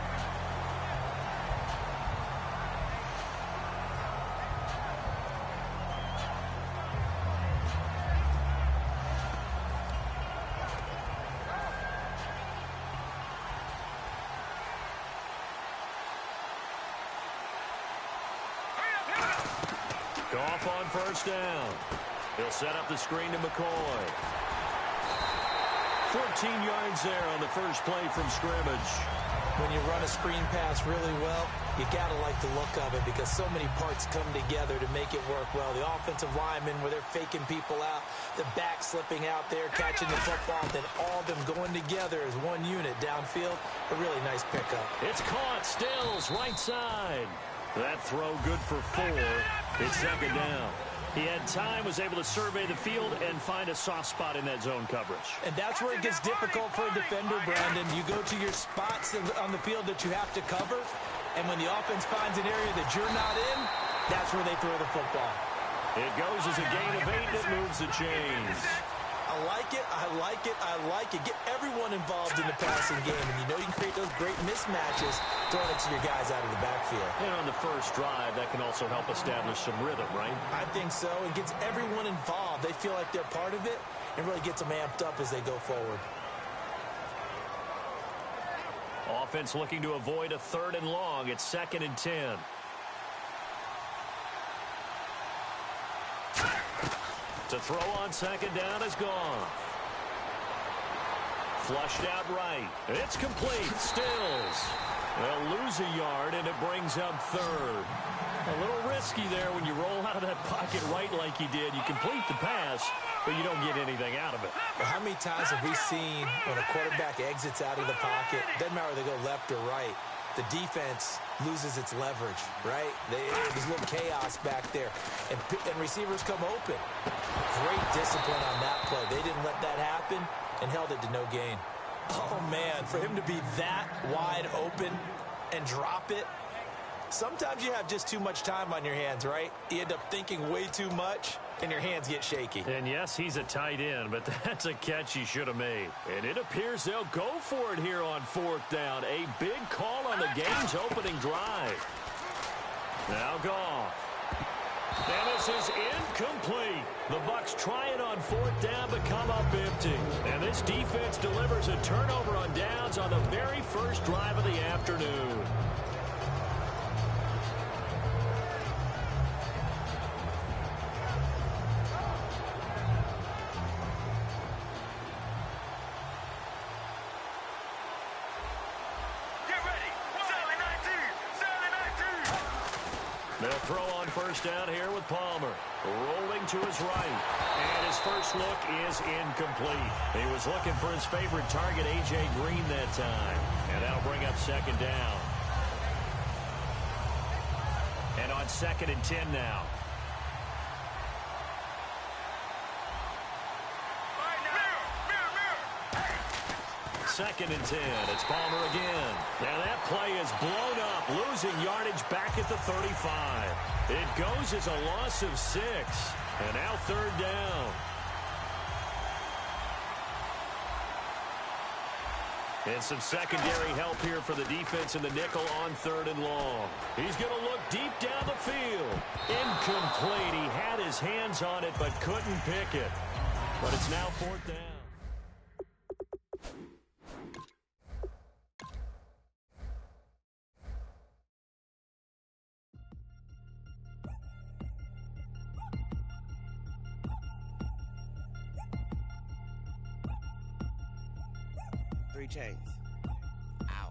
Goff on first down. He'll set up the screen to McCoy. 14 yards there on the first play from scrimmage. When you run a screen pass really well, you got to like the look of it because so many parts come together to make it work well. The offensive linemen, where they're faking people out, the back slipping out there, catching the football, then all of them going together as one unit downfield. A really nice pickup. It's caught. Stills, right side. That throw good for 4. It's second down. He had time, was able to survey the field and find a soft spot in that zone coverage. And that's where it gets difficult for a defender, Brandon. You go to your spots on the field that you have to cover, and when the offense finds an area that you're not in, that's where they throw the football. It goes as a gain of 8, and it moves the chains. I like it, I like it, I like it. Get everyone involved in the passing game, and you know you can create those great mismatches throwing it to your guys out of the backfield. And on the first drive, that can also help establish some rhythm, right? I think so. It gets everyone involved. They feel like they're part of it, and really gets them amped up as they go forward. Offense looking to avoid a 3rd and long. It's 2nd and 10. To throw on second down is gone. Flushed out right. It's complete. Stills. They'll lose a yard, and it brings up 3rd. A little risky there when you roll out of that pocket right like you did. You complete the pass, but you don't get anything out of it. Well, how many times have we seen when a quarterback exits out of the pocket, doesn't matter whether they go left or right, the defense loses its leverage, right? There's a little chaos back there, and receivers come open. Great discipline on that play. They didn't let that happen and held it to no gain. Oh, man, for him to be that wide open and drop it, sometimes you have just too much time on your hands, right? You end up thinking way too much, and your hands get shaky. And yes, he's a tight end, but that's a catch he should have made. And it appears they'll go for it here on 4th down. A big call on the game's opening drive. Now Goff. And this is incomplete. The Bucs try it on 4th down, but come up empty. And this defense delivers a turnover on downs on the very first drive of the afternoon. They'll throw on first down here with Palmer. Rolling to his right. And his first look is incomplete. He was looking for his favorite target, A.J. Green, that time. And that'll bring up second down. And on 2nd and 10 now. Second and 10. It's Palmer again. Now that play is blown up, losing yardage back at the 35. It goes as a loss of 6. And now 3rd down. And some secondary help here for the defense in the nickel on 3rd and long. He's going to look deep down the field. Incomplete. He had his hands on it but couldn't pick it. But it's now 4th down. Chains. Ow.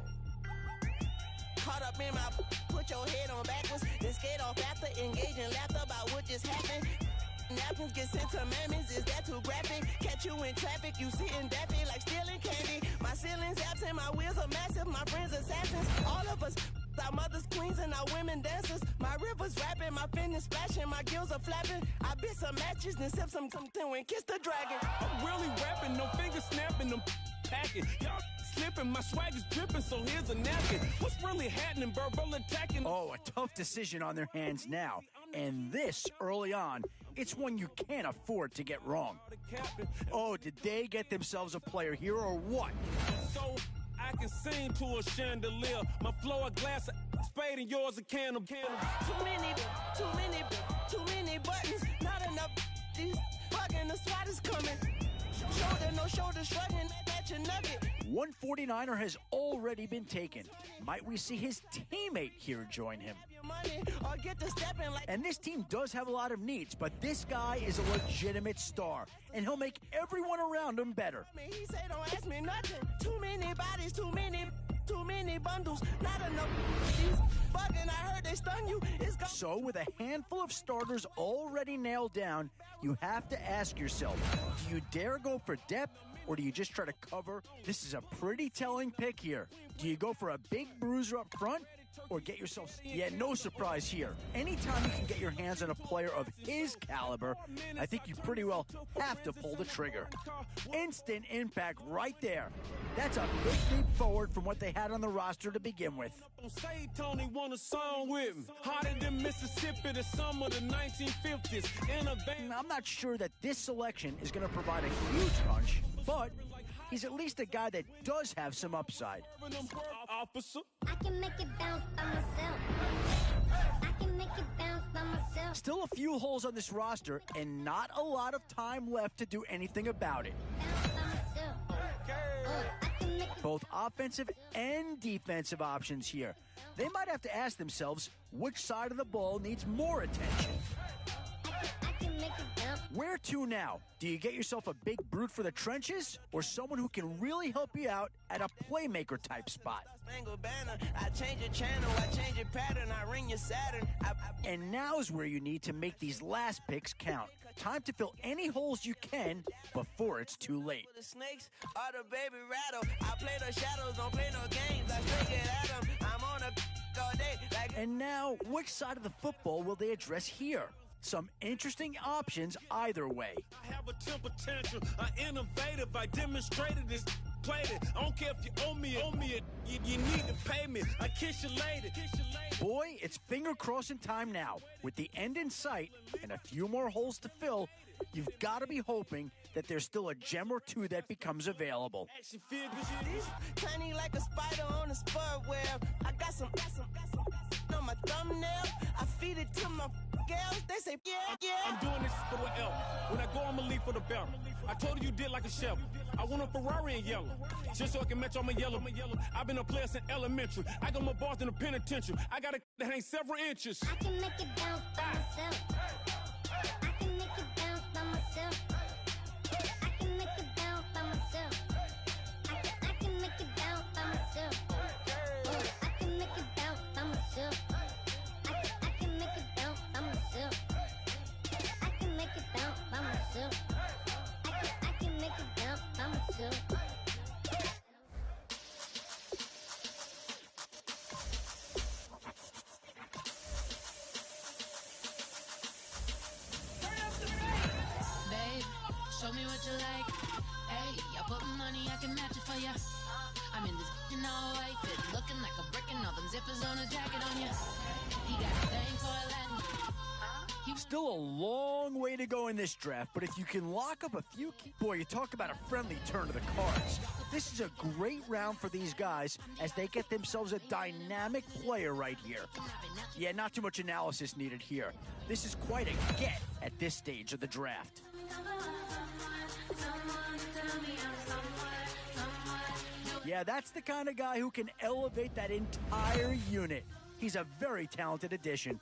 caught up in my put your head on backwards, then skate off after, engage in laughter about what just happened. Napkins get sent to mammies, is that too graphic? Catch you in traffic, you sitting daffy like stealing candy. My ceiling's absent, my wheels are massive, my friends assassins. All of us, our mothers queens and our women dancers. My rivers rapping, my fingers splashing, my gills are flapping. I bit some matches, then sip some and kiss the dragon. I'm really rapping, no fingers snapping, I'm packing. Y'all slipping, my swag is dripping, so here's a napkin. What's really happening, verbal attacking? Oh, a tough decision on their hands now. And this, early on, it's one you can't afford to get wrong. Oh, did they get themselves a player here or what? So I can sing to a chandelier. My flow a glass of spade and yours a candle. Too many buttons, not enough. These bugging, the SWAT is coming. Shoulder, no shoulder shrugging at your nugget. One 49er has already been taken. Might we see his teammate here join him? And this team does have a lot of needs, but this guy is a legitimate star, and he'll make everyone around him better. He say don't ask me nothing. Too many bodies, too many bundles, not enough. These bugging, I heard they stung you. So with a handful of starters already nailed down, you have to ask yourself, do you dare go for depth, or do you just try to cover? This is a pretty telling pick here. Do you go for a big bruiser up front, or get yourself... Yeah, no surprise here. Anytime you can get your hands on a player of his caliber, I think you pretty well have to pull the trigger. Instant impact right there. That's a big leap forward from what they had on the roster to begin with. Say Tony want a song with me. Hotter than Mississippi, the summer of the 1950s. I'm not sure that this selection is going to provide a huge punch, but he's at least a guy that does have some upside. Officer. I can make it bounce by myself. I can make it bounce by myself. Still a few holes on this roster and not a lot of time left to do anything about it. Both offensive and defensive options here. They might have to ask themselves which side of the ball needs more attention. Where to now? Do you get yourself a big brute for the trenches, or someone who can really help you out at a playmaker type spot? I change your channel, I change your pattern, I ring your Saturn. And now's where you need to make these last picks count. Time to fill any holes you can before it's too late. The snakes are the baby rattle. I play the shadows, don't play no games. I stick it at them. I'm on a all day. And now, which side of the football will they address here? Some interesting options either way. I have a temper tantrum, I'm innovative, I demonstrated this, played it. I don't care if you owe me it, you need to pay me. I kiss you later. Boy, it's finger crossing time now. With the end in sight and a few more holes to fill, you've got to be hoping that there's still a gem or two that becomes available. Tiny like a spider on a spud web. I got some on my thumbnail. I feed it to my girls. They say, yeah. I'm doing this for the L. When I go, I'ma leave for the bell. I told you did like a Chevy. I want a Ferrari in yellow, just so I can match all my yellow. I've been a player since elementary. I got more bars than a penitentiary. I got a that ain't several inches. I can make it bounce by myself. I can make it bounce by myself. I can make it bounce by myself. I can make it bounce by myself. I can make it bounce by myself. I can make it bounce by myself. I can make it bounce by myself. I can make it bounce by myself. Show me what you like. Hey, I put money, I can match it for ya. I'm in this in all white fit, looking like a brick and all them zippers on a jacket on ya. He got a thing for a Latin. Still a long way to go in this draft, but if you can lock up a few key... Boy, you talk about a friendly turn to the cards. This is a great round for these guys as they get themselves a dynamic player right here. Yeah, not too much analysis needed here. This is quite a get at this stage of the draft. Yeah, that's the kind of guy who can elevate that entire unit. He's a very talented addition.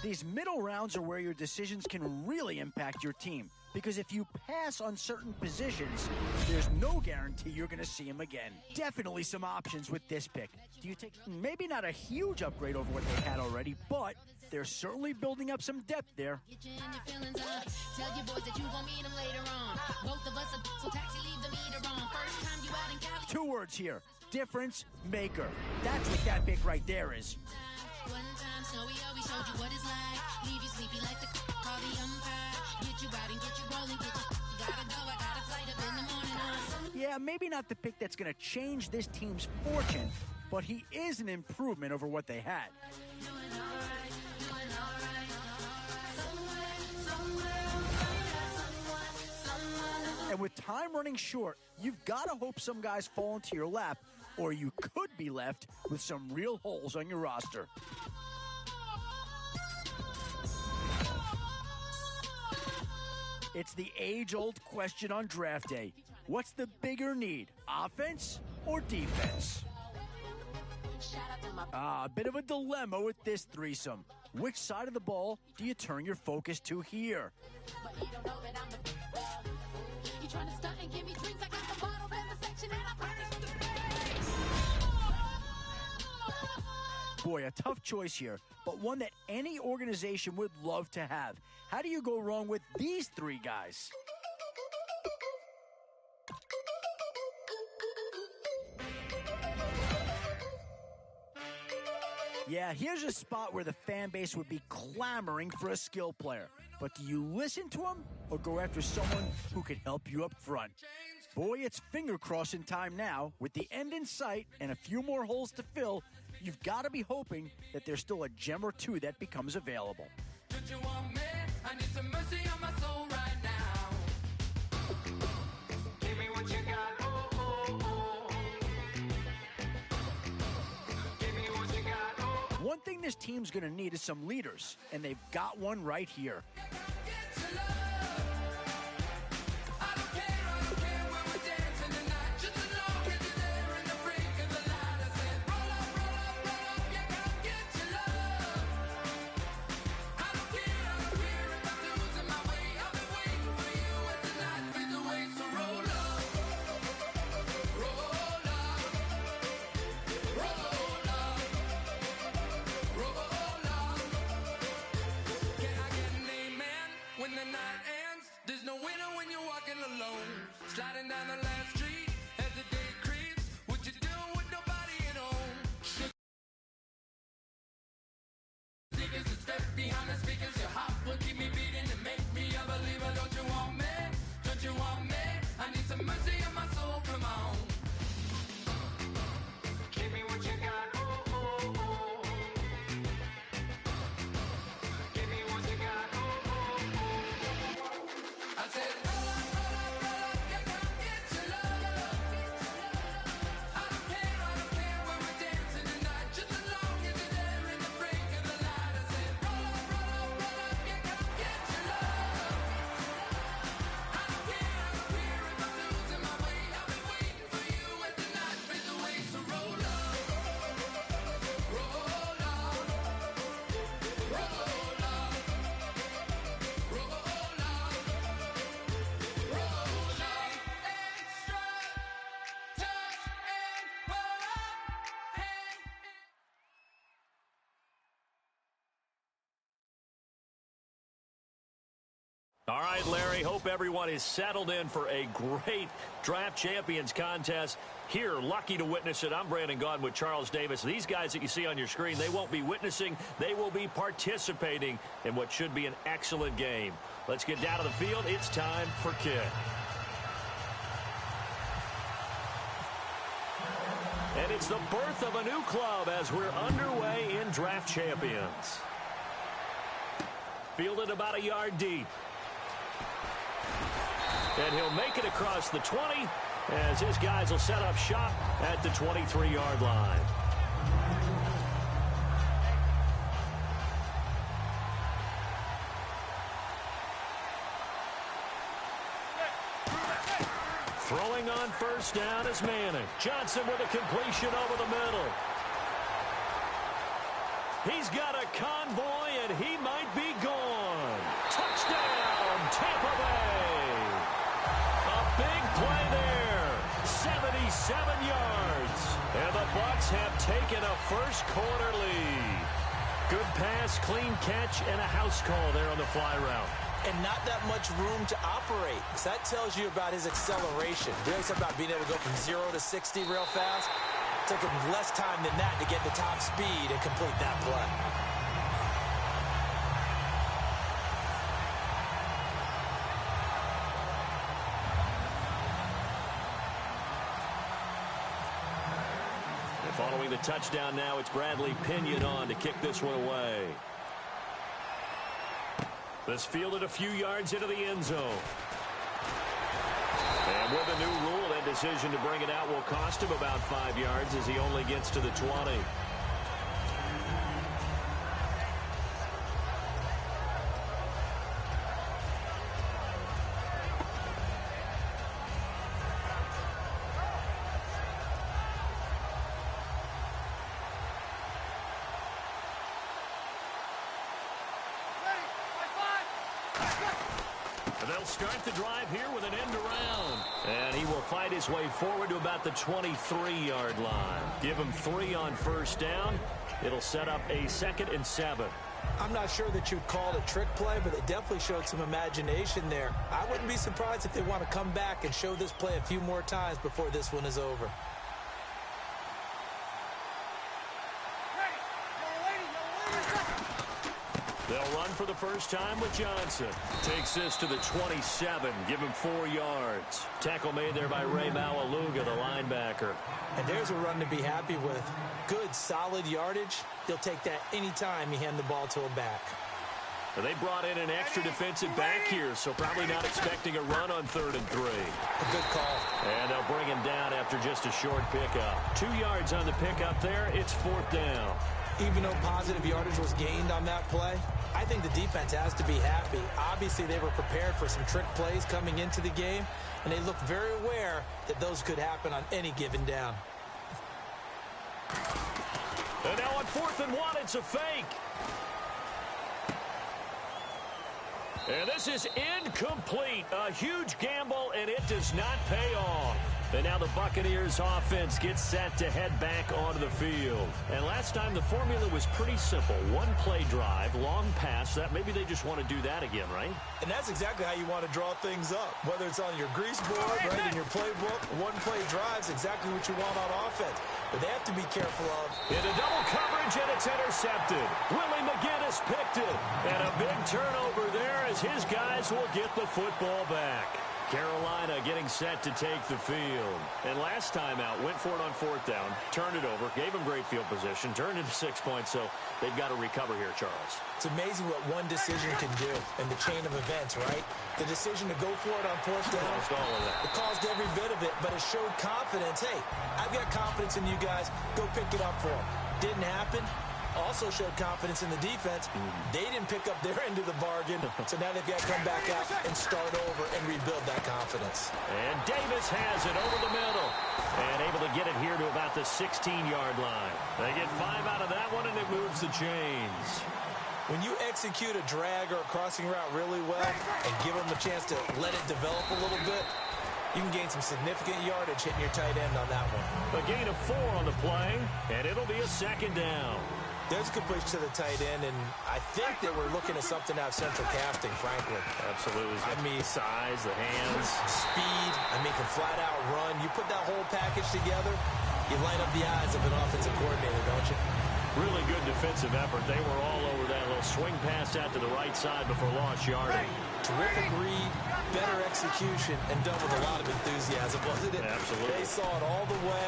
These middle rounds are where your decisions can really impact your team. Because if you pass on certain positions, there's no guarantee you're going to see him again. Definitely some options with this pick. Do you take maybe not a huge upgrade over what they had already, but they're certainly building up some depth there. Tell your boys that you gon' meet them later on. Both of us so taxi leave the meter on. First time you out in Cali. 2 words here. Difference maker. That's what that pick right there is. One time, Snowy always showed you what it's like. Leave you sleepy like the call the umpire. Get you out and get you rolling. Get you gotta go. I got a flight up in the morning. Yeah, maybe not the pick that's going to change this team's fortune, but he is an improvement over what they had. And with time running short, you've got to hope some guys fall into your lap, or you could be left with some real holes on your roster. It's the age-old question on draft day. What's the bigger need, offense or defense? A bit of a dilemma with this threesome. Which side of the ball do you turn your focus to here? Trying to stunt and give me drinks. I got the bottle in the section and I Boy, a tough choice here, but one that any organization would love to have. How do you go wrong with these 3 guys? Yeah, here's a spot where the fan base would be clamoring for a skill player. But do you listen to him or go after someone who could help you up front? Boy, it's finger crossing time now. With the end in sight and a few more holes to fill, you've got to be hoping that there's still a gem or 2 that becomes available. Don't you want me? I need some mercy on my soul right now. Give me what you got. Oh, oh, oh. Give me what you got. Oh, oh. One thing this team's going to need is some leaders, and they've got one right here. Sliding down the last street as the day creeps. What you doing with nobody at home? Sneakers a step behind the speakers. Your heart will keep me beating and make me a believer. Don't you want me? Don't you want me? I need some mercy on my soul. Come on. Give me what you got. Oh, oh, oh. Give me what you got. Oh, oh, oh. I said, All right, Larry, hope everyone is settled in for a great Draft Champions contest. Here, lucky to witness it. I'm Brandon Gaudin with Charles Davis. These guys that you see on your screen, they won't be witnessing. They will be participating in what should be an excellent game. Let's get down to the field. It's time for kick. And it's the birth of a new club as we're underway in Draft Champions. Fielded about a yard deep. And he'll make it across the 20 as his guys will set up shop at the 23-yard line. Throwing on first down is Manning. Johnson with a completion over the middle. He's got a convoy, and he might be gone. Touchdown, Tampa Bay. yards. And the Bucs have taken a first-quarter lead. Good pass, clean catch, and a house call there on the fly route. And not that much room to operate. So that tells you about his acceleration. Really something about being able to go from 0 to 60 real fast. It took him less time than that to get the top speed and complete that play. And following the touchdown now, it's Bradley Pinion on to kick this one away. This fielded a few yards into the end zone. And with a new rule, that decision to bring it out will cost him about 5 yards as he only gets to the 20. They'll start the drive here with an end around. And he will fight his way forward to about the 23-yard line. Give him 3 on first down. It'll set up a 2nd and 7. I'm not sure that you'd call it a trick play, but they definitely showed some imagination there. I wouldn't be surprised if they want to come back and show this play a few more times before this one is over. They'll run for the first time with Johnson. Takes this to the 27. Give him 4 yards. Tackle made there by Ray Maualuga, the linebacker. And there's a run to be happy with. Good, solid yardage. He'll take that anytime you hand the ball to a back. Well, they brought in an extra defensive back here, so probably not expecting a run on 3rd and 3. A good call. And they'll bring him down after just a short pickup. 2 yards on the pickup there. It's 4th down. Even though positive yardage was gained on that play, I think the defense has to be happy. Obviously, they were prepared for some trick plays coming into the game, and they looked very aware that those could happen on any given down. And now on 4th and 1, it's a fake. And this is incomplete. A huge gamble, and it does not pay off. And now the Buccaneers offense gets set to head back onto the field. And last time the formula was pretty simple. 1-play drive, long pass. That maybe they just want to do that again, right? And that's exactly how you want to draw things up. Whether it's on your grease board, right, in your playbook, 1-play drive is exactly what you want on offense. But they have to be careful of. Into double coverage, and it's intercepted. Willie McGinnis picked it. And a big turnover there as his guys will get the football back. Carolina getting set to take the field. And last time out, went for it on 4th down, turned it over, gave them great field position, turned into 6 points, so they've got to recover here, Charles. It's amazing what one decision can do in the chain of events, right? The decision to go for it on 4th down, it caused every bit of it, but it showed confidence. Hey, I've got confidence in you guys. Go pick it up for them. Didn't happen. Also showed confidence in the defense. They didn't pick up their end of the bargain, so now they've got to come back out and start over and rebuild that confidence. And Davis has it over the middle and able to get it here to about the 16-yard line. They get 5 out of that one, and it moves the chains. When you execute a drag or a crossing route really well and give them a chance to let it develop a little bit, you can gain some significant yardage hitting your tight end on that one. A gain of 4 on the play, and it'll be a 2nd down. There's a complete to the tight end, and I think that we're looking at something out of central casting, frankly. Absolutely. I mean, size, the hands. Speed. I mean, can flat out run. You put that whole package together, you light up the eyes of an offensive coordinator, don't you? Really good defensive effort. They were all over that little swing pass out to the right side before lost yardage. Terrific read, better execution, and done with a lot of enthusiasm, wasn't it? Absolutely. They saw it all the way,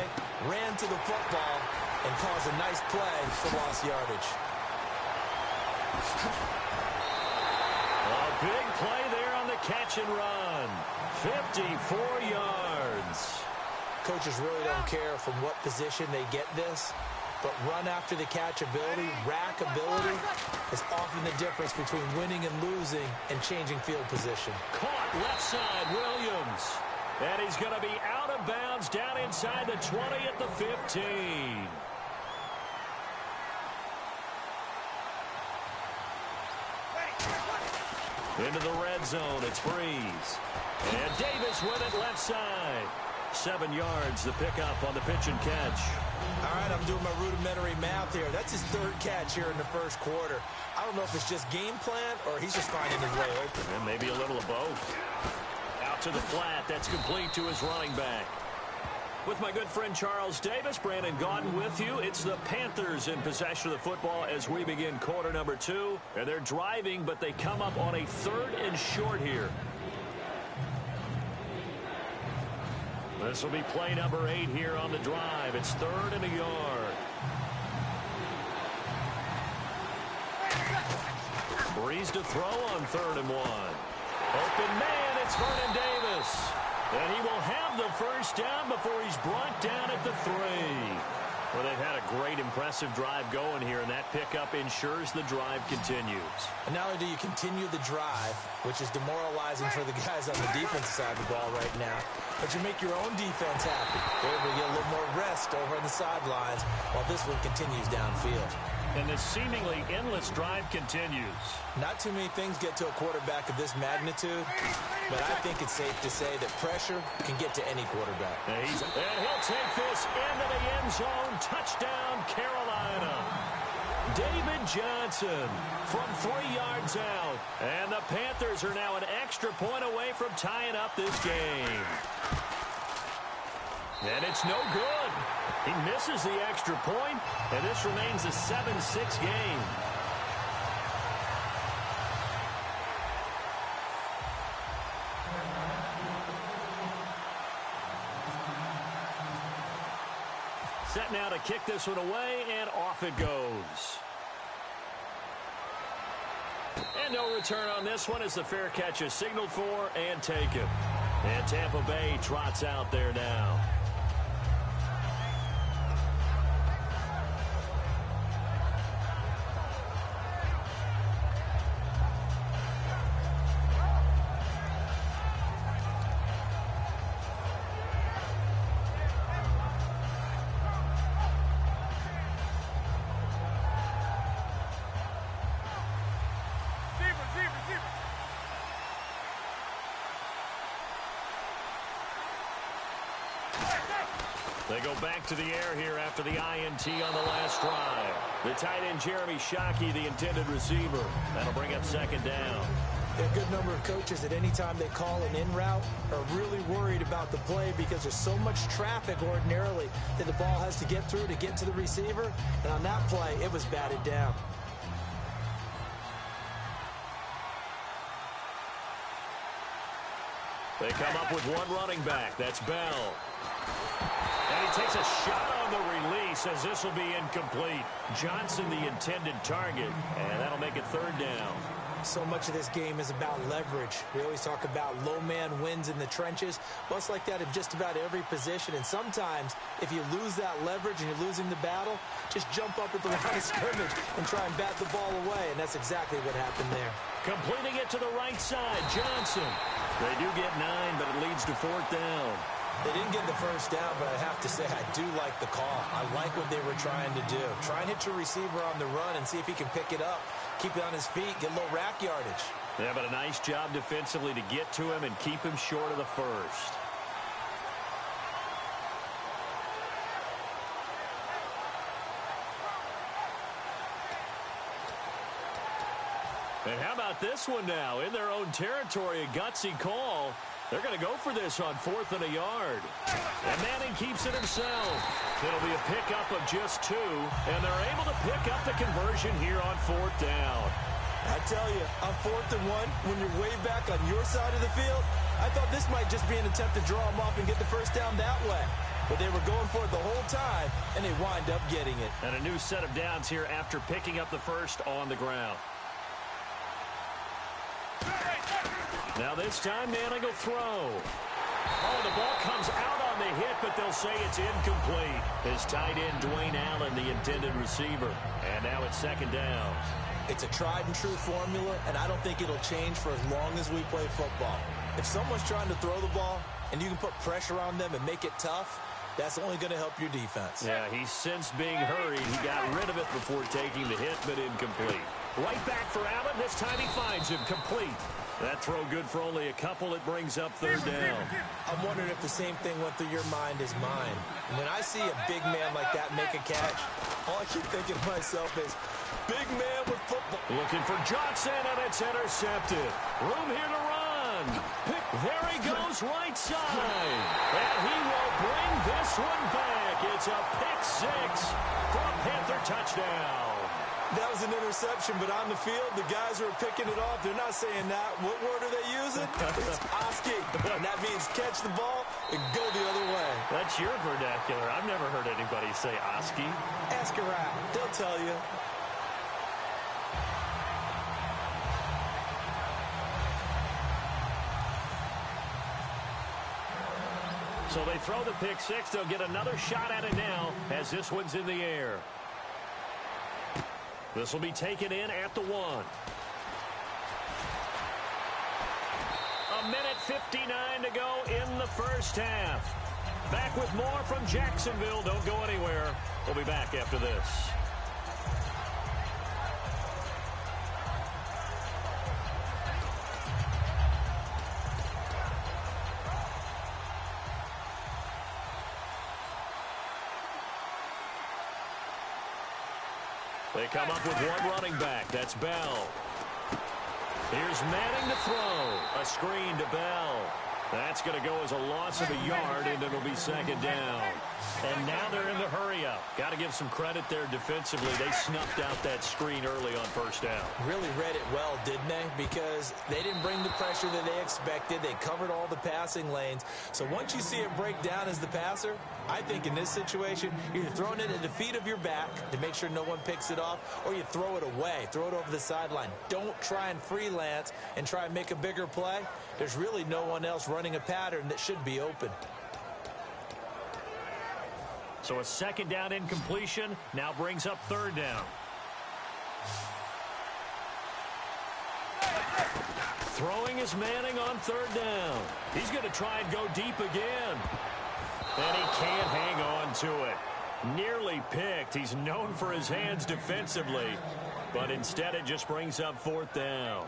ran to the football, and caused a nice play for lost yardage. A big play there on the catch and run. 54 yards. Coaches really don't care from what position they get this, but run after the catch ability, rack ability, is often the difference between winning and losing and changing field position. Caught left side, Williams. And he's going to be out of bounds down inside the 20 at the 15. Into the red zone, it's Breeze. And Davis with it left side. 7 yards, the pickup on the pitch and catch. All right, I'm doing my rudimentary math here. That's his 3rd catch here in the 1st quarter. I don't know if it's just game plan or he's just finding his way open. And maybe a little of both. Out to the flat. That's complete to his running back. With my good friend Charles Davis, Brandon Gaudin with you. It's the Panthers in possession of the football as we begin quarter number 2. And they're driving, but they come up on a 3rd and short here. This will be play number 8 here on the drive. It's 3rd and a yard. Breeze to throw on 3rd and 1. Open man, it's Vernon Davis. And he will have the first down before he's brought down at the 3. Well, they've had a great, impressive drive going here, and that pickup ensures the drive continues. And not only do you continue the drive, which is demoralizing for the guys on the defensive side of the ball right now, but you make your own defense happy. They're able to get a little more rest over on the sidelines while this one continues downfield. And this seemingly endless drive continues. Not too many things get to a quarterback of this magnitude, but I think it's safe to say that pressure can get to any quarterback. And he'll take this into the end zone. Touchdown, Carolina. David Johnson from 3 yards out. And the Panthers are now an extra point away from tying up this game. And it's no good. He misses the extra point, and this remains a 7-6 game. Set now to kick this one away, and off it goes. And no return on this one as the fair catch is signaled for and taken. And Tampa Bay trots out there now. They go back to the air here after the INT on the last drive. The tight end, Jeremy Shockey, the intended receiver. That'll bring up 2nd down. A good number of coaches at any time they call an in route are really worried about the play because there's so much traffic ordinarily that the ball has to get through to get to the receiver. And on that play, it was batted down. They come up with one running back. That's Bell. And he takes a shot on the release as this will be incomplete. Johnson, the intended target, and that'll make it 3rd down. So much of this game is about leverage. We always talk about low man wins in the trenches. Well, it's like that in just about every position. And sometimes, if you lose that leverage and you're losing the battle, just jump up at the line of scrimmage and try and bat the ball away. And that's exactly what happened there. Completing it to the right side, Johnson. They do get 9, but it leads to 4th down. They didn't get the first down, but I have to say I do like the call. I like what they were trying to do. Try and hit your receiver on the run and see if he can pick it up. Keep it on his feet, get a little rack yardage. Yeah, but a nice job defensively to get to him and keep him short of the first. And how about this one now? In their own territory, a gutsy call. They're going to go for this on 4th and a yard. And Manning keeps it himself. It'll be a pickup of just 2, and they're able to pick up the conversion here on 4th down. I tell you, on 4th and 1, when you're way back on your side of the field, I thought this might just be an attempt to draw them off and get the first down that way. But they were going for it the whole time, and they wind up getting it. And a new set of downs here after picking up the first on the ground. Now this time, Manning will throw. Oh, the ball comes out on the hit, but they'll say it's incomplete. His tight end, Dwayne Allen, the intended receiver. And now it's 2nd down. It's a tried-and-true formula, and I don't think it'll change for as long as we play football. If someone's trying to throw the ball, and you can put pressure on them and make it tough, that's only going to help your defense. Yeah, he's since being hurried. He got rid of it before taking the hit, but incomplete. Right back for Allen. This time he finds him complete. That throw good for only a couple. It brings up third down. I'm wondering if the same thing went through your mind as mine. When I see a big man like that make a catch, all I keep thinking to myself is, big man with football. Looking for Johnson, and it's intercepted. Room here to run. There he goes, right side. And he will bring this one back. It's a pick six for a Panther touchdown. That was an interception, but on the field, the guys who are picking it off, they're not saying that. What word are they using? It's Oski. And that means catch the ball and go the other way. That's your vernacular. I've never heard anybody say Oski. Ask around. They'll tell you. So they throw the pick six. They'll get another shot at it now as this one's in the air. This will be taken in at the 1. A minute 59 to go in the first half. Back with more from Jacksonville. Don't go anywhere. We'll be back after this. They come up with one running back. That's Bell. Here's Manning to throw. A screen to Bell. That's going to go as a loss of a yard, and it'll be second down. And now they're in the hurry-up. Got to give some credit there defensively. They snuffed out that screen early on first down. Really read it well, didn't they? Because they didn't bring the pressure that they expected. They covered all the passing lanes. So once you see it break down as the passer, I think in this situation, you're throwing it at the feet of your back to make sure no one picks it off, or you throw it away, throw it over the sideline. Don't try and freelance and try and make a bigger play. There's really no one else running a pattern that should be open. So a second down incompletion now brings up third down. Throwing is Manning on third down. He's going to try and go deep again. And he can't hang on to it. Nearly picked. He's known for his hands defensively, but instead it just brings up fourth down.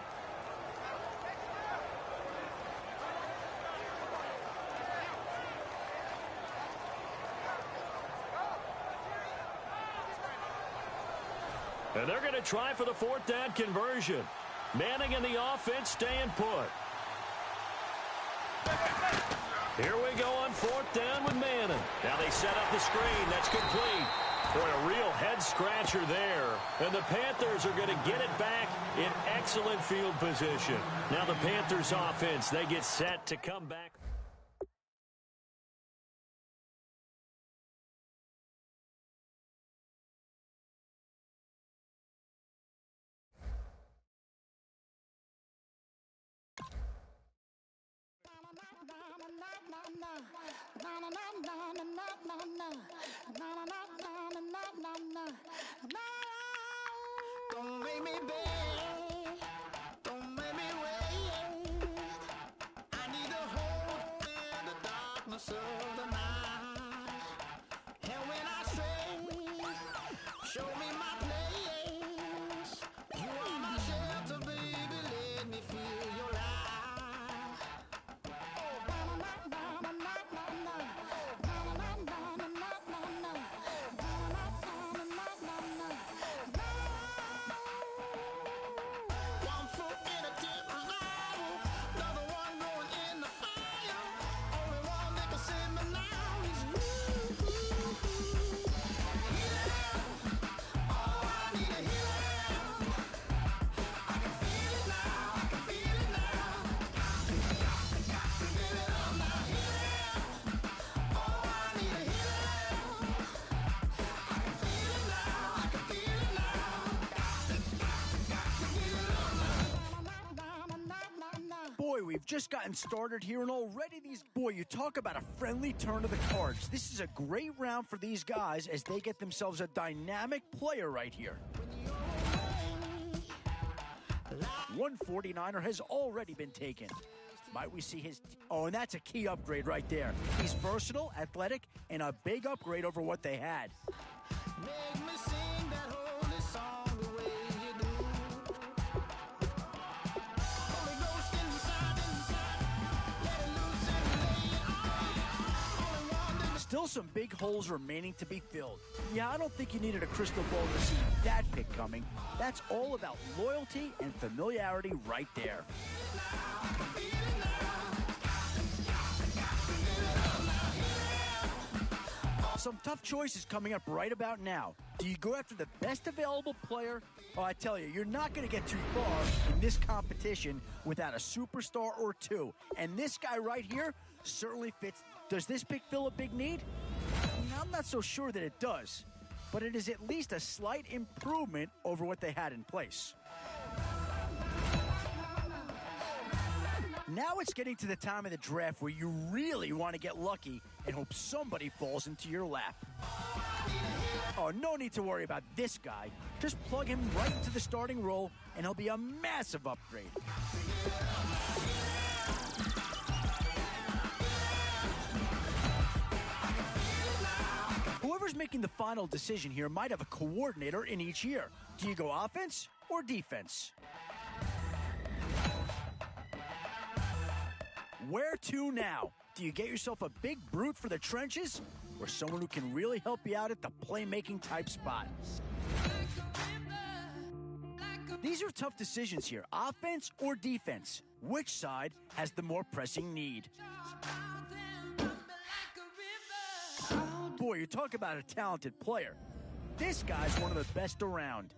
And they're going to try for the fourth down conversion. Manning and the offense staying put. Here we go on fourth down with Manning. Now they set up the screen. That's complete. Boy, a real head-scratcher there. And the Panthers are going to get it back in excellent field position. Now the Panthers offense, they get set to come back. Don't make me beg, don't make me wait. I need a hope in the darkness of the night. And when I stray, show me my place. You are my shelter, baby, let me feel your light. We've just gotten started here, and already you talk about a friendly turn of the cards. This is a great round for these guys as they get themselves a dynamic player right here. One 49er has already been taken. Might we see his... Oh, and that's a key upgrade right there. He's versatile, athletic, and a big upgrade over what they had. Make me sing that holy song the way you do. Holy Ghost Still some big holes remaining to be filled. Yeah, I don't think you needed a crystal ball to see that pick coming. That's all about loyalty and familiarity right there. Some tough choices coming up right about now. Do you go after the best available player? Oh, I tell you, you're not going to get too far in this competition without a superstar or two. And this guy right here certainly fits. Does this pick fill a big need? I'm not so sure that it does, but it is at least a slight improvement over what they had in place. Now it's getting to the time of the draft where you really want to get lucky and hope somebody falls into your lap. Oh, no need to worry about this guy. Just plug him right into the starting role, and he'll be a massive upgrade. Whoever's making the final decision here might have a coordinator in each year. Do you go offense or defense? Where to now? Do you get yourself a big brute for the trenches or someone who can really help you out at the playmaking type spot? These are tough decisions here. Offense or defense? Which side has the more pressing need? Boy, you talk about a talented player. This guy's one of the best around.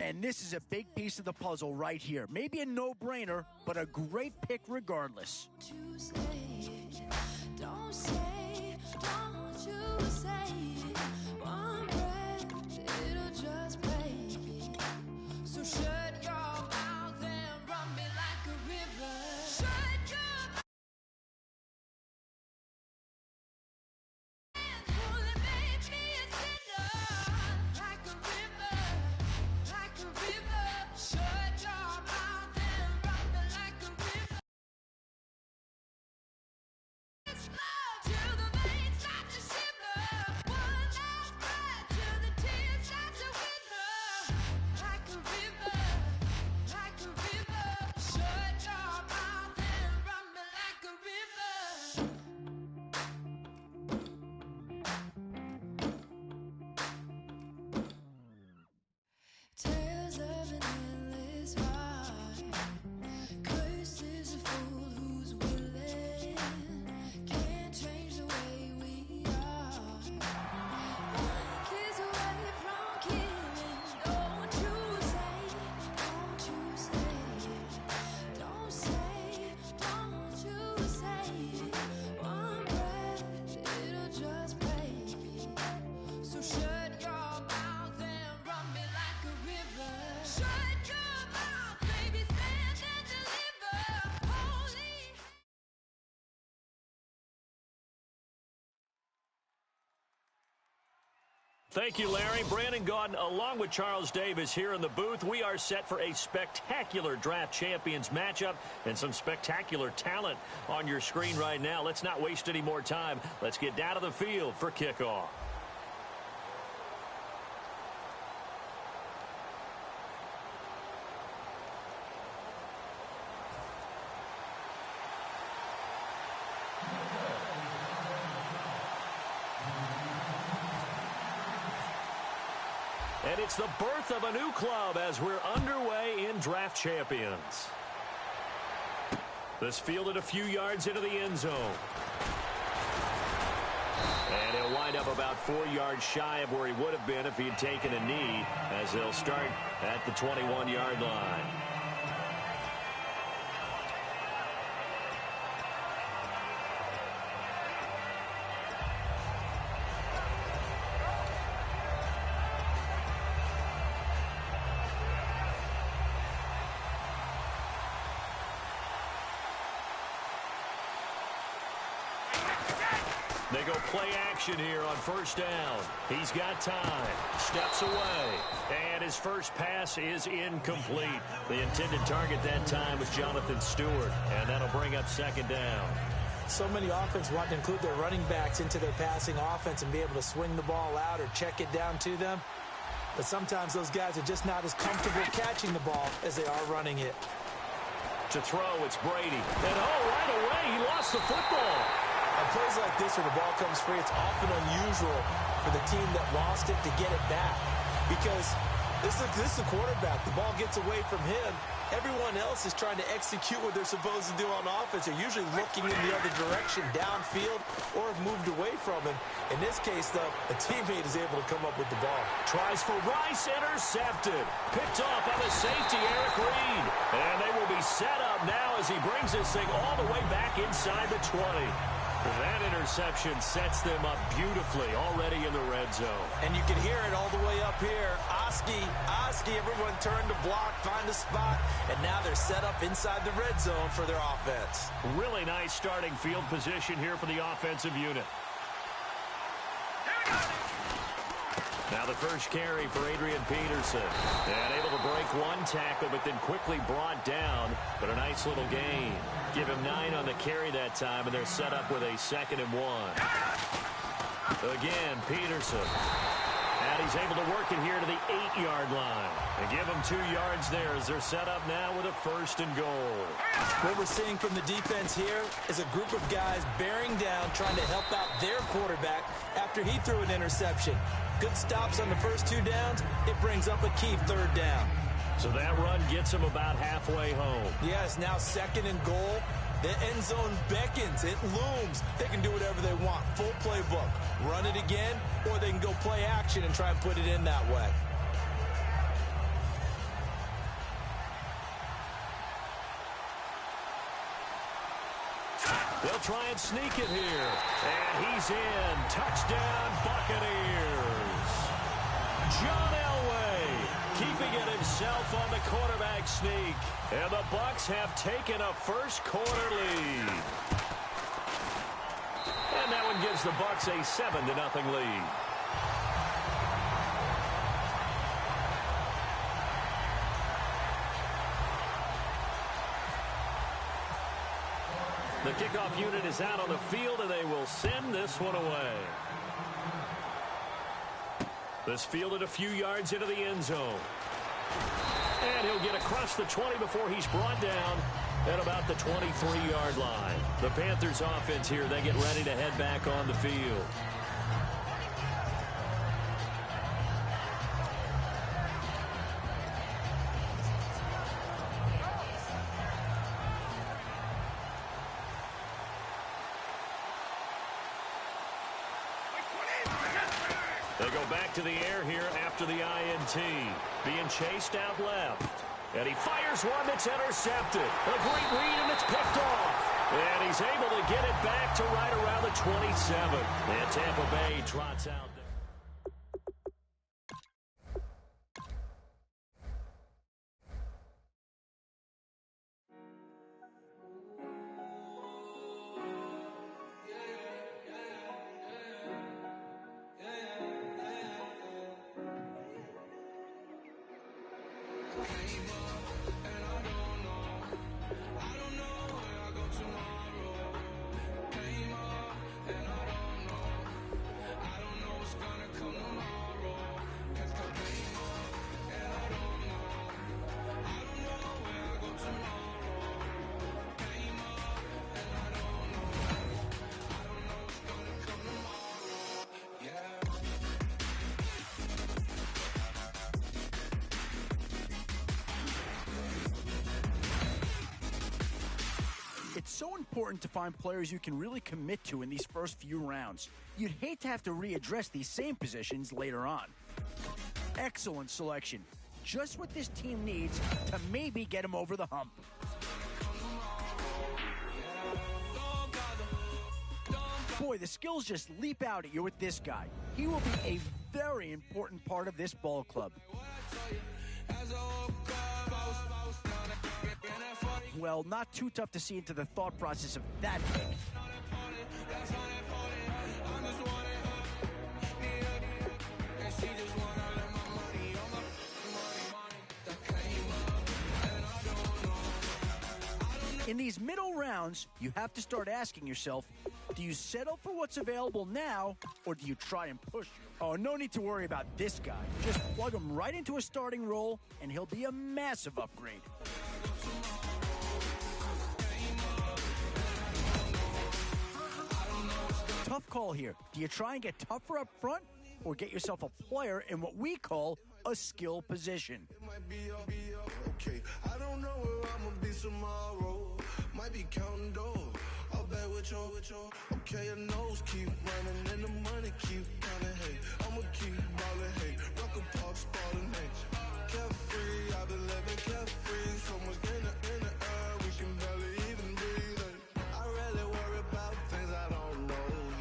And this is a big piece of the puzzle right here. Maybe a no-brainer, but a great pick regardless. Don't you say one breath, it'll just break. So shut your mouth and run me like a river. Shut your mouth. Thank you, Larry. Brandon Gaudin, along with Charles Davis here in the booth. We are set for a spectacular draft champions matchup and some spectacular talent on your screen right now. Let's not waste any more time. Let's get down to the field for kickoff. And it's the birth of a new club as we're underway in Draft Champions. This fielded a few yards into the end zone. And he'll wind up about 4 yards shy of where he would have been if he'd taken a knee, as they'll start at the 21-yard line. They go play action here on first down. He's got time. Steps away. And his first pass is incomplete. The intended target that time was Jonathan Stewart. And that'll bring up second down. So many offenses want to include their running backs into their passing offense and be able to swing the ball out or check it down to them. But sometimes those guys are just not as comfortable catching the ball as they are running it. To throw, it's Brady. And right away, he lost the football. On plays like this where the ball comes free, it's often unusual for the team that lost it to get it back. Because this is a quarterback. The ball gets away from him. Everyone else is trying to execute what they're supposed to do on offense. They're usually looking in the other direction, downfield, or have moved away from him. In this case, though, a teammate is able to come up with the ball. Tries for Rice, intercepted. Picked off by the safety, Eric Reed. And they will be set up now as he brings this thing all the way back inside the 20. That interception sets them up beautifully already in the red zone. And you can hear it all the way up here. Oski, everyone turned to block, find a spot, and now they're set up inside the red zone for their offense. Really nice starting field position here for the offensive unit. Now the first carry for Adrian Peterson. And able to break one tackle, but then quickly brought down. But a nice little gain. Give him 9 on the carry that time, and they're set up with a 2nd and 1. Again, Peterson. And he's able to work it here to the 8-yard line. And give him 2 yards there as they're set up now with a 1st and goal. What we're seeing from the defense here is a group of guys bearing down, trying to help out their quarterback after he threw an interception. Good stops on the first 2 downs. It brings up a key 3rd down. So that run gets him about halfway home. Yes, now 2nd and goal. The end zone beckons. It looms. They can do whatever they want. Full playbook. Run it again, or they can go play action and try and put it in that way. They'll try and sneak it here. And he's in. Touchdown, Buccaneers. John Elway keeping it himself on the quarterback sneak. And the Bucs have taken a first-quarter lead. And that one gives the Bucs a 7-0 lead. The kickoff unit is out on the field, and they will send this one away. This fielded a few yards into the end zone. And he'll get across the 20 before he's brought down at about the 23-yard line. The Panthers offense here, they get ready to head back on the field. They go back to the air here after the INT. Being chased out left. And he fires one that's intercepted. A great read, and it's picked off. And he's able to get it back to right around the 27. And Tampa Bay trots out there. It's so important to find players you can really commit to in these first few rounds. You'd hate to have to readdress these same positions later on. Excellent selection. Just what this team needs to maybe get him over the hump. Boy, the skills just leap out at you with this guy. He will be a very important part of this ball club. Well, not too tough to see into the thought process of that pick. In these middle rounds, you have to start asking yourself, do you settle for what's available now, or do you try and push? Oh, no need to worry about this guy. Just plug him right into a starting role, and he'll be a massive upgrade. tough call here. Do you try and get tougher up front or get yourself a player in what we call a skill position? Okay, I don't know where I'ma be tomorrow. Might be counting dough. I'll bet with your. Okay, your nose keep running and the money keep counting. Hey, I'ma keep ballin'. Hey, rock a park, spallin'. Hey, carefree, I've been living carefree. So much in the air, we can barely even breathe. Hey, I rarely worry about things I don't know.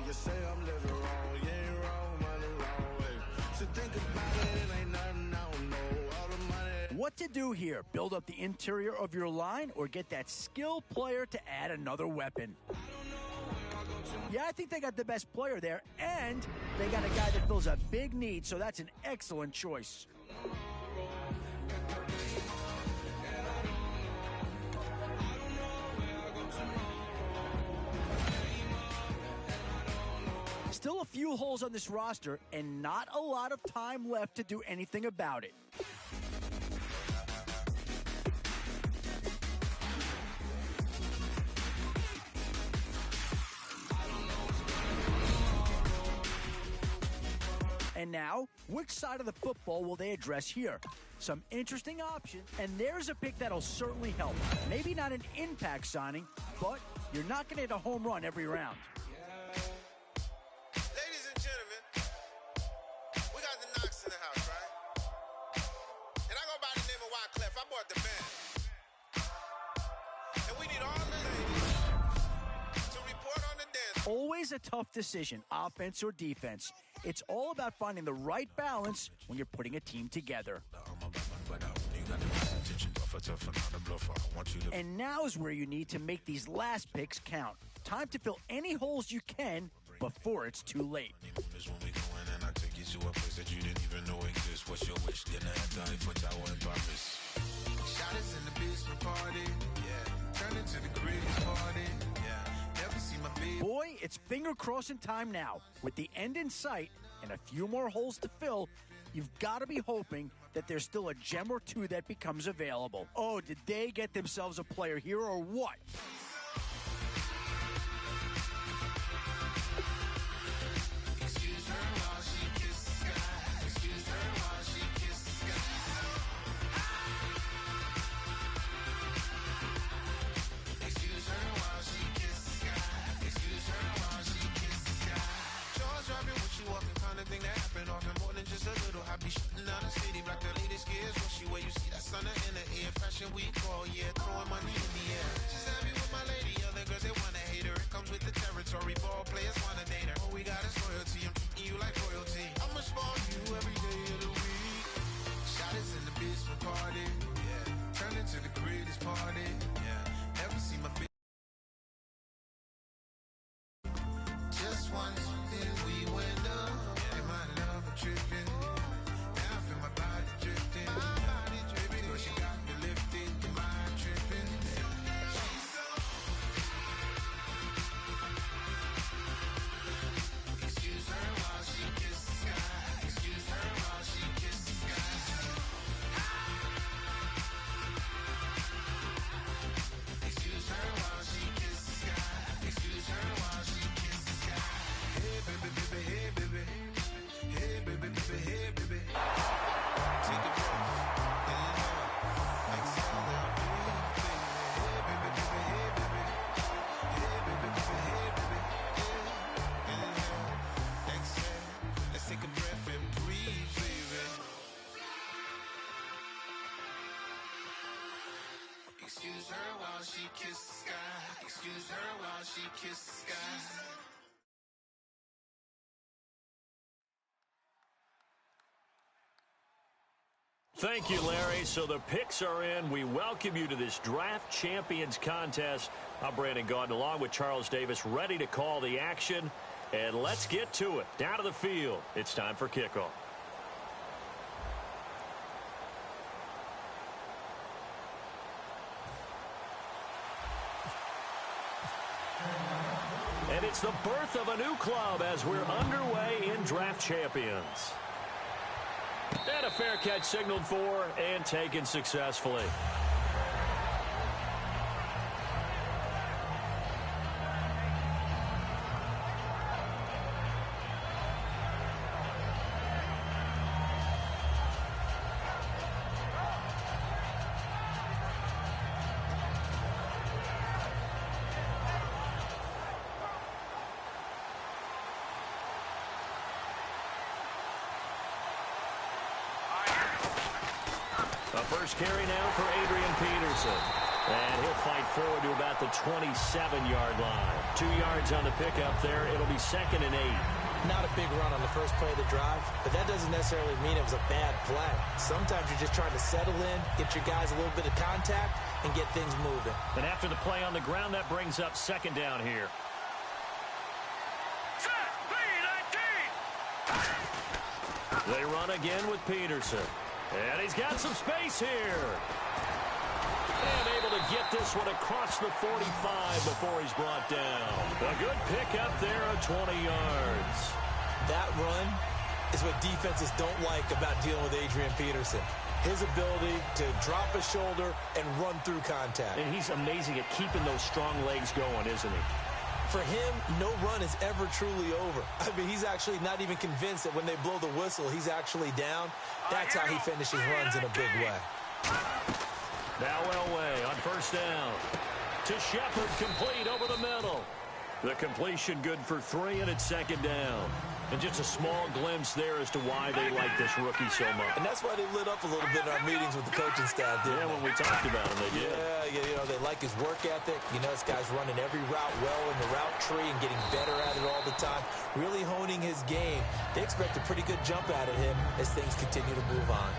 You say I'm living wrong, you ain't wrong, money long way. So think about it, it ain't nothing I don't know. All the money. What to do here? Build up the interior of your line or get that skill player to add another weapon? Yeah, I think they got the best player there, and they got a guy that fills a big need, so that's an excellent choice. Still a few holes on this roster, and not a lot of time left to do anything about it. And now, which side of the football will they address here? Some interesting options, and there's a pick that'll certainly help. Maybe not an impact signing, but you're not going to hit a home run every round. Ladies and gentlemen, we got the Knox in the house, right? And I go by the name of Wyclef. I bought the band. And we need all the ladies to report on the dance. Always a tough decision, offense or defense. It's all about finding the right balance when you're putting a team together. And now's where you need to make these last picks count. Time to fill any holes you can before it's too late. Boy, it's finger crossing time now. With the end in sight and a few more holes to fill, you've got to be hoping that there's still a gem or two that becomes available. Oh, did they get themselves a player here or what? Thing that happened often more than just a little. I be shutting down the city, black the latest gears. What she wear, you see that sun in the air. Fashion week, oh yeah, throwing money in the air. She's happy with my lady, other girls they wanna hate her. It comes with the territory, ball players wanna date her. All we got is loyalty, I'm treating you like royalty. I'ma spoil you every day of the week. Shot is in the basement party, yeah. Turn into the greatest party, yeah. Never see my bitch. Just once, then we went up. Tripping, now I feel my body drifting. Baby girl, she got me lifted, your mind tripping. Excuse her while she kisses the sky. Excuse her while she kisses the sky. Excuse her while she kisses the sky. Excuse her while she kisses the sky. Hey baby, baby, hey baby. Hey baby, baby, hey baby. Take a breath, inhale, exhale and breathe, baby. Hey baby, baby, hey baby. Hey baby, baby, hey baby. Inhale, exhale. Let's take a breath and breathe, baby. Excuse her while she kisses the sky. Excuse her while she kisses the sky. Thank you, Larry. So the picks are in. We welcome you to this Draft Champions contest. I'm Brandon Gaudin along with Charles Davis, ready to call the action. And let's get to it. Down to the field. It's time for kickoff. And it's the birth of a new club as we're underway in Draft Champions. And a fair catch signaled for and taken successfully. A first carry now for Adrian Peterson. And he'll fight forward to about the 27-yard line. 2 yards on the pickup there. It'll be 2nd and 8. Not a big run on the first play of the drive, but that doesn't necessarily mean it was a bad play. Sometimes you're just trying to settle in, get your guys a little bit of contact, and get things moving. And after the play on the ground, that brings up 2nd down here. They run again with Peterson. And he's got some space here. And able to get this one across the 45 before he's brought down. A good pickup there of 20 yards. That run is what defenses don't like about dealing with Adrian Peterson. His ability to drop a shoulder and run through contact. And he's amazing at keeping those strong legs going, isn't he? For him, no run is ever truly over. I mean, he's actually not even convinced that when they blow the whistle, he's actually down. That's how he finishes runs in a big way. Now Elway on first down. To Shepard, complete over the middle. The completion good for 3, and it's 2nd down. And just a small glimpse there as to why they like this rookie so much. And that's why they lit up a little bit in our meetings with the coaching staff, didn't they? When we talked about him, they did. Yeah, you know, they like his work ethic. You know, this guy's running every route well in the route tree and getting better at it all the time, really honing his game. They expect a pretty good jump out of him as things continue to move on.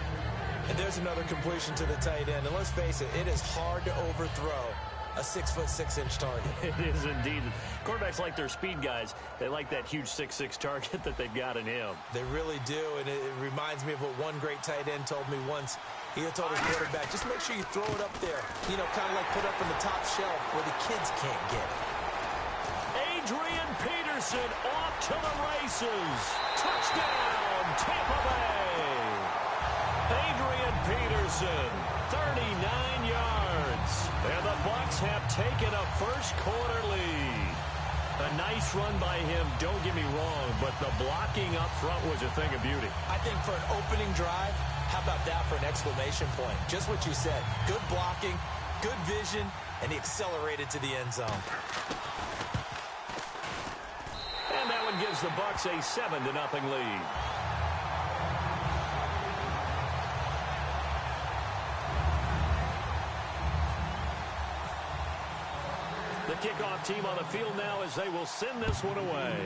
And there's another completion to the tight end. And let's face it, it is hard to overthrow a 6'6" target. It is indeed. Quarterbacks like their speed guys. They like that huge 6'6" target that they've got in him. They really do, and it reminds me of what one great tight end told me once. He told his quarterback, just make sure you throw it up there. You know, kind of like put up on the top shelf where the kids can't get it. Adrian Peterson off to the races. Touchdown, Tampa Bay. Adrian Peterson, 39 yards. And the Bucs have taken a first-quarter lead. A nice run by him, don't get me wrong, but the blocking up front was a thing of beauty. I think for an opening drive, how about that for an exclamation point? Just what you said. Good blocking, good vision, and he accelerated to the end zone. And that one gives the Bucs a 7-0 lead. The kickoff team on the field now as they will send this one away.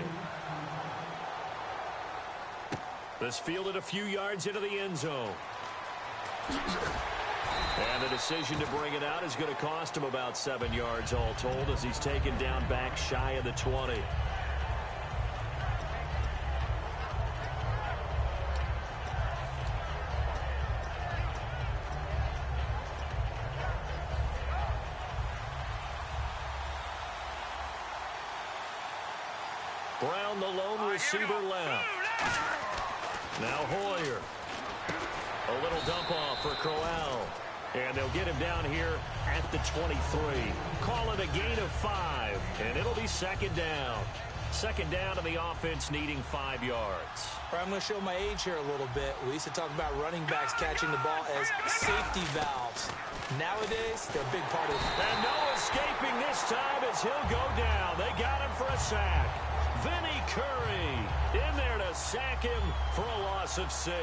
This fielded a few yards into the end zone. And the decision to bring it out is going to cost him about 7 yards all told as he's taken down back shy of the 20. Brown, the lone receiver left. Now Hoyer. A little dump off for Crowell. And they'll get him down here at the 23. Call it a gain of 5. And it'll be 2nd down. 2nd down, and the offense needing 5 yards. I'm going to show my age here a little bit. We used to talk about running backs catching the ball as safety valves. Nowadays, they're a big part of it. And no escaping this time as he'll go down. They got him for a sack. Vinny Curry in there to sack him for a loss of 6.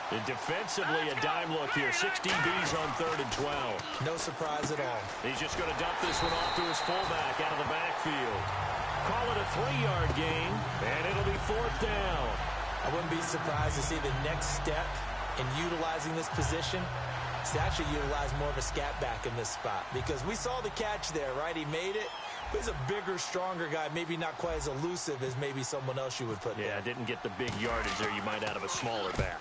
And defensively, a dime look here. 6 DBs on 3rd and 12. No surprise at all. He's just going to dump this one off to his fullback out of the backfield. Call it a 3-yard gain, and it'll be 4th down. I wouldn't be surprised to see the next step in utilizing this position is to actually utilize more of a scat back in this spot. Because we saw the catch there, right? He made it. He's a bigger, stronger guy, maybe not quite as elusive as maybe someone else you would put there. Yeah, didn't get the big yardage there you might out of a smaller back.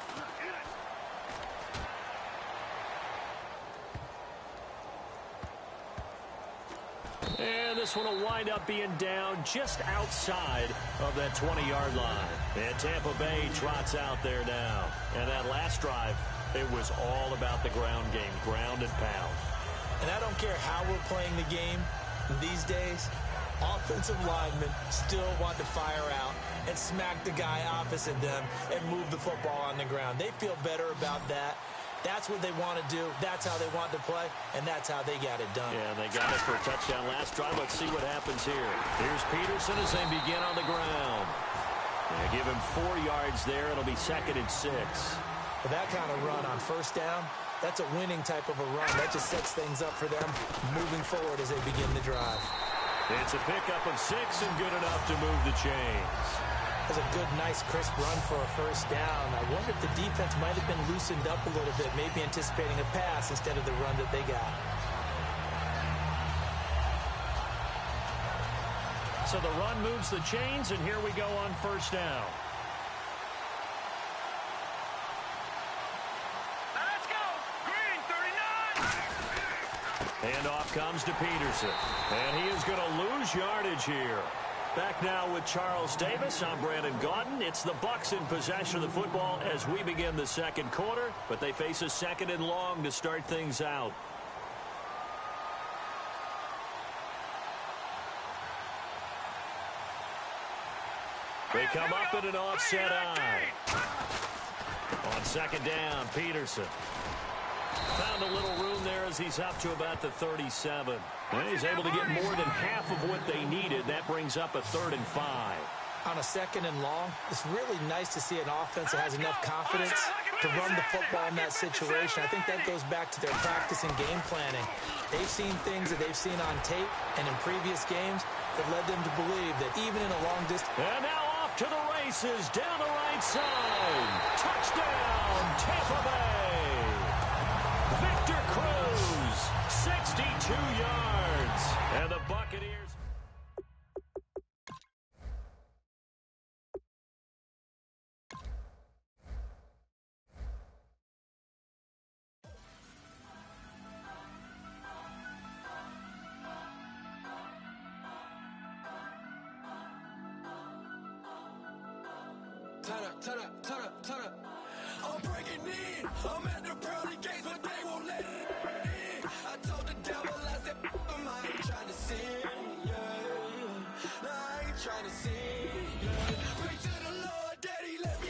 And this one will wind up being down just outside of that 20-yard line. And Tampa Bay trots out there now. And that last drive, it was all about the ground game, ground and pound. And I don't care how we're playing the game these days, offensive linemen still want to fire out and smack the guy opposite them and move the football on the ground. They feel better about that. That's what they want to do. That's how they want to play, and that's how they got it done. Yeah, they got it for a touchdown last drive. Let's see what happens here. Here's Peterson as they begin on the ground. They give him 4 yards there. It'll be 2nd and 6. But that kind of run on first down, that's a winning type of a run. That just sets things up for them moving forward as they begin the drive. It's a pickup of 6 and good enough to move the chains. That's a good, nice, crisp run for a first down. I wonder if the defense might have been loosened up a little bit, maybe anticipating a pass instead of the run that they got. So the run moves the chains, and here we go on first down. Let's go! Green, 39! And off comes to Peterson. And he is going to lose yardage here. Back now with Charles Davis. I'm Brandon Gaudin. It's the Bucs in possession of the football as we begin the second quarter, but they face a second and long to start things out. They come up in an offset eye. On second down, Peterson. Found a little room there as he's up to about the 37. And he's able to get more than half of what they needed. That brings up a 3rd and 5. On a second and long, it's really nice to see an offense that has enough confidence to run the football in that situation. I think that goes back to their practice and game planning. They've seen things that they've seen on tape and in previous games that led them to believe that even in a long distance. And now off to the races down the right side. Touchdown, Tampa Bay. Victor Cruz, 62 yards. And the Buccaneers. Turn up. I'm breaking in. I'm at the pearly gates, but they won't let me in. I told the devil, I said, I ain't trying to sin, yeah. No, I ain't trying to sin, yeah. Pray to the Lord, Daddy, let me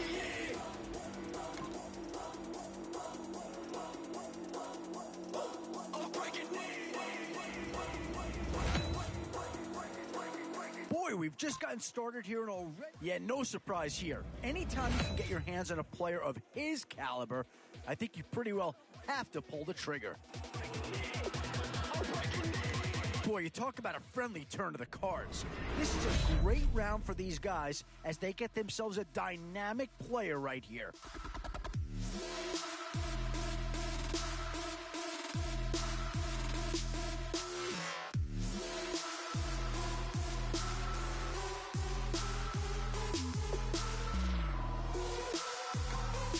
in. I'm breaking in. Boy, we've just gotten started here and already. Yeah, no surprise here. Anytime you can get your hands on a player of his caliber, I think you pretty well have to pull the trigger. Boy, you talk about a friendly turn to the cards. This is a great round for these guys as they get themselves a dynamic player right here.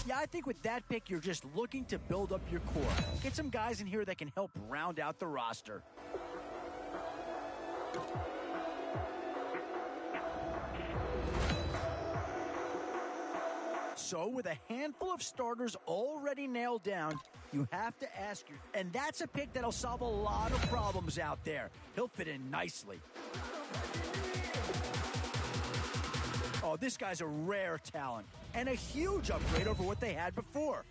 Yeah, I think with that pick, you're just looking to build up your core. Get some guys in here that can help round out the roster. So, with a handful of starters already nailed down, you have to ask your... And that's a pick that'll solve a lot of problems out there. He'll fit in nicely. Oh, this guy's a rare talent and a huge upgrade over what they had before.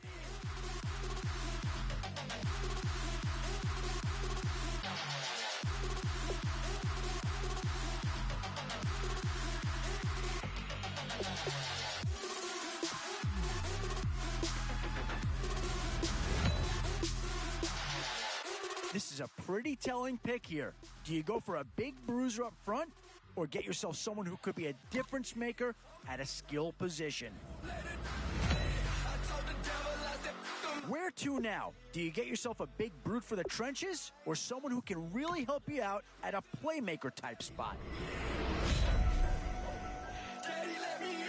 This is a pretty telling pick here. Do you go for a big bruiser up front or get yourself someone who could be a difference maker at a skill position? Where to now? Do you get yourself a big brute for the trenches or someone who can really help you out at a playmaker type spot?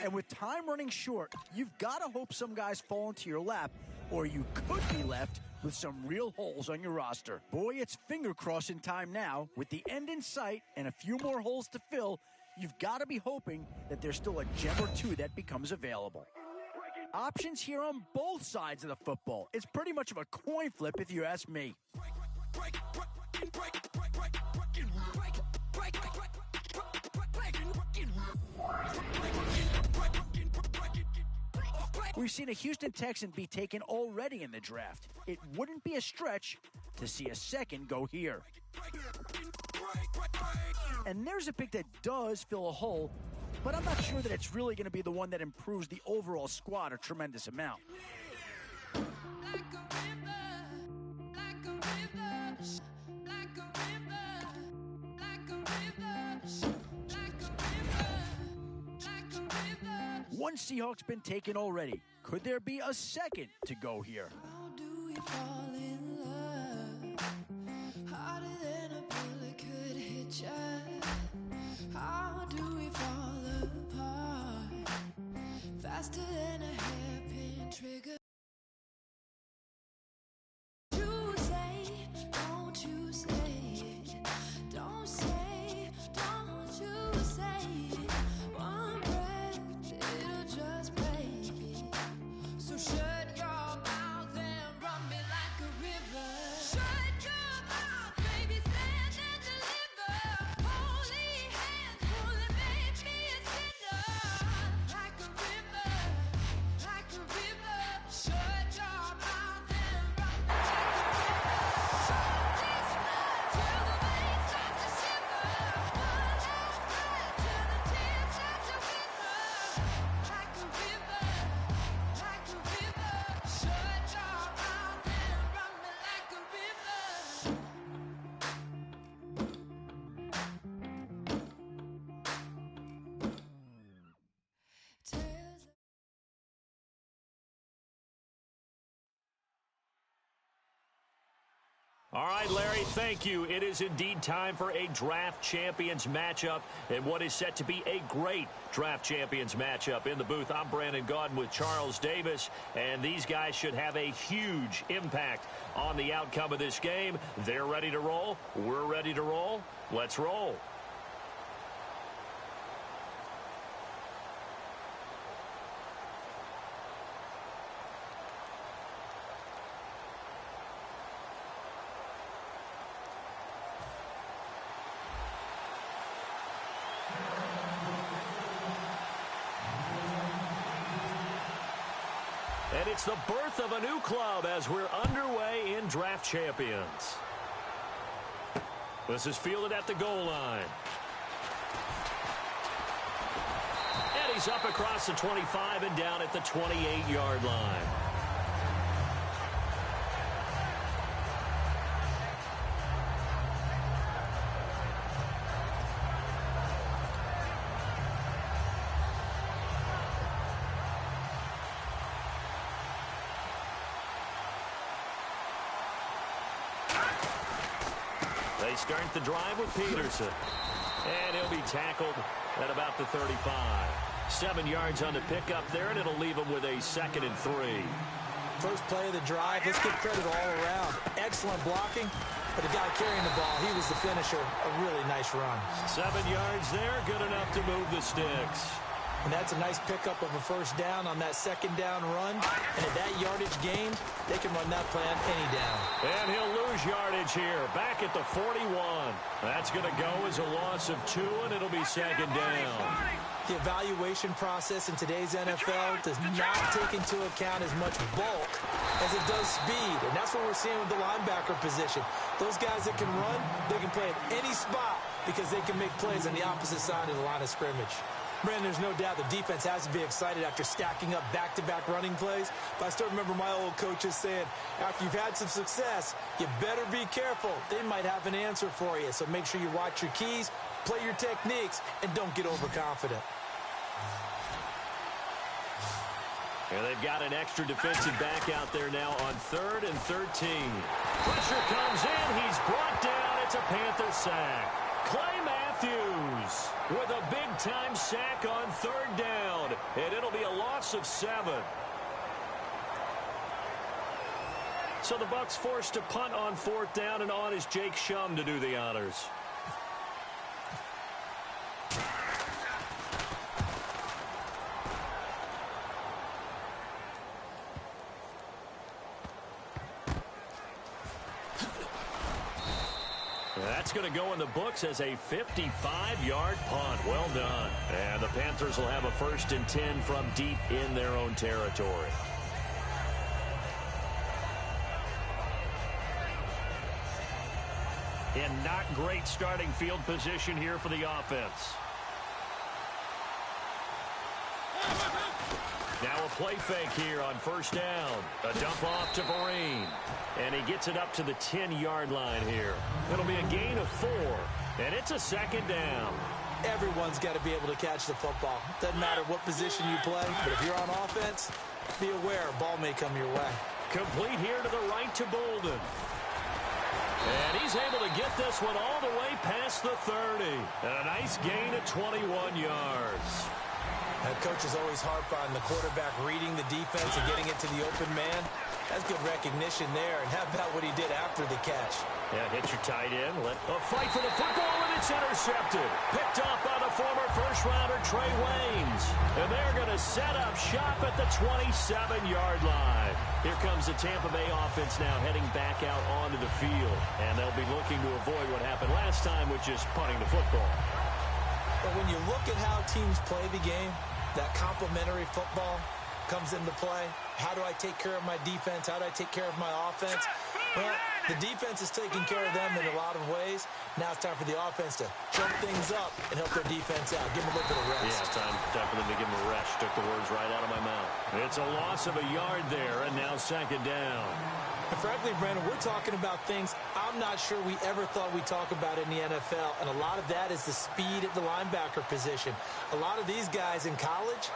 And with time running short, you've got to hope some guys fall into your lap or you could be left with some real holes on your roster. Boy, it's finger crossing time now. With the end in sight and a few more holes to fill, you've got to be hoping that there's still a gem or two that becomes available. Options here on both sides of the football. It's pretty much of a coin flip if you ask me. We've seen a Houston Texan be taken already in the draft. It wouldn't be a stretch to see a second go here. And there's a pick that does fill a hole, but I'm not sure that it's really going to be the one that improves the overall squad a tremendous amount. One Seahawk's been taken already. Could there be a second to go here? How do we fall in love? Harder than a bullet could hit ya. How do we fall apart? Faster than a hairpin trigger. You say, don't you say it. Don't say, don't you say it. One breath, it'll just break it. So shut your mouth and run me like a river. Shut your mouth, baby, stand and deliver. Holy hands pulling, make me a sinner. Like a river, like a river. Shut your mouth and run me like a river. Shut this mouth till the veins start to shiver. One last breath till the tears start to whisper. Like a river, like a river. Shut your mouth and run me like a river. Tears. All right, Larry, thank you. It is indeed time for a Draft Champions matchup and what is set to be a great Draft Champions matchup. In the booth, I'm Brandon Gaudin with Charles Davis, and these guys should have a huge impact on the outcome of this game. They're ready to roll. We're ready to roll. Let's roll. And it's the birth of a new club as we're underway in Draft Champions. This is fielded at the goal line. And he's up across the 25 and down at the 28-yard line. They start the drive with Peterson. And he'll be tackled at about the 35. 7 yards on the pickup there, and it'll leave him with a 2nd and 3. First play of the drive, let's give credit all around. Excellent blocking, but the guy carrying the ball, he was the finisher. A really nice run. 7 yards there, good enough to move the sticks. And that's a nice pickup of a first down on that second down run. And at that yardage gain, they can run that play on any down. And he'll lose yardage here, back at the 41. That's going to go as a loss of 2, and it'll be 2nd down. The evaluation process in today's NFL does not take into account as much bulk as it does speed. And that's what we're seeing with the linebacker position. Those guys that can run, they can play at any spot because they can make plays on the opposite side of the line of scrimmage. Brandon, there's no doubt the defense has to be excited after stacking up back-to-back running plays. But I still remember my old coaches saying, after you've had some success, you better be careful. They might have an answer for you. So make sure you watch your keys, play your techniques, and don't get overconfident. And they've got an extra defensive back out there now on 3rd and 13. Pressure comes in. He's brought down. It's a Panther sack. Clay Matthews with a big-time sack on 3rd down, and it'll be a loss of 7. So the Bucs forced to punt on 4th down, and on is Jake Shum to do the honors. That's going to go in the books as a 55-yard punt. Well done. And the Panthers will have a 1st and 10 from deep in their own territory. And not great starting field position here for the offense. Now a play fake here on 1st down. A dump off to Vereen. And he gets it up to the 10-yard line here. It'll be a gain of 4. And it's a 2nd down. Everyone's got to be able to catch the football. Doesn't matter what position you play, but if you're on offense, be aware, ball may come your way. Complete here to the right to Bolden. And he's able to get this one all the way past the 30. And a nice gain of 21 yards. Coaches always harp on the quarterback reading the defense and getting it to the open man. That's good recognition there. And how about what he did after the catch? Yeah, hit your tight end. A fight for the football, and it's intercepted. Picked off by the former first-rounder Trey Waynes. And they're going to set up shop at the 27-yard line. Here comes the Tampa Bay offense now heading back out onto the field. And they'll be looking to avoid what happened last time, which is punting the football. But when you look at how teams play the game, that complementary football comes into play. How do I take care of my defense? How do I take care of my offense? Well, the defense is taking care of them in a lot of ways. Now it's time for the offense to jump things up and help their defense out. Give them a little bit of rest. Yeah, time for them to give them a rest. Took the words right out of my mouth. It's a loss of a yard there, and now second down. And frankly, Brandon, we're talking about things I'm not sure we ever thought we'd talk about in the NFL, and a lot of that is the speed at the linebacker position. A lot of these guys in college,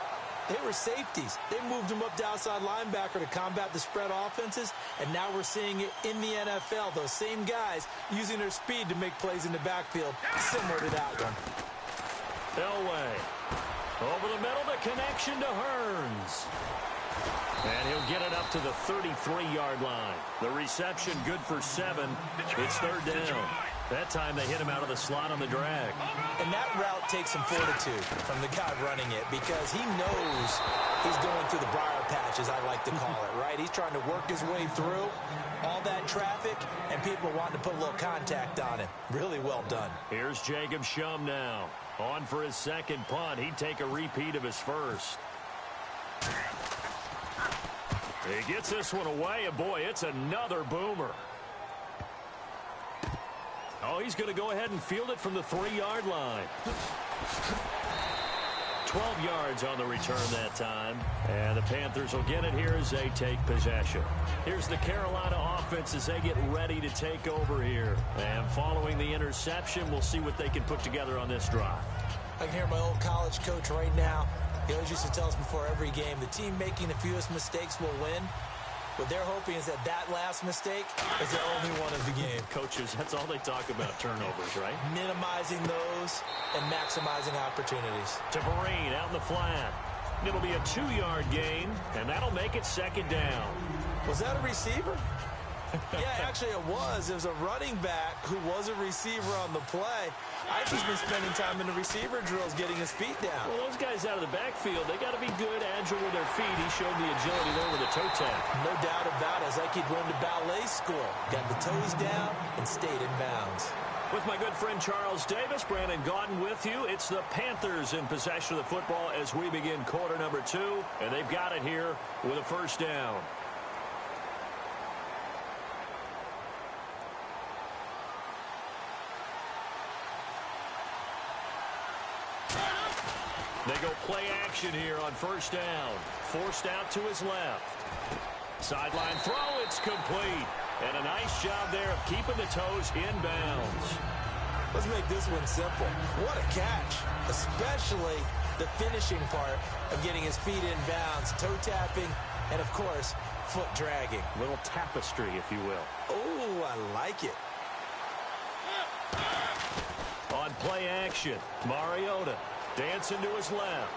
they were safeties. They moved them up to outside linebacker to combat the spread offenses, and now we're seeing it in the NFL. Those same guys using their speed to make plays in the backfield, similar to that one. Elway. Over the middle, the connection to Hearns. And he'll get it up to the 33-yard line. The reception good for 7. It's third down. That time they hit him out of the slot on the drag. And that route takes some fortitude from the guy running it because he knows he's going through the briar patch, as I like to call it, right? He's trying to work his way through all that traffic, and people wanting to put a little contact on him. Really well done. Here's Jacob Shum now. On for his second punt. He'd take a repeat of his first. He gets this one away, and boy, it's another boomer. Oh, he's going to go ahead and field it from the 3-yard line. 12 yards on the return that time. And the Panthers will get it here as they take possession. Here's the Carolina offense as they get ready to take over here. And following the interception, we'll see what they can put together on this drive. I can hear my old college coach right now. He always used to tell us before every game, the team making the fewest mistakes will win. What they're hoping is that last mistake is the only one of the game. Coaches, that's all they talk about, turnovers, right? Minimizing those and maximizing opportunities. To Vereen out in the flat. It'll be a 2-yard gain, and that'll make it second down. Was that a receiver? Yeah, actually it was. It was a running back who was a receiver on the play. I've just been spending time in the receiver drills getting his feet down. Well, those guys out of the backfield, they got to be good, agile with their feet. He showed the agility there with a toe tap. No doubt about it. It's like he'd went to ballet school. Got the toes down and stayed in bounds. With my good friend Charles Davis, Brandon Gaudin with you. It's the Panthers in possession of the football as we begin quarter number 2. And they've got it here with a first down. They go play action here on first down. Forced out to his left. Sideline throw, it's complete. And a nice job there of keeping the toes in bounds. Let's make this one simple. What a catch, especially the finishing part of getting his feet in bounds, toe tapping, and of course, foot dragging. Little tapestry, if you will. Oh, I like it. On play action, Mariota dancing to his left.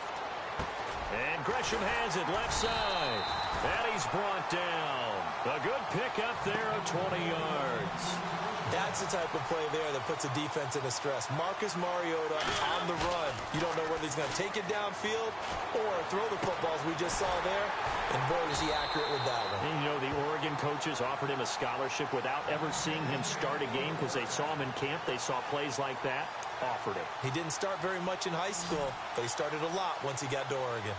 And Gresham has it left side. And he's brought down. A good pickup there of 20 yards. That's the type of play there that puts a defense in a stress. Marcus Mariota on the run. You don't know whether he's going to take it downfield or throw the footballs we just saw there. And boy, was he accurate with that one. And you know, the Oregon coaches offered him a scholarship without ever seeing him start a game because they saw him in camp. They saw plays like that. Offered it. He didn't start very much in high school, but he started a lot once he got to Oregon.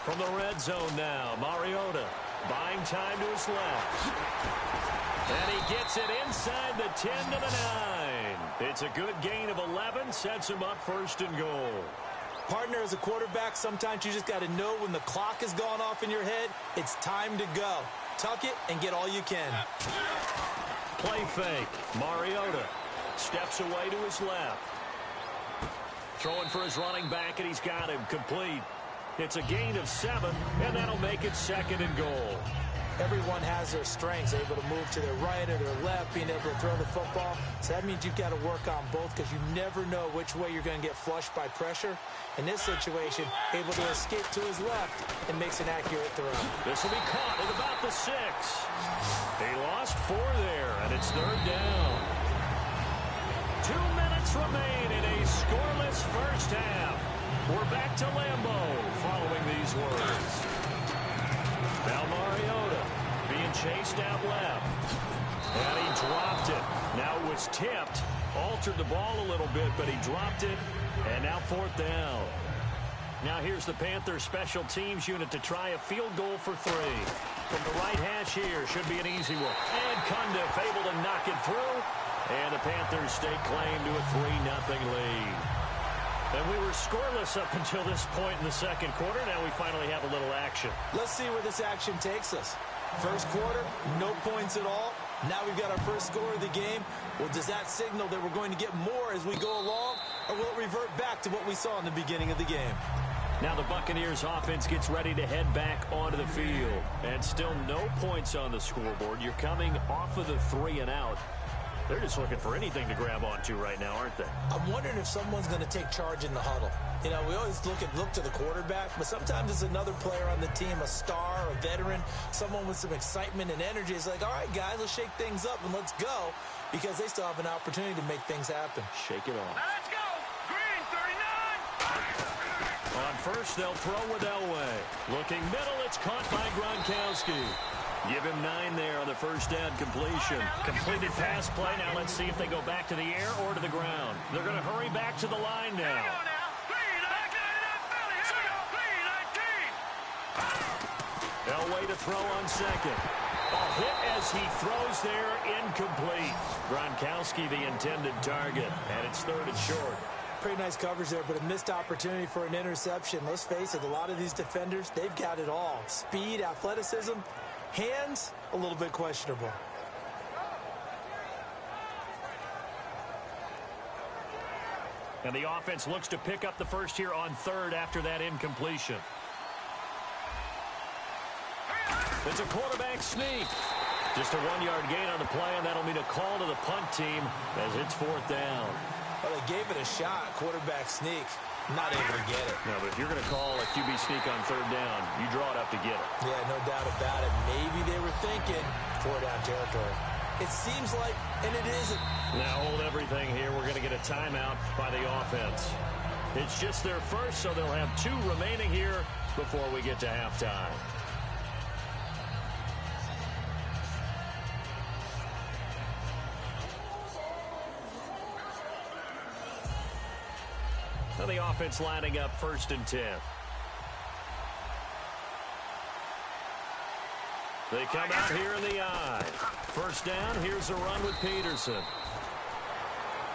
From the red zone now, Mariota buying time to his left. And he gets it inside the 10 to the 9. It's a good gain of 11, sets him up first and goal. Partner, as a quarterback, sometimes you just got to know when the clock has gone off in your head, it's time to go. Tuck it and get all you can. Play fake. Mariota steps away to his left. Throwing for his running back, and he's got him complete. It's a gain of 7, and that'll make it 2nd and goal. Everyone has their strengths, able to move to their right or their left, being able to throw the football. So that means you've got to work on both because you never know which way you're going to get flushed by pressure. In this situation, able to escape to his left and makes an accurate throw. This will be caught at about the 6. He lost 4 there, and it's 3rd down. 2 minutes remain in a scoreless first half. We're back to Lambeau following these words. Now Mariota being chased out left. And he dropped it. Now it was tipped. Altered the ball a little bit, but he dropped it. And now 4th down. Now here's the Panthers special teams unit to try a field goal for 3. From the right hash here, should be an easy one. And Cundiff able to knock it through. And the Panthers stake claim to a 3-0 lead. And we were scoreless up until this point in the second quarter. Now we finally have a little action. Let's see where this action takes us. First quarter, no points at all. Now we've got our first score of the game. Well, does that signal that we're going to get more as we go along, or will it revert back to what we saw in the beginning of the game? Now the Buccaneers offense gets ready to head back onto the field. And still no points on the scoreboard. You're coming off of the 3 and out. They're just looking for anything to grab onto right now, aren't they? I'm wondering if someone's going to take charge in the huddle. You know, we always look to the quarterback, but sometimes it's another player on the team, a star, a veteran, someone with some excitement and energy. It's like, all right, guys, let's shake things up and let's go, because they still have an opportunity to make things happen. Shake it off. Now let's go. Green, 39. On first, they'll throw with Elway. Looking middle, it's caught by Gronkowski. Give him 9 there on the first down completion. Completed pass play. Now let's see if they go back to the air or to the ground. They're going to hurry back to the line now. Elway to throw on second. A hit as he throws there, incomplete. Gronkowski the intended target, and it's 3rd and short. Pretty nice coverage there, but a missed opportunity for an interception. Let's face it, a lot of these defenders, they've got it all. Speed, athleticism, hands, a little bit questionable. And the offense looks to pick up the first here on 3rd after that incompletion. It's a quarterback sneak. Just a 1-yard gain on the play, and that'll mean a call to the punt team as it's 4th down. Well, they gave it a shot, quarterback sneak. Not able to get it. No, but if you're going to call a QB sneak on 3rd down, you draw it up to get it. Yeah, no doubt about it. Maybe they were thinking 4-down territory. It seems like, and it isn't. Now hold everything here. We're going to get a timeout by the offense. It's just their first, so they'll have 2 remaining here before we get to halftime. Now the offense lining up 1st and 10. They come out here in the I. First down, here's a run with Peterson.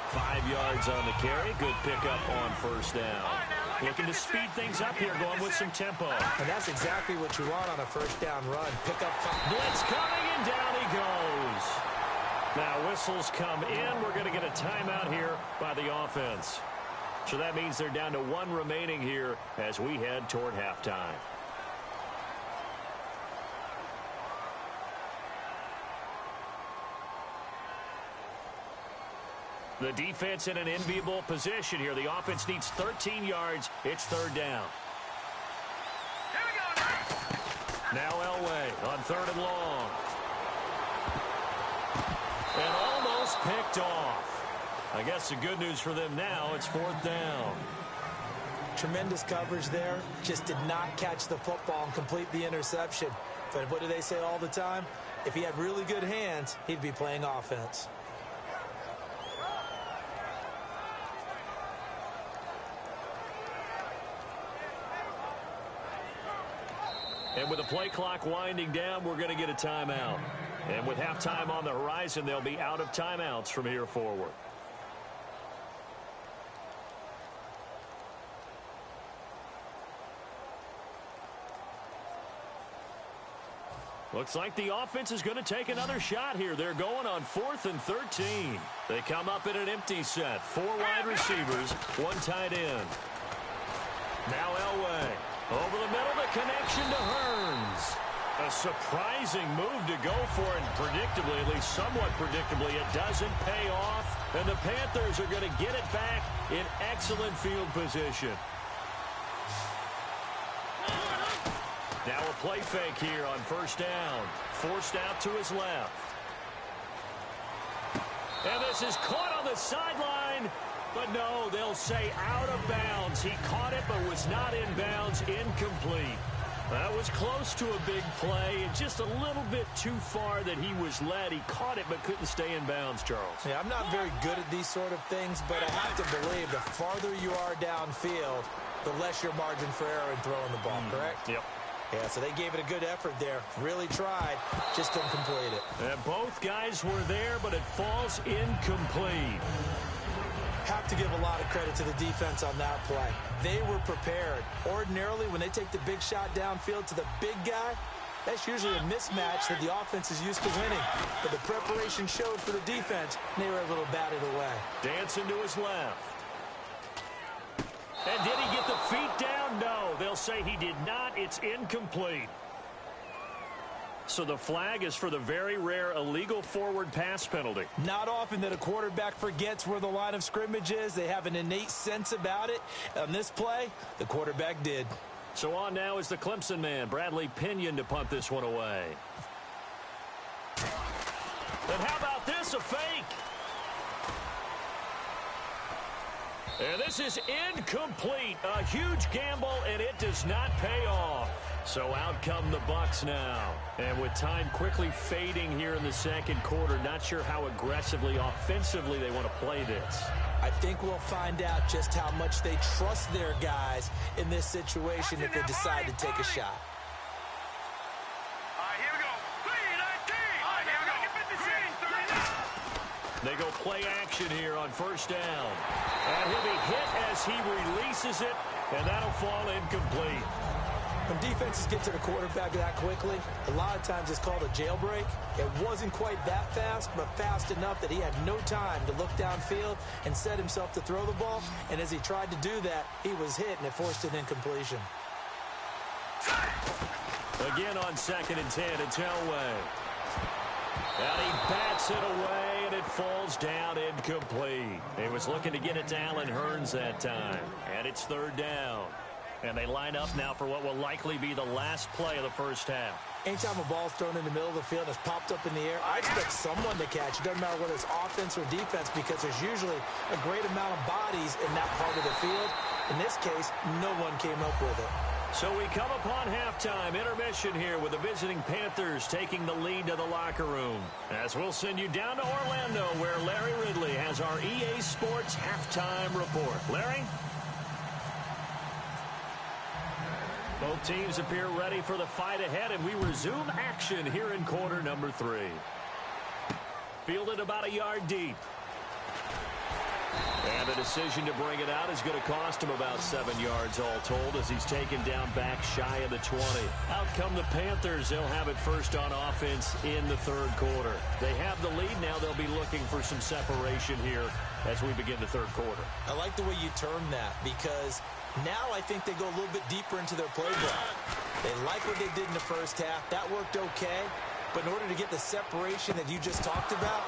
5 yards on the carry. Good pickup on first down. Looking to speed things up here, going with some tempo. And that's exactly what you want on a first down run. Pick up. Blitz coming, and down he goes. Now whistles come in. We're going to get a timeout here by the offense. So that means they're down to 1 remaining here as we head toward halftime. The defense in an enviable position here. The offense needs 13 yards. It's 3rd down. Now Elway on 3rd and long. And almost picked off. I guess the good news for them now, it's 4th down. Tremendous coverage there. Just did not catch the football and complete the interception. But what do they say all the time? If he had really good hands, he'd be playing offense. And with the play clock winding down, we're going to get a timeout. And with halftime on the horizon, they'll be out of timeouts from here forward. Looks like the offense is going to take another shot here. They're going on 4th and 13. They come up in an empty set. 4 wide receivers, 1 tight end. Now Elway. Over the middle, the connection to Hearns. A surprising move to go for it. Predictably, at least somewhat predictably, it doesn't pay off. And the Panthers are going to get it back in excellent field position. Now a play fake here on 1st down. Forced out to his left. And this is caught on the sideline. But no, they'll say out of bounds. He caught it but was not in bounds. Incomplete. That was close to a big play, and just a little bit too far that he was led. He caught it but couldn't stay in bounds, Charles. Yeah, I'm not very good at these sort of things, but I have to believe the farther you are downfield, the less your margin for error in throwing the ball, correct? Yep. Yeah, so they gave it a good effort there. Really tried, just couldn't complete it. And both guys were there, but it falls incomplete. Have to give a lot of credit to the defense on that play. They were prepared. Ordinarily, when they take the big shot downfield to the big guy, that's usually a mismatch that the offense is used to winning. But the preparation showed for the defense, and they were able to bat it away. Dancing to his left. And did he get the feet down? No. They'll say he did not. It's incomplete. So the flag is for the very rare illegal forward pass penalty. Not often that a quarterback forgets where the line of scrimmage is. They have an innate sense about it. On this play, the quarterback did. So on now is the Clemson man, Bradley Pinion, to punt this one away. And how about this, a fake? And this is incomplete. A huge gamble, and it does not pay off. So out come the Bucs now. And with time quickly fading here in the second quarter, not sure how aggressively, offensively they want to play this. I think we'll find out just how much they trust their guys in this situation if they decide to take a shot. They go play action here on 1st down. And he'll be hit as he releases it, and that'll fall incomplete. When defenses get to the quarterback that quickly, a lot of times it's called a jailbreak. It wasn't quite that fast, but fast enough that he had no time to look downfield and set himself to throw the ball. And as he tried to do that, he was hit, and it forced an incompletion. Again on 2nd and 10, it's Elway. And he bats it away, and it falls down incomplete. He was looking to get it to Allen Hearns that time. And it's 3rd down. And they line up now for what will likely be the last play of the first half. Anytime a ball's thrown in the middle of the field and it's popped up in the air, I expect someone to catch. It doesn't matter whether it's offense or defense, because there's usually a great amount of bodies in that part of the field. In this case, no one came up with it. So we come upon halftime intermission here with the visiting Panthers taking the lead to the locker room. As we'll send you down to Orlando, where Larry Ridley has our EA Sports halftime report. Larry? Both teams appear ready for the fight ahead, and we resume action here in quarter number 3. Fielded about a yard deep. And the decision to bring it out is going to cost him about 7 yards all told, as he's taken down back shy of the 20. Out come the Panthers. They'll have it first on offense in the 3rd quarter. They have the lead now. They'll be looking for some separation here as we begin the 3rd quarter. I like the way you term that, because now I think they go a little bit deeper into their playbook. They like what they did in the first half. That worked okay. But in order to get the separation that you just talked about,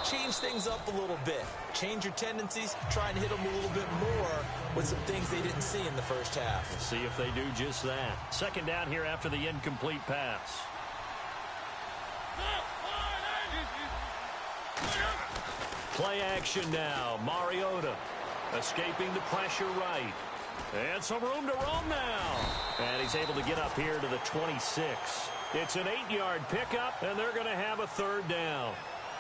change things up a little bit. Change your tendencies. Try and hit them a little bit more with some things they didn't see in the first half. Let's see if they do just that. 2nd down here after the incomplete pass. Play action now. Mariota escaping the pressure right. And some room to roam now. And he's able to get up here to the 26. It's an 8-yard pickup, and they're going to have a 3rd down.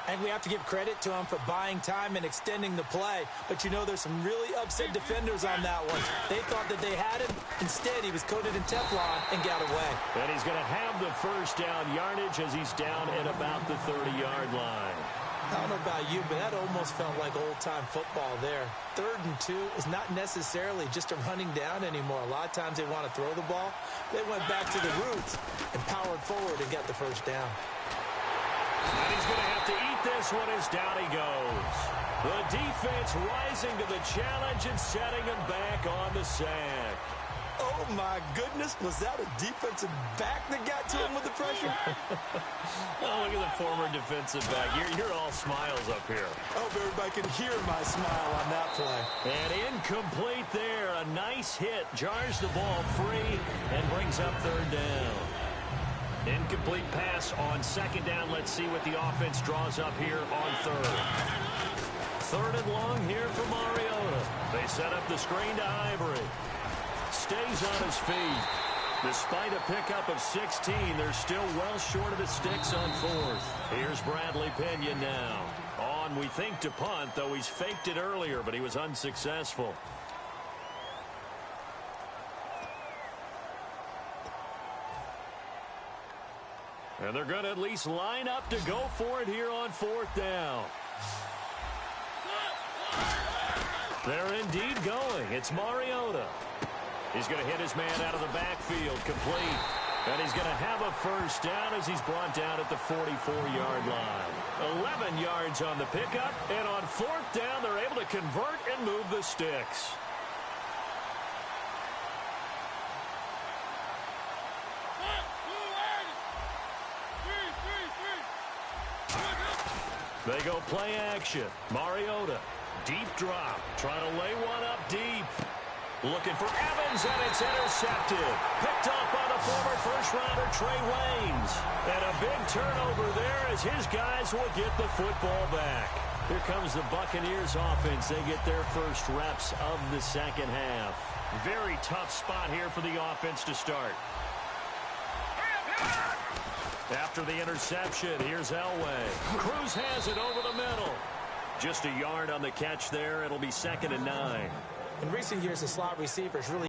And we have to give credit to him for buying time and extending the play. But you know, there's some really upset defenders on that one. They thought that they had him. Instead, he was coated in Teflon and got away. And he's going to have the 1st down yardage as he's down at about the 30-yard line. I don't know about you, but that almost felt like old-time football there. 3rd and 2 is not necessarily just a running down anymore. A lot of times they want to throw the ball. They went back to the roots and powered forward and got the first down. And he's going to have to eat this one as down he goes. The defense rising to the challenge and setting him back on the sack. Oh, my goodness. Was that a defensive back that got to him with the pressure? Oh, look at the former defensive back. You're all smiles up here. I hope everybody can hear my smile on that play. And incomplete there. A nice hit. Jars the ball free and brings up 3rd down. Incomplete pass on 2nd down. Let's see what the offense draws up here on 3rd. 3rd and long here for Mariota. They set up the screen to Ivory. Stays on his feet. Despite a pickup of 16, they're still well short of the sticks on 4th. Here's Bradley Pinion now. On, we think, to punt, though he's faked it earlier, but he was unsuccessful. And they're going to at least line up to go for it here on 4th down. They're indeed going. It's Mariota. He's going to hit his man out of the backfield, complete. And he's going to have a first down as he's brought down at the 44-yard line. 11 yards on the pickup, and on 4th down, they're able to convert and move the sticks. They go play action. Mariota, deep drop, trying to lay one up deep. Looking for Evans, and it's intercepted. Picked off by the former first-rounder Trey Waynes. And a big turnover there as his guys will get the football back. Here comes the Buccaneers offense. They get their first reps of the 2nd half. Very tough spot here for the offense to start. After the interception, here's Elway. Cruz has it over the middle. Just a yard on the catch there. It'll be 2nd and 9. In recent years, the slot receivers really